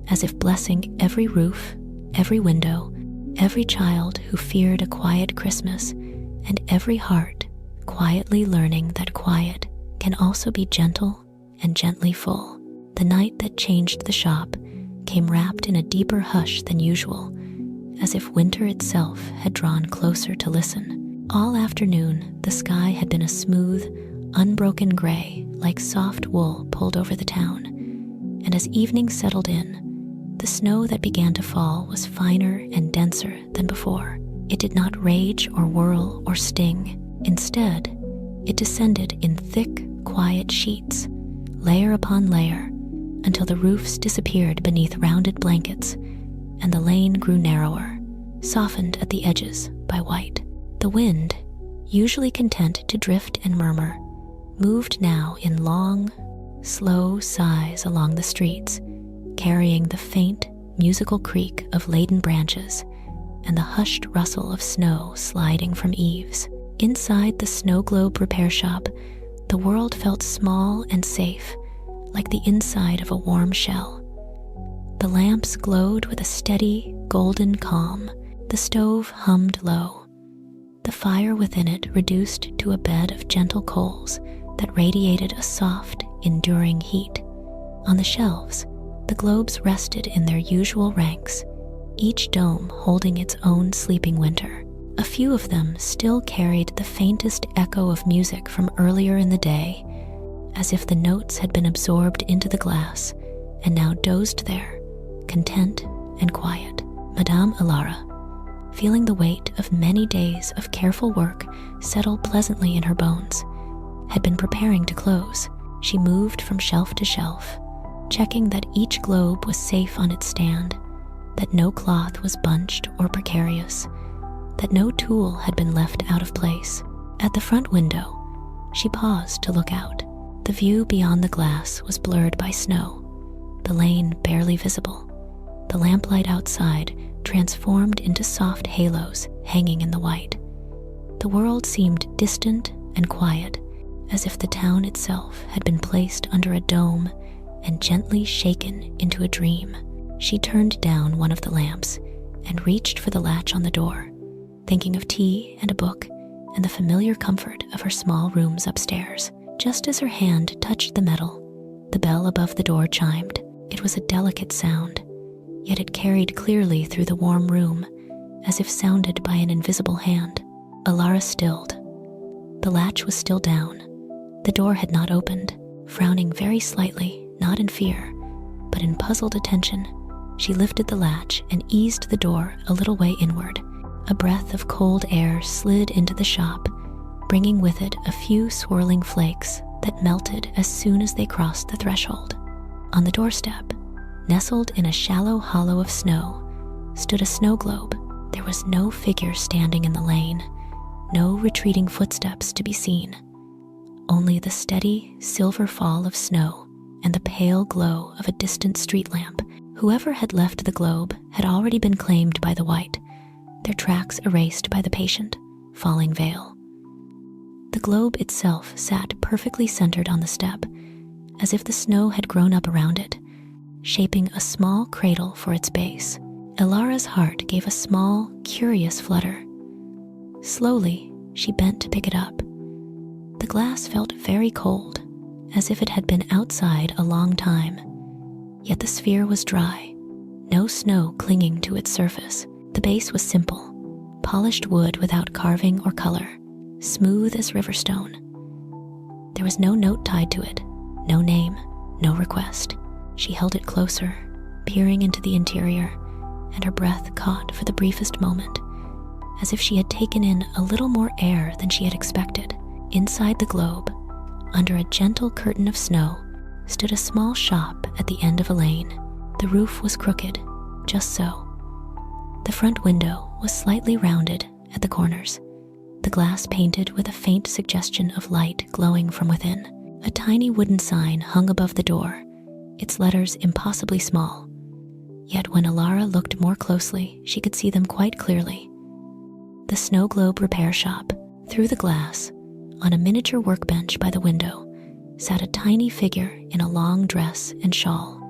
as if blessing every roof, every window, every child who feared a quiet Christmas, and every heart quietly learning that quiet can also be gentle and gently full. The night that changed the shop came wrapped in a deeper hush than usual, as if winter itself had drawn closer to listen. All afternoon, the sky had been a smooth, unbroken gray, like soft wool pulled over the town, and as evening settled in, the snow that began to fall was finer and denser than before. It did not rage or whirl or sting. Instead, it descended in thick, quiet sheets, layer upon layer, until the roofs disappeared beneath rounded blankets, and the lane grew narrower, softened at the edges by white. The wind, usually content to drift and murmur, moved now in long, slow sighs along the streets, carrying the faint, musical creak of laden branches and the hushed rustle of snow sliding from eaves. Inside the snow globe repair shop, the world felt small and safe, like the inside of a warm shell. The lamps glowed with a steady, golden calm. The stove hummed low. The fire within it reduced to a bed of gentle coals that radiated a soft, enduring heat. On the shelves, the globes rested in their usual ranks, each dome holding its own sleeping winter. A few of them still carried the faintest echo of music from earlier in the day, as if the notes had been absorbed into the glass and now dozed there, content and quiet. Madame Alara, feeling the weight of many days of careful work settle pleasantly in her bones, had been preparing to close. She moved from shelf to shelf, checking that each globe was safe on its stand, that no cloth was bunched or precarious, that no tool had been left out of place. At the front window, she paused to look out. The view beyond the glass was blurred by snow, the lane barely visible. The lamplight outside transformed into soft halos hanging in the white. The world seemed distant and quiet, as if the town itself had been placed under a dome and gently shaken into a dream. She turned down one of the lamps and reached for the latch on the door, thinking of tea and a book and the familiar comfort of her small rooms upstairs. Just as her hand touched the metal, the bell above the door chimed. It was a delicate sound, yet it carried clearly through the warm room, as if sounded by an invisible hand. Alara stilled. The latch was still down. The door had not opened. Frowning very slightly, not in fear, but in puzzled attention, she lifted the latch and eased the door a little way inward. A breath of cold air slid into the shop, bringing with it a few swirling flakes that melted as soon as they crossed the threshold. On the doorstep, nestled in a shallow hollow of snow, stood a snow globe. There was no figure standing in the lane, no retreating footsteps to be seen, only the steady silver fall of snow and the pale glow of a distant street lamp. Whoever had left the globe had already been claimed by the white, their tracks erased by the patient, falling veil. The globe itself sat perfectly centered on the step, as if the snow had grown up around it, shaping a small cradle for its base. Alara's heart gave a small, curious flutter. Slowly, she bent to pick it up. The glass felt very cold, as if it had been outside a long time. Yet the sphere was dry, no snow clinging to its surface. The base was simple, polished wood without carving or color, smooth as river stone. There was no note tied to it, no name, no request. She held it closer, peering into the interior, and her breath caught for the briefest moment, as if she had taken in a little more air than she had expected. Inside the globe, under a gentle curtain of snow, stood a small shop at the end of a lane. The roof was crooked, just so. The front window was slightly rounded at the corners, the glass painted with a faint suggestion of light glowing from within. A tiny wooden sign hung above the door, its letters impossibly small. Yet when Alara looked more closely, she could see them quite clearly. The Snow Globe Repair Shop. Through the glass, on a miniature workbench by the window, sat a tiny figure in a long dress and shawl,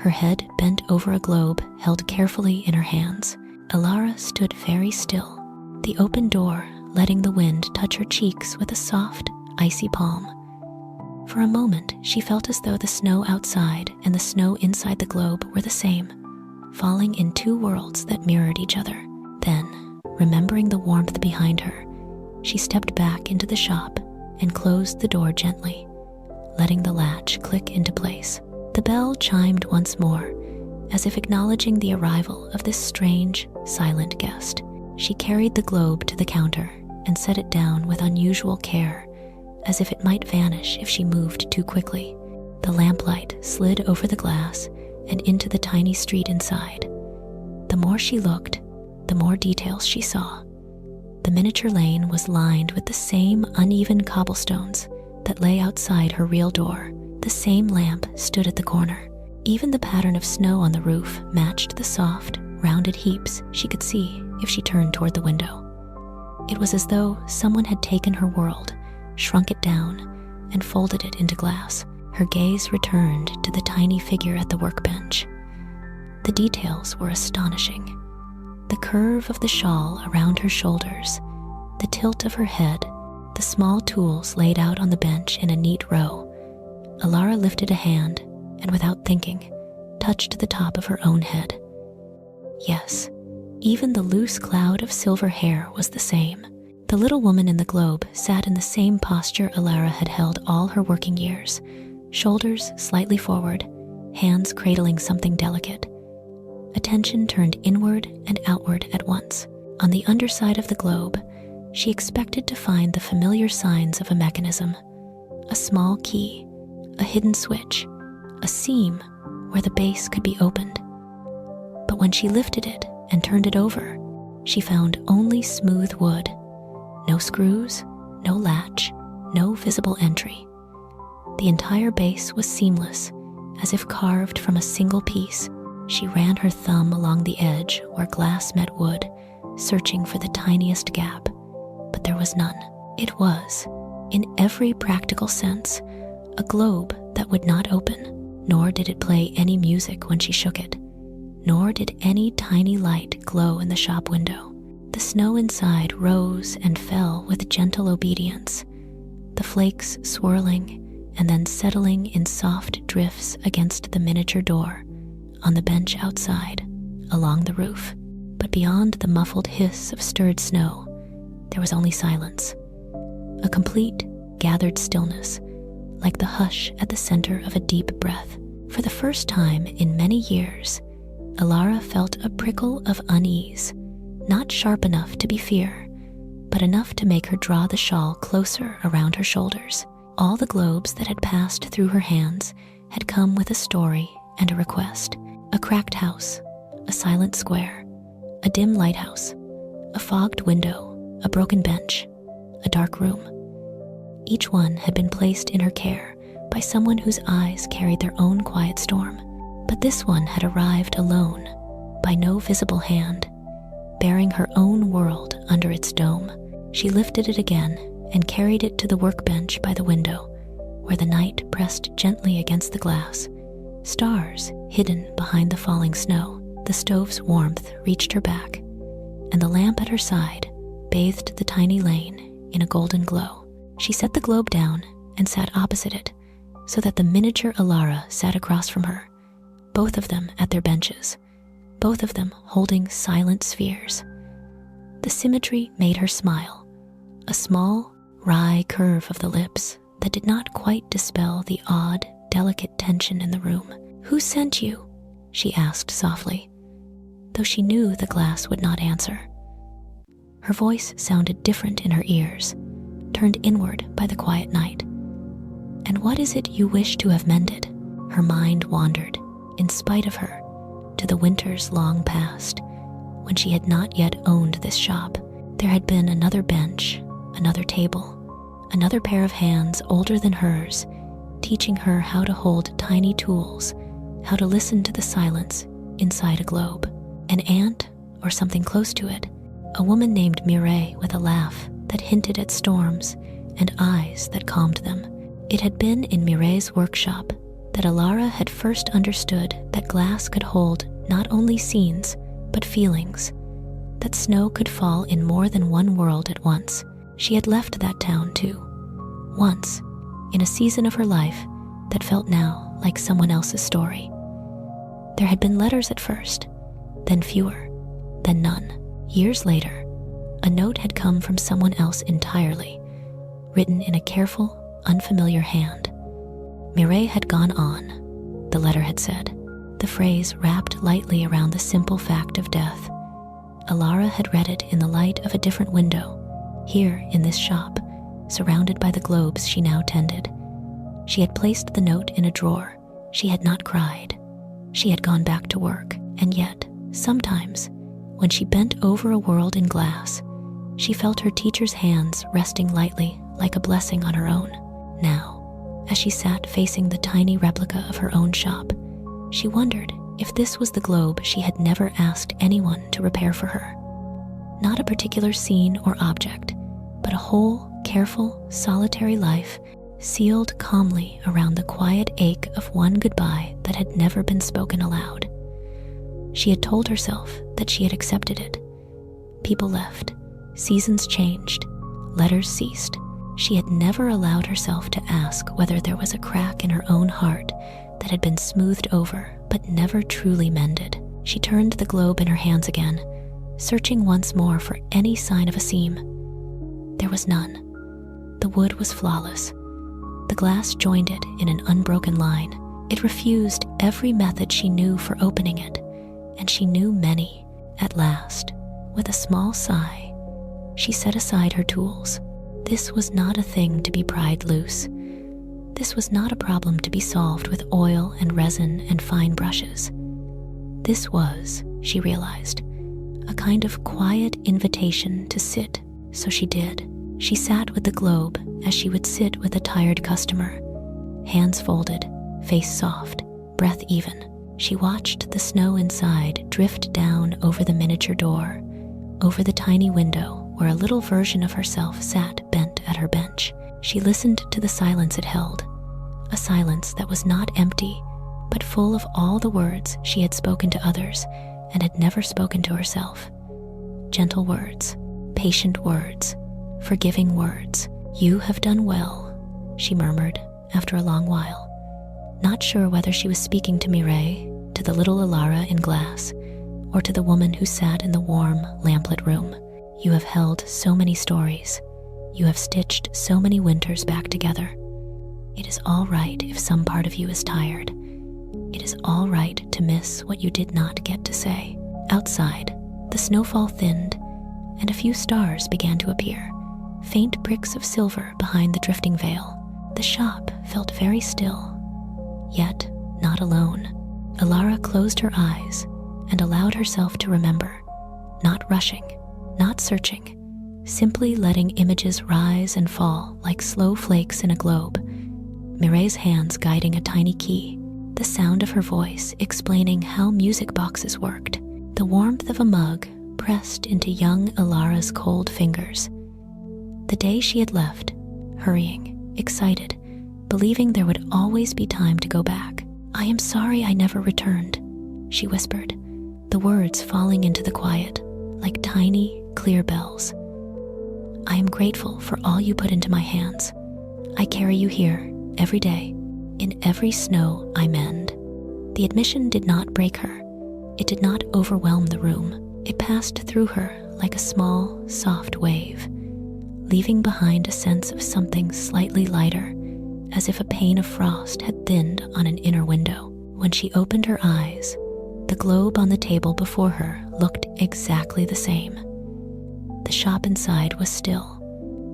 her head bent over a globe held carefully in her hands. Alara stood very still, the open door letting the wind touch her cheeks with a soft, icy palm. For a moment, she felt as though the snow outside and the snow inside the globe were the same, falling in two worlds that mirrored each other. Then, remembering the warmth behind her, she stepped back into the shop and closed the door gently, letting the latch click into place. The bell chimed once more, as if acknowledging the arrival of this strange, silent guest. She carried the globe to the counter and set it down with unusual care, as if it might vanish if she moved too quickly. The lamplight slid over the glass and into the tiny street inside. The The more she looked, the more details she saw. The miniature lane was lined with the same uneven cobblestones that lay outside her real door. The same lamp stood at the corner. Even the pattern of snow on the roof matched the soft, rounded heaps she could see if she turned toward the window. It was as though someone had taken her world, shrunk it down, and folded it into glass. Her gaze returned to the tiny figure at the workbench. The details were astonishing. The curve of the shawl around her shoulders, the tilt of her head, the small tools laid out on the bench in a neat row. Alara lifted a hand and, without thinking, touched the top of her own head. Yes, even the loose cloud of silver hair was the same. The little woman in the globe sat in the same posture Alara had held all her working years, shoulders slightly forward, hands cradling something delicate. Attention turned inward and outward at once. On the underside of the globe, she expected to find the familiar signs of a mechanism: a small key, a hidden switch, a seam where the base could be opened. But when she lifted it and turned it over, she found only smooth wood. No screws, no latch, no visible entry. The entire base was seamless, as if carved from a single piece. She ran her thumb along the edge where glass met wood, searching for the tiniest gap, but there was none. It was, in every practical sense, a globe that would not open, nor did it play any music when she shook it, nor did any tiny light glow in the shop window. The snow inside rose and fell with gentle obedience, the flakes swirling and then settling in soft drifts against the miniature door, on the bench outside, along the roof. But beyond the muffled hiss of stirred snow, there was only silence. A complete, gathered stillness, like the hush at the center of a deep breath. For the first time in many years, Alara felt a prickle of unease, not sharp enough to be fear, but enough to make her draw the shawl closer around her shoulders. All the globes that had passed through her hands had come with a story and a request. A cracked house, a silent square, a dim lighthouse, a fogged window, a broken bench, a dark room. Each one had been placed in her care by someone whose eyes carried their own quiet storm. But this one had arrived alone, by no visible hand, bearing her own world under its dome. She lifted it again and carried it to the workbench by the window, where the night pressed gently against the glass, stars hidden behind the falling snow. The stove's warmth reached her back, and the lamp at her side bathed the tiny lane in a golden glow. She set the globe down and sat opposite it, so that the miniature Alara sat across from her, both of them at their benches, both of them holding silent spheres. The symmetry made her smile, a small, wry curve of the lips that did not quite dispel the odd, delicate tension in the room. "Who sent you?" she asked softly, though she knew the glass would not answer. Her voice sounded different in her ears, turned inward by the quiet night. "And what is it you wish to have mended?" Her mind wandered, in spite of her, to the winters long past, when she had not yet owned this shop. There had been another bench, another table, another pair of hands older than hers, teaching her how to hold tiny tools, how to listen to the silence inside a globe. An aunt, or something close to it, a woman named Mireille with a laugh that hinted at storms and eyes that calmed them. It had been in Mireille's workshop that Alara had first understood that glass could hold not only scenes, but feelings, that snow could fall in more than one world at once. She had left that town too, once, in a season of her life that felt now like someone else's story. There had been letters at first, then fewer, then none. Years later, a note had come from someone else entirely, written in a careful, unfamiliar hand. Mireille had gone on, the letter had said, the phrase wrapped lightly around the simple fact of death. Alara had read it in the light of a different window, here in this shop, surrounded by the globes she now tended. She had placed the note in a drawer. She had not cried. She had gone back to work, and yet, Sometimes, when she bent over a world in glass, she felt her teacher's hands resting lightly like a blessing on her own. Now, as she sat facing the tiny replica of her own shop, she wondered if this was the globe she had never asked anyone to repair for her. Not a particular scene or object, but a whole, careful, solitary life sealed calmly around the quiet ache of one goodbye that had never been spoken aloud. She had told herself that she had accepted it. People left, seasons changed, letters ceased. She had never allowed herself to ask whether there was a crack in her own heart that had been smoothed over but never truly mended. She turned the globe in her hands again, searching once more for any sign of a seam. There was none. The wood was flawless. The glass joined it in an unbroken line. It refused every method she knew for opening it, and she knew many. At last, with a small sigh, she set aside her tools. This was not a thing to be pried loose. This was not a problem to be solved with oil and resin and fine brushes. This was, she realized, a kind of quiet invitation to sit, so she did. She sat with the globe as she would sit with a tired customer, hands folded, face soft, breath even. She watched the snow inside drift down over the miniature door, over the tiny window where a little version of herself sat bent at her bench. She listened to the silence it held, a silence that was not empty, but full of all the words she had spoken to others and had never spoken to herself. Gentle words, patient words, forgiving words. "You have done well," she murmured after a long while, not sure whether she was speaking to Mireille, to the little Alara in glass, or to the woman who sat in the warm, lamplit room. "You have held so many stories. You have stitched so many winters back together. It is all right if some part of you is tired. It is all right to miss what you did not get to say." Outside, the snowfall thinned, and a few stars began to appear, faint pricks of silver behind the drifting veil. The shop felt very still, yet not alone. Alara closed her eyes and allowed herself to remember, not rushing, not searching, simply letting images rise and fall like slow flakes in a globe. Mireille's hands guiding a tiny key, the sound of her voice explaining how music boxes worked, the warmth of a mug pressed into young Alara's cold fingers. The day she had left, hurrying, excited, believing there would always be time to go back. "I am sorry I never returned," she whispered, the words falling into the quiet like tiny, clear bells. "I am grateful for all you put into my hands. I carry you here every day, in every snow I mend." The admission did not break her. It did not overwhelm the room. It passed through her like a small, soft wave, leaving behind a sense of something slightly lighter, as if a pane of frost had thinned on an inner window. When she opened her eyes, the globe on the table before her looked exactly the same. The shop inside was still,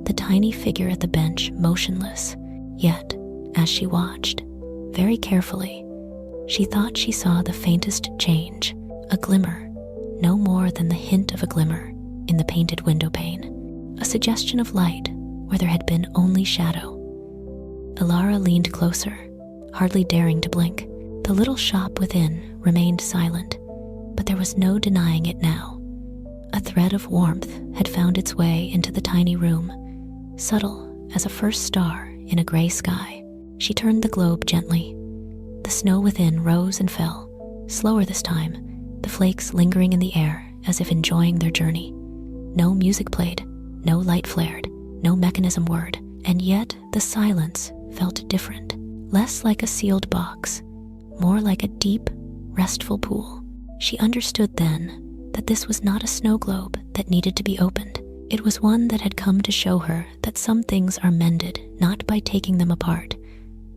the tiny figure at the bench motionless. Yet, as she watched, very carefully, she thought she saw the faintest change, a glimmer, no more than the hint of a glimmer, in the painted window pane, a suggestion of light where there had been only shadow. Alara leaned closer, hardly daring to blink. The little shop within remained silent, but there was no denying it now. A thread of warmth had found its way into the tiny room, subtle as a first star in a gray sky. She turned the globe gently. The snow within rose and fell, slower this time, the flakes lingering in the air as if enjoying their journey. No music played, no light flared, no mechanism whirred, and yet the silence felt different, less like a sealed box, more like a deep, restful pool. She understood then that this was not a snow globe that needed to be opened. It was one that had come to show her that some things are mended not by taking them apart,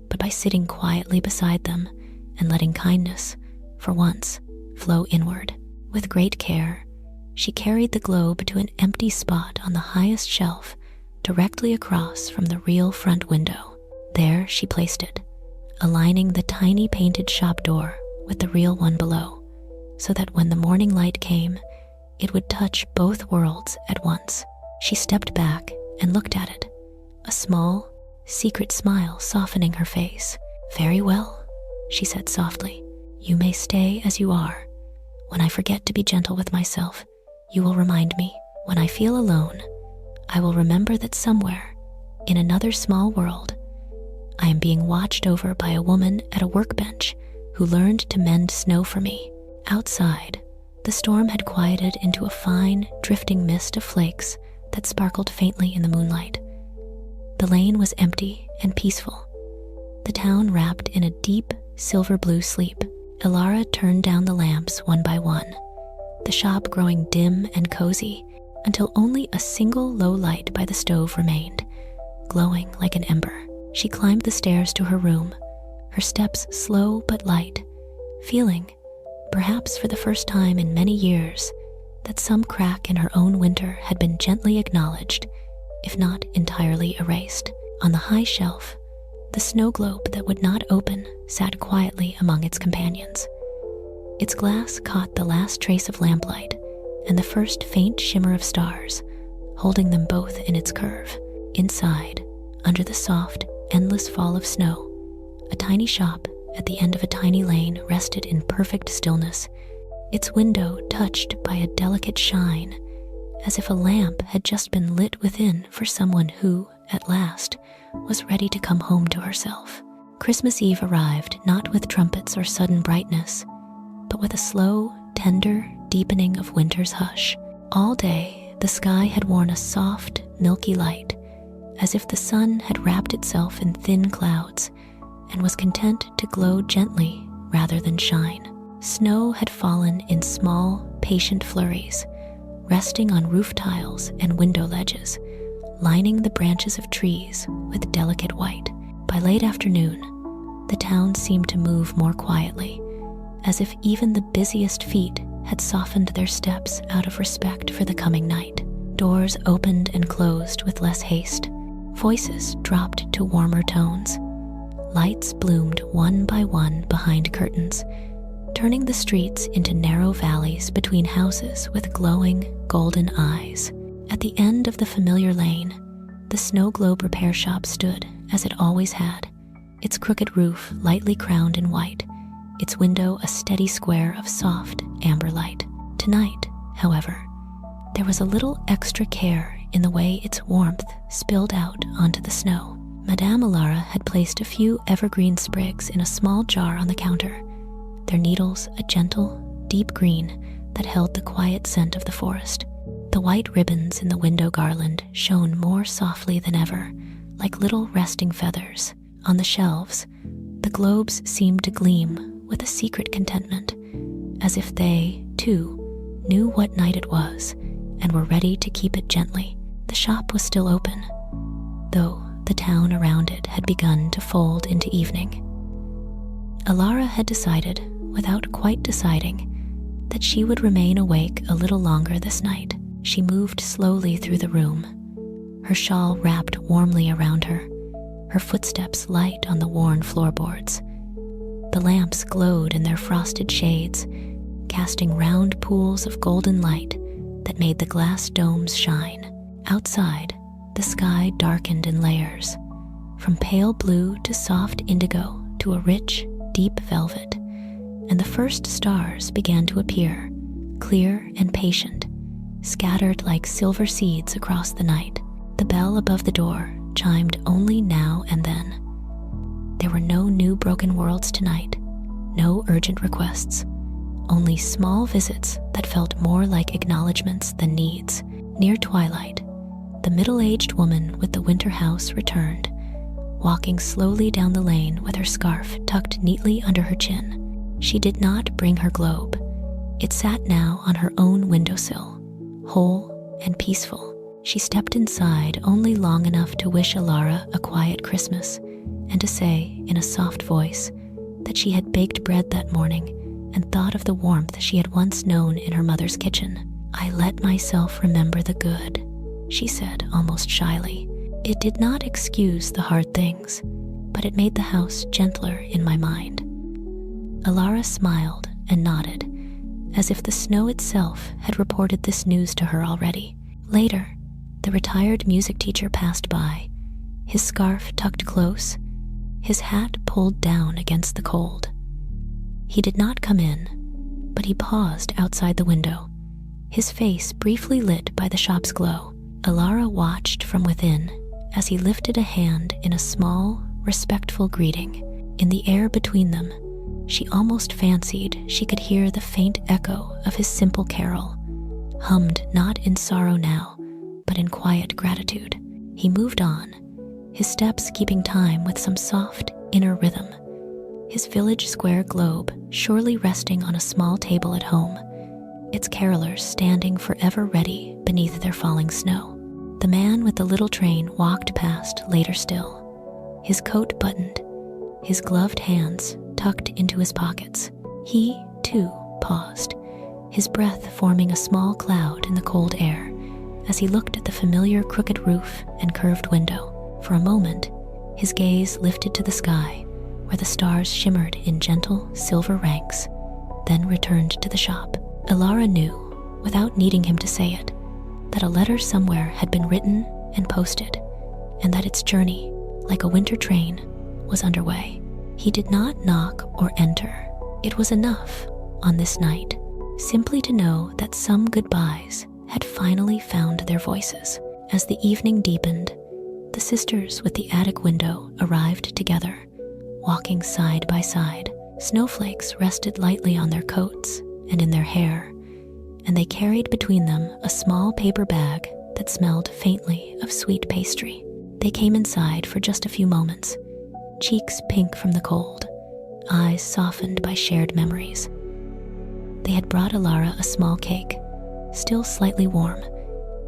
but by sitting quietly beside them and letting kindness, for once, flow inward. With great care, she carried the globe to an empty spot on the highest shelf, directly across from the real front window. There she placed it, aligning the tiny painted shop door with the real one below, so that when the morning light came, it would touch both worlds at once. She stepped back and looked at it, a small, secret smile softening her face. "Very well," she said softly. "You may stay as you are. When I forget to be gentle with myself, you will remind me. When I feel alone, I will remember that somewhere, in another small world, I am being watched over by a woman at a workbench who learned to mend snow for me." Outside, the storm had quieted into a fine, drifting mist of flakes that sparkled faintly in the moonlight. The lane was empty and peaceful, the town wrapped in a deep, silver-blue sleep. Ilara turned down the lamps one by one, the shop growing dim and cozy until only a single low light by the stove remained, glowing like an ember. She climbed the stairs to her room, her steps slow but light, feeling, perhaps for the first time in many years, that some crack in her own winter had been gently acknowledged, if not entirely erased. On the high shelf, the snow globe that would not open sat quietly among its companions. Its glass caught the last trace of lamplight and the first faint shimmer of stars, holding them both in its curve. Inside, under the soft, endless fall of snow, a tiny shop at the end of a tiny lane rested in perfect stillness, its window touched by a delicate shine, as if a lamp had just been lit within for someone who, at last, was ready to come home to herself. Christmas Eve arrived not with trumpets or sudden brightness, but with a slow, tender deepening of winter's hush. All day, the sky had worn a soft, milky light, as if the sun had wrapped itself in thin clouds and was content to glow gently rather than shine. Snow had fallen in small, patient flurries, resting on roof tiles and window ledges, lining the branches of trees with delicate white. By late afternoon, the town seemed to move more quietly, as if even the busiest feet had softened their steps out of respect for the coming night. Doors opened and closed with less haste. Voices dropped to warmer tones. Lights bloomed one by one behind curtains, turning the streets into narrow valleys between houses with glowing, golden eyes. At the end of the familiar lane, the snow globe repair shop stood as it always had, its crooked roof lightly crowned in white, its window a steady square of soft, amber light. Tonight, however, there was a little extra care in the way its warmth spilled out onto the snow. Madame Ilara had placed a few evergreen sprigs in a small jar on the counter, their needles a gentle, deep green that held the quiet scent of the forest. The white ribbons in the window garland shone more softly than ever, like little resting feathers. On the shelves, the globes seemed to gleam with a secret contentment, as if they, too, knew what night it was and were ready to keep it gently. The shop was still open, though the town around it had begun to fold into evening. Ilara had decided, without quite deciding, that she would remain awake a little longer this night. She moved slowly through the room, her shawl wrapped warmly around her, her footsteps light on the worn floorboards. The lamps glowed in their frosted shades, casting round pools of golden light that made the glass domes shine. Outside, the sky darkened in layers, from pale blue to soft indigo to a rich, deep velvet, and the first stars began to appear, clear and patient, scattered like silver seeds across the night. The bell above the door chimed only now and then. There were no new broken worlds tonight, no urgent requests, only small visits that felt more like acknowledgments than needs. Near twilight, the middle-aged woman with the winter house returned, walking slowly down the lane with her scarf tucked neatly under her chin. She did not bring her globe. It sat now on her own windowsill, whole and peaceful. She stepped inside only long enough to wish Ilara a quiet Christmas and to say, in a soft voice, that she had baked bread that morning and thought of the warmth she had once known in her mother's kitchen. "I let myself remember the good," she said almost shyly. "It did not excuse the hard things, but it made the house gentler in my mind." Ilara smiled and nodded, as if the snow itself had reported this news to her already. Later, the retired music teacher passed by, his scarf tucked close, his hat pulled down against the cold. He did not come in, but he paused outside the window, his face briefly lit by the shop's glow. Alara watched from within as he lifted a hand in a small, respectful greeting. In the air between them, she almost fancied she could hear the faint echo of his simple carol, hummed not in sorrow now, but in quiet gratitude. He moved on, his steps keeping time with some soft, inner rhythm, his village square globe surely resting on a small table at home, its carolers standing forever ready beneath their falling snow. The man with the little train walked past later still, his coat buttoned, his gloved hands tucked into his pockets. He, too, paused, his breath forming a small cloud in the cold air as he looked at the familiar crooked roof and curved window. For a moment, his gaze lifted to the sky, where the stars shimmered in gentle silver ranks, then returned to the shop. Alara knew, without needing him to say it, that a letter somewhere had been written and posted, and that its journey, like a winter train, was underway. He did not knock or enter. It was enough, on this night, simply to know that some goodbyes had finally found their voices. As the evening deepened, the sisters with the attic window arrived together, walking side by side. Snowflakes rested lightly on their coats and in their hair, and they carried between them a small paper bag that smelled faintly of sweet pastry. They came inside for just a few moments, cheeks pink from the cold, eyes softened by shared memories. They had brought Alara a small cake, still slightly warm,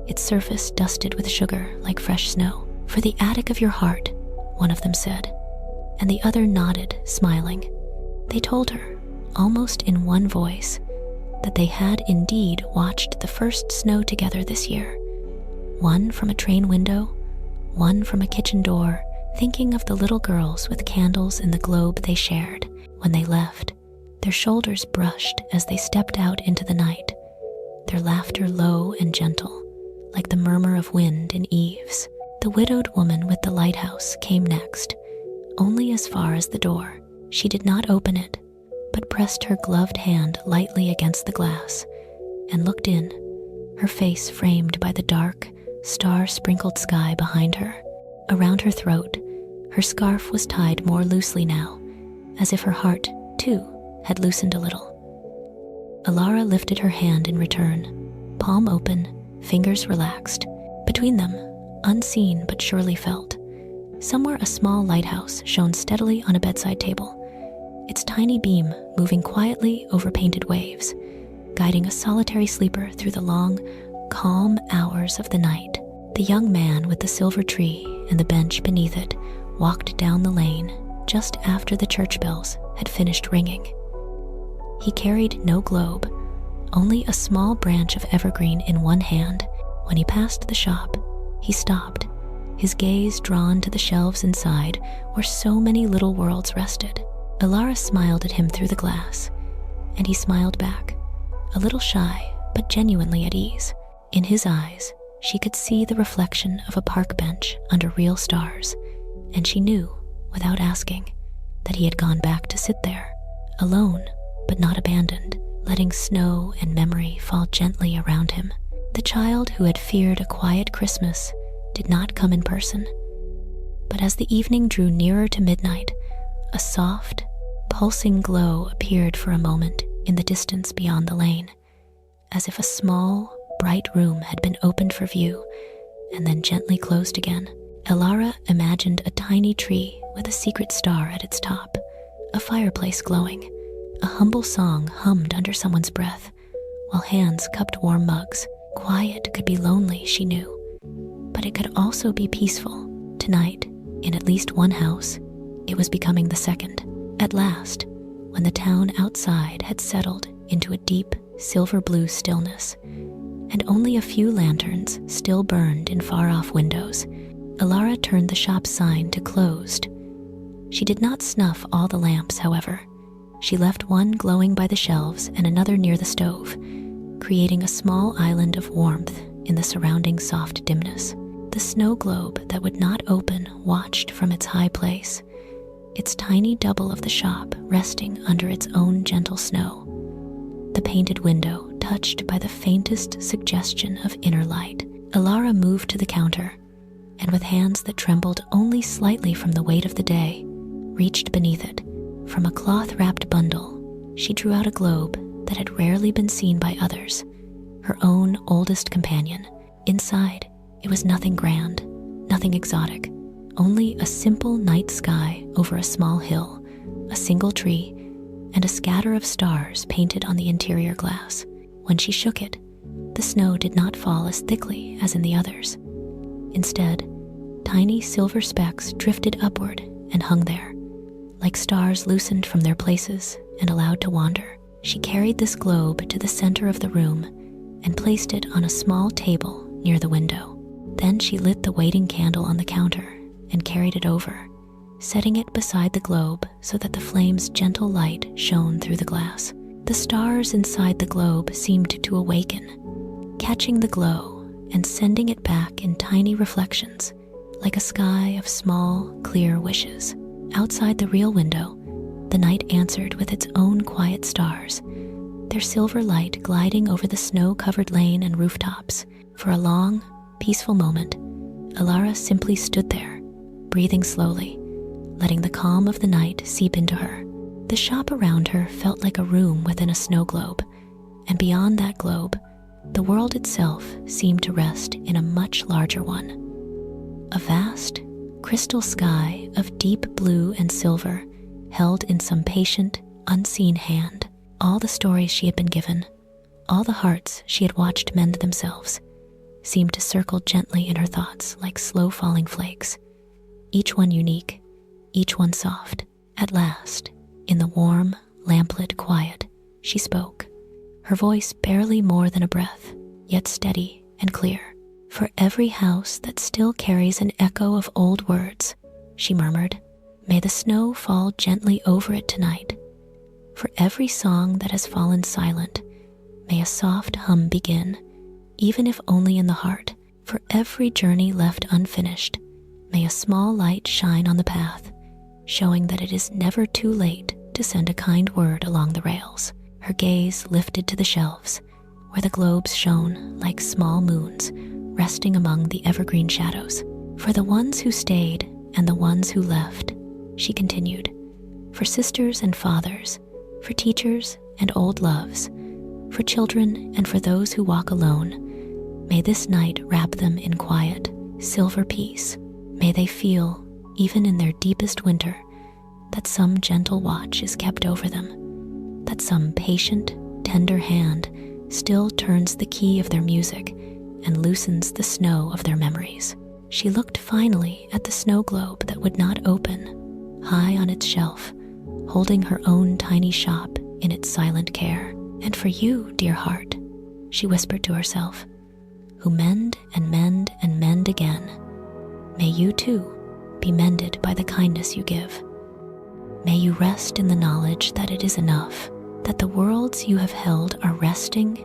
its surface dusted with sugar like fresh snow. "For the attic of your heart," one of them said, and the other nodded, smiling. They told her, almost in one voice, that they had indeed watched the first snow together this year, one from a train window, one from a kitchen door, thinking of the little girls with candles in the globe they shared. When they left, their shoulders brushed as they stepped out into the night, their laughter low and gentle, like the murmur of wind in eaves. The widowed woman with the lighthouse came next, only as far as the door. She did not open it, but pressed her gloved hand lightly against the glass and looked in, her face framed by the dark, star-sprinkled sky behind her. Around her throat, her scarf was tied more loosely now, as if her heart, too, had loosened a little. Alara lifted her hand in return, palm open, fingers relaxed. Between them, unseen but surely felt, somewhere a small lighthouse shone steadily on a bedside table, its tiny beam moving quietly over painted waves, guiding a solitary sleeper through the long, calm hours of the night. The young man with the silver tree and the bench beneath it walked down the lane just after the church bells had finished ringing. He carried no globe, only a small branch of evergreen in one hand. When he passed the shop, he stopped, his gaze drawn to the shelves inside where so many little worlds rested. Alara smiled at him through the glass, and he smiled back, a little shy but genuinely at ease. In his eyes, she could see the reflection of a park bench under real stars, and she knew, without asking, that he had gone back to sit there, alone but not abandoned, letting snow and memory fall gently around him. The child who had feared a quiet Christmas did not come in person, but as the evening drew nearer to midnight, a soft, pulsing glow appeared for a moment in the distance beyond the lane, as if a small, bright room had been opened for view and then gently closed again. Alara imagined a tiny tree with a secret star at its top, a fireplace glowing, a humble song hummed under someone's breath, while hands cupped warm mugs. Quiet could be lonely, she knew, but it could also be peaceful. Tonight, in at least one house, it was becoming the second. At last, when the town outside had settled into a deep, silver-blue stillness, and only a few lanterns still burned in far-off windows, Alara turned the shop sign to closed. She did not snuff all the lamps, however. She left one glowing by the shelves and another near the stove, creating a small island of warmth in the surrounding soft dimness. The snow globe that would not open watched from its high place, its tiny double of the shop resting under its own gentle snow. The painted window touched by the faintest suggestion of inner light. Alara moved to the counter, and with hands that trembled only slightly from the weight of the day, reached beneath it. From a cloth-wrapped bundle, she drew out a globe that had rarely been seen by others, her own oldest companion. Inside, it was nothing grand, nothing exotic, only a simple night sky over a small hill, a single tree, and a scatter of stars painted on the interior glass. When she shook it, the snow did not fall as thickly as in the others. Instead, tiny silver specks drifted upward and hung there, like stars loosened from their places and allowed to wander. She carried this globe to the center of the room and placed it on a small table near the window. Then she lit the waiting candle on the counter and carried it over, setting it beside the globe so that the flame's gentle light shone through the glass. The stars inside the globe seemed to awaken, catching the glow and sending it back in tiny reflections, like a sky of small, clear wishes. Outside the real window, the night answered with its own quiet stars, their silver light gliding over the snow-covered lane and rooftops. For a long, peaceful moment, Alara simply stood there, breathing slowly, letting the calm of the night seep into her. The shop around her felt like a room within a snow globe, and beyond that globe, the world itself seemed to rest in a much larger one. A vast, crystal sky of deep blue and silver held in some patient, unseen hand all the stories she had been given, all the hearts she had watched mend themselves, seemed to circle gently in her thoughts like slow-falling flakes, each one unique, each one soft. At last, in the warm, lamplit quiet, she spoke, her voice barely more than a breath, yet steady and clear. "For every house that still carries an echo of old words," she murmured, "may the snow fall gently over it tonight. For every song that has fallen silent, may a soft hum begin, even if only in the heart. For every journey left unfinished, may a small light shine on the path, showing that it is never too late to send a kind word along the rails." Her gaze lifted to the shelves, where the globes shone like small moons, resting among the evergreen shadows. "For the ones who stayed and the ones who left," she continued, "for sisters and fathers, for teachers and old loves, for children and for those who walk alone, may this night wrap them in quiet, silver peace. May they feel, even in their deepest winter, that some gentle watch is kept over them, that some patient, tender hand still turns the key of their music and loosens the snow of their memories." She looked finally at the snow globe that would not open, high on its shelf, holding her own tiny shop in its silent care. "And for you, dear heart," she whispered to herself, "who mend and mend and mend again, may you too be mended by the kindness you give. May you rest in the knowledge that it is enough, that the worlds you have held are resting,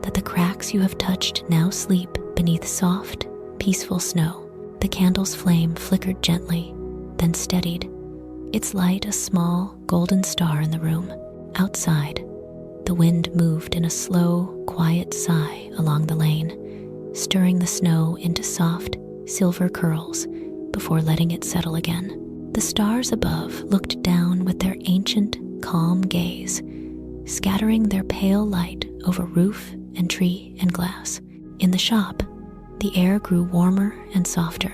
that the cracks you have touched now sleep beneath soft, peaceful snow." The candle's flame flickered gently, then steadied, its light a small, golden star in the room. Outside, the wind moved in a slow, quiet sigh along the lane, stirring the snow into soft, silver curls before letting it settle again. The stars above looked down with their ancient, calm gaze, scattering their pale light over roof and tree and glass. In the shop, the air grew warmer and softer,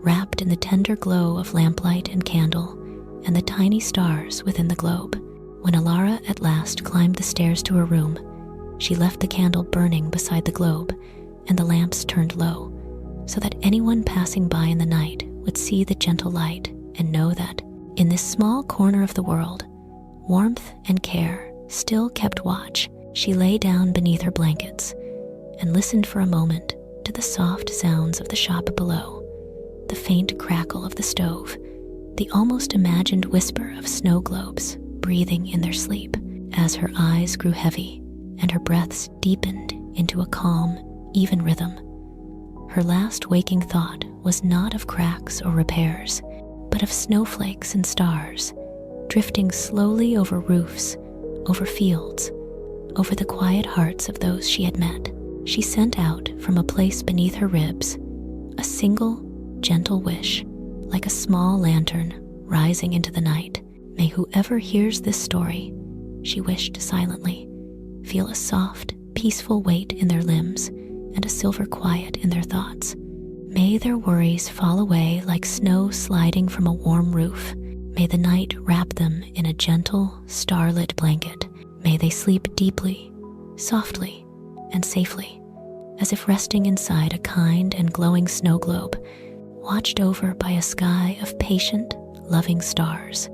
wrapped in the tender glow of lamplight and candle and the tiny stars within the globe. When Alara at last climbed the stairs to her room, she left the candle burning beside the globe and the lamps turned low, so that anyone passing by in the night would see the gentle light and know that, in this small corner of the world, warmth and care still kept watch. She lay down beneath her blankets and listened for a moment to the soft sounds of the shop below, the faint crackle of the stove, the almost imagined whisper of snow globes breathing in their sleep as her eyes grew heavy and her breaths deepened into a calm, even rhythm. Her last waking thought was not of cracks or repairs, but of snowflakes and stars, drifting slowly over roofs, over fields, over the quiet hearts of those she had met. She sent out from a place beneath her ribs a single, gentle wish, like a small lantern rising into the night. May whoever hears this story, she wished silently, feel a soft, peaceful weight in their limbs and a silver quiet in their thoughts. May their worries fall away like snow sliding from a warm roof. May the night wrap them in a gentle, starlit blanket. May they sleep deeply, softly, and safely, as if resting inside a kind and glowing snow globe, watched over by a sky of patient, loving stars.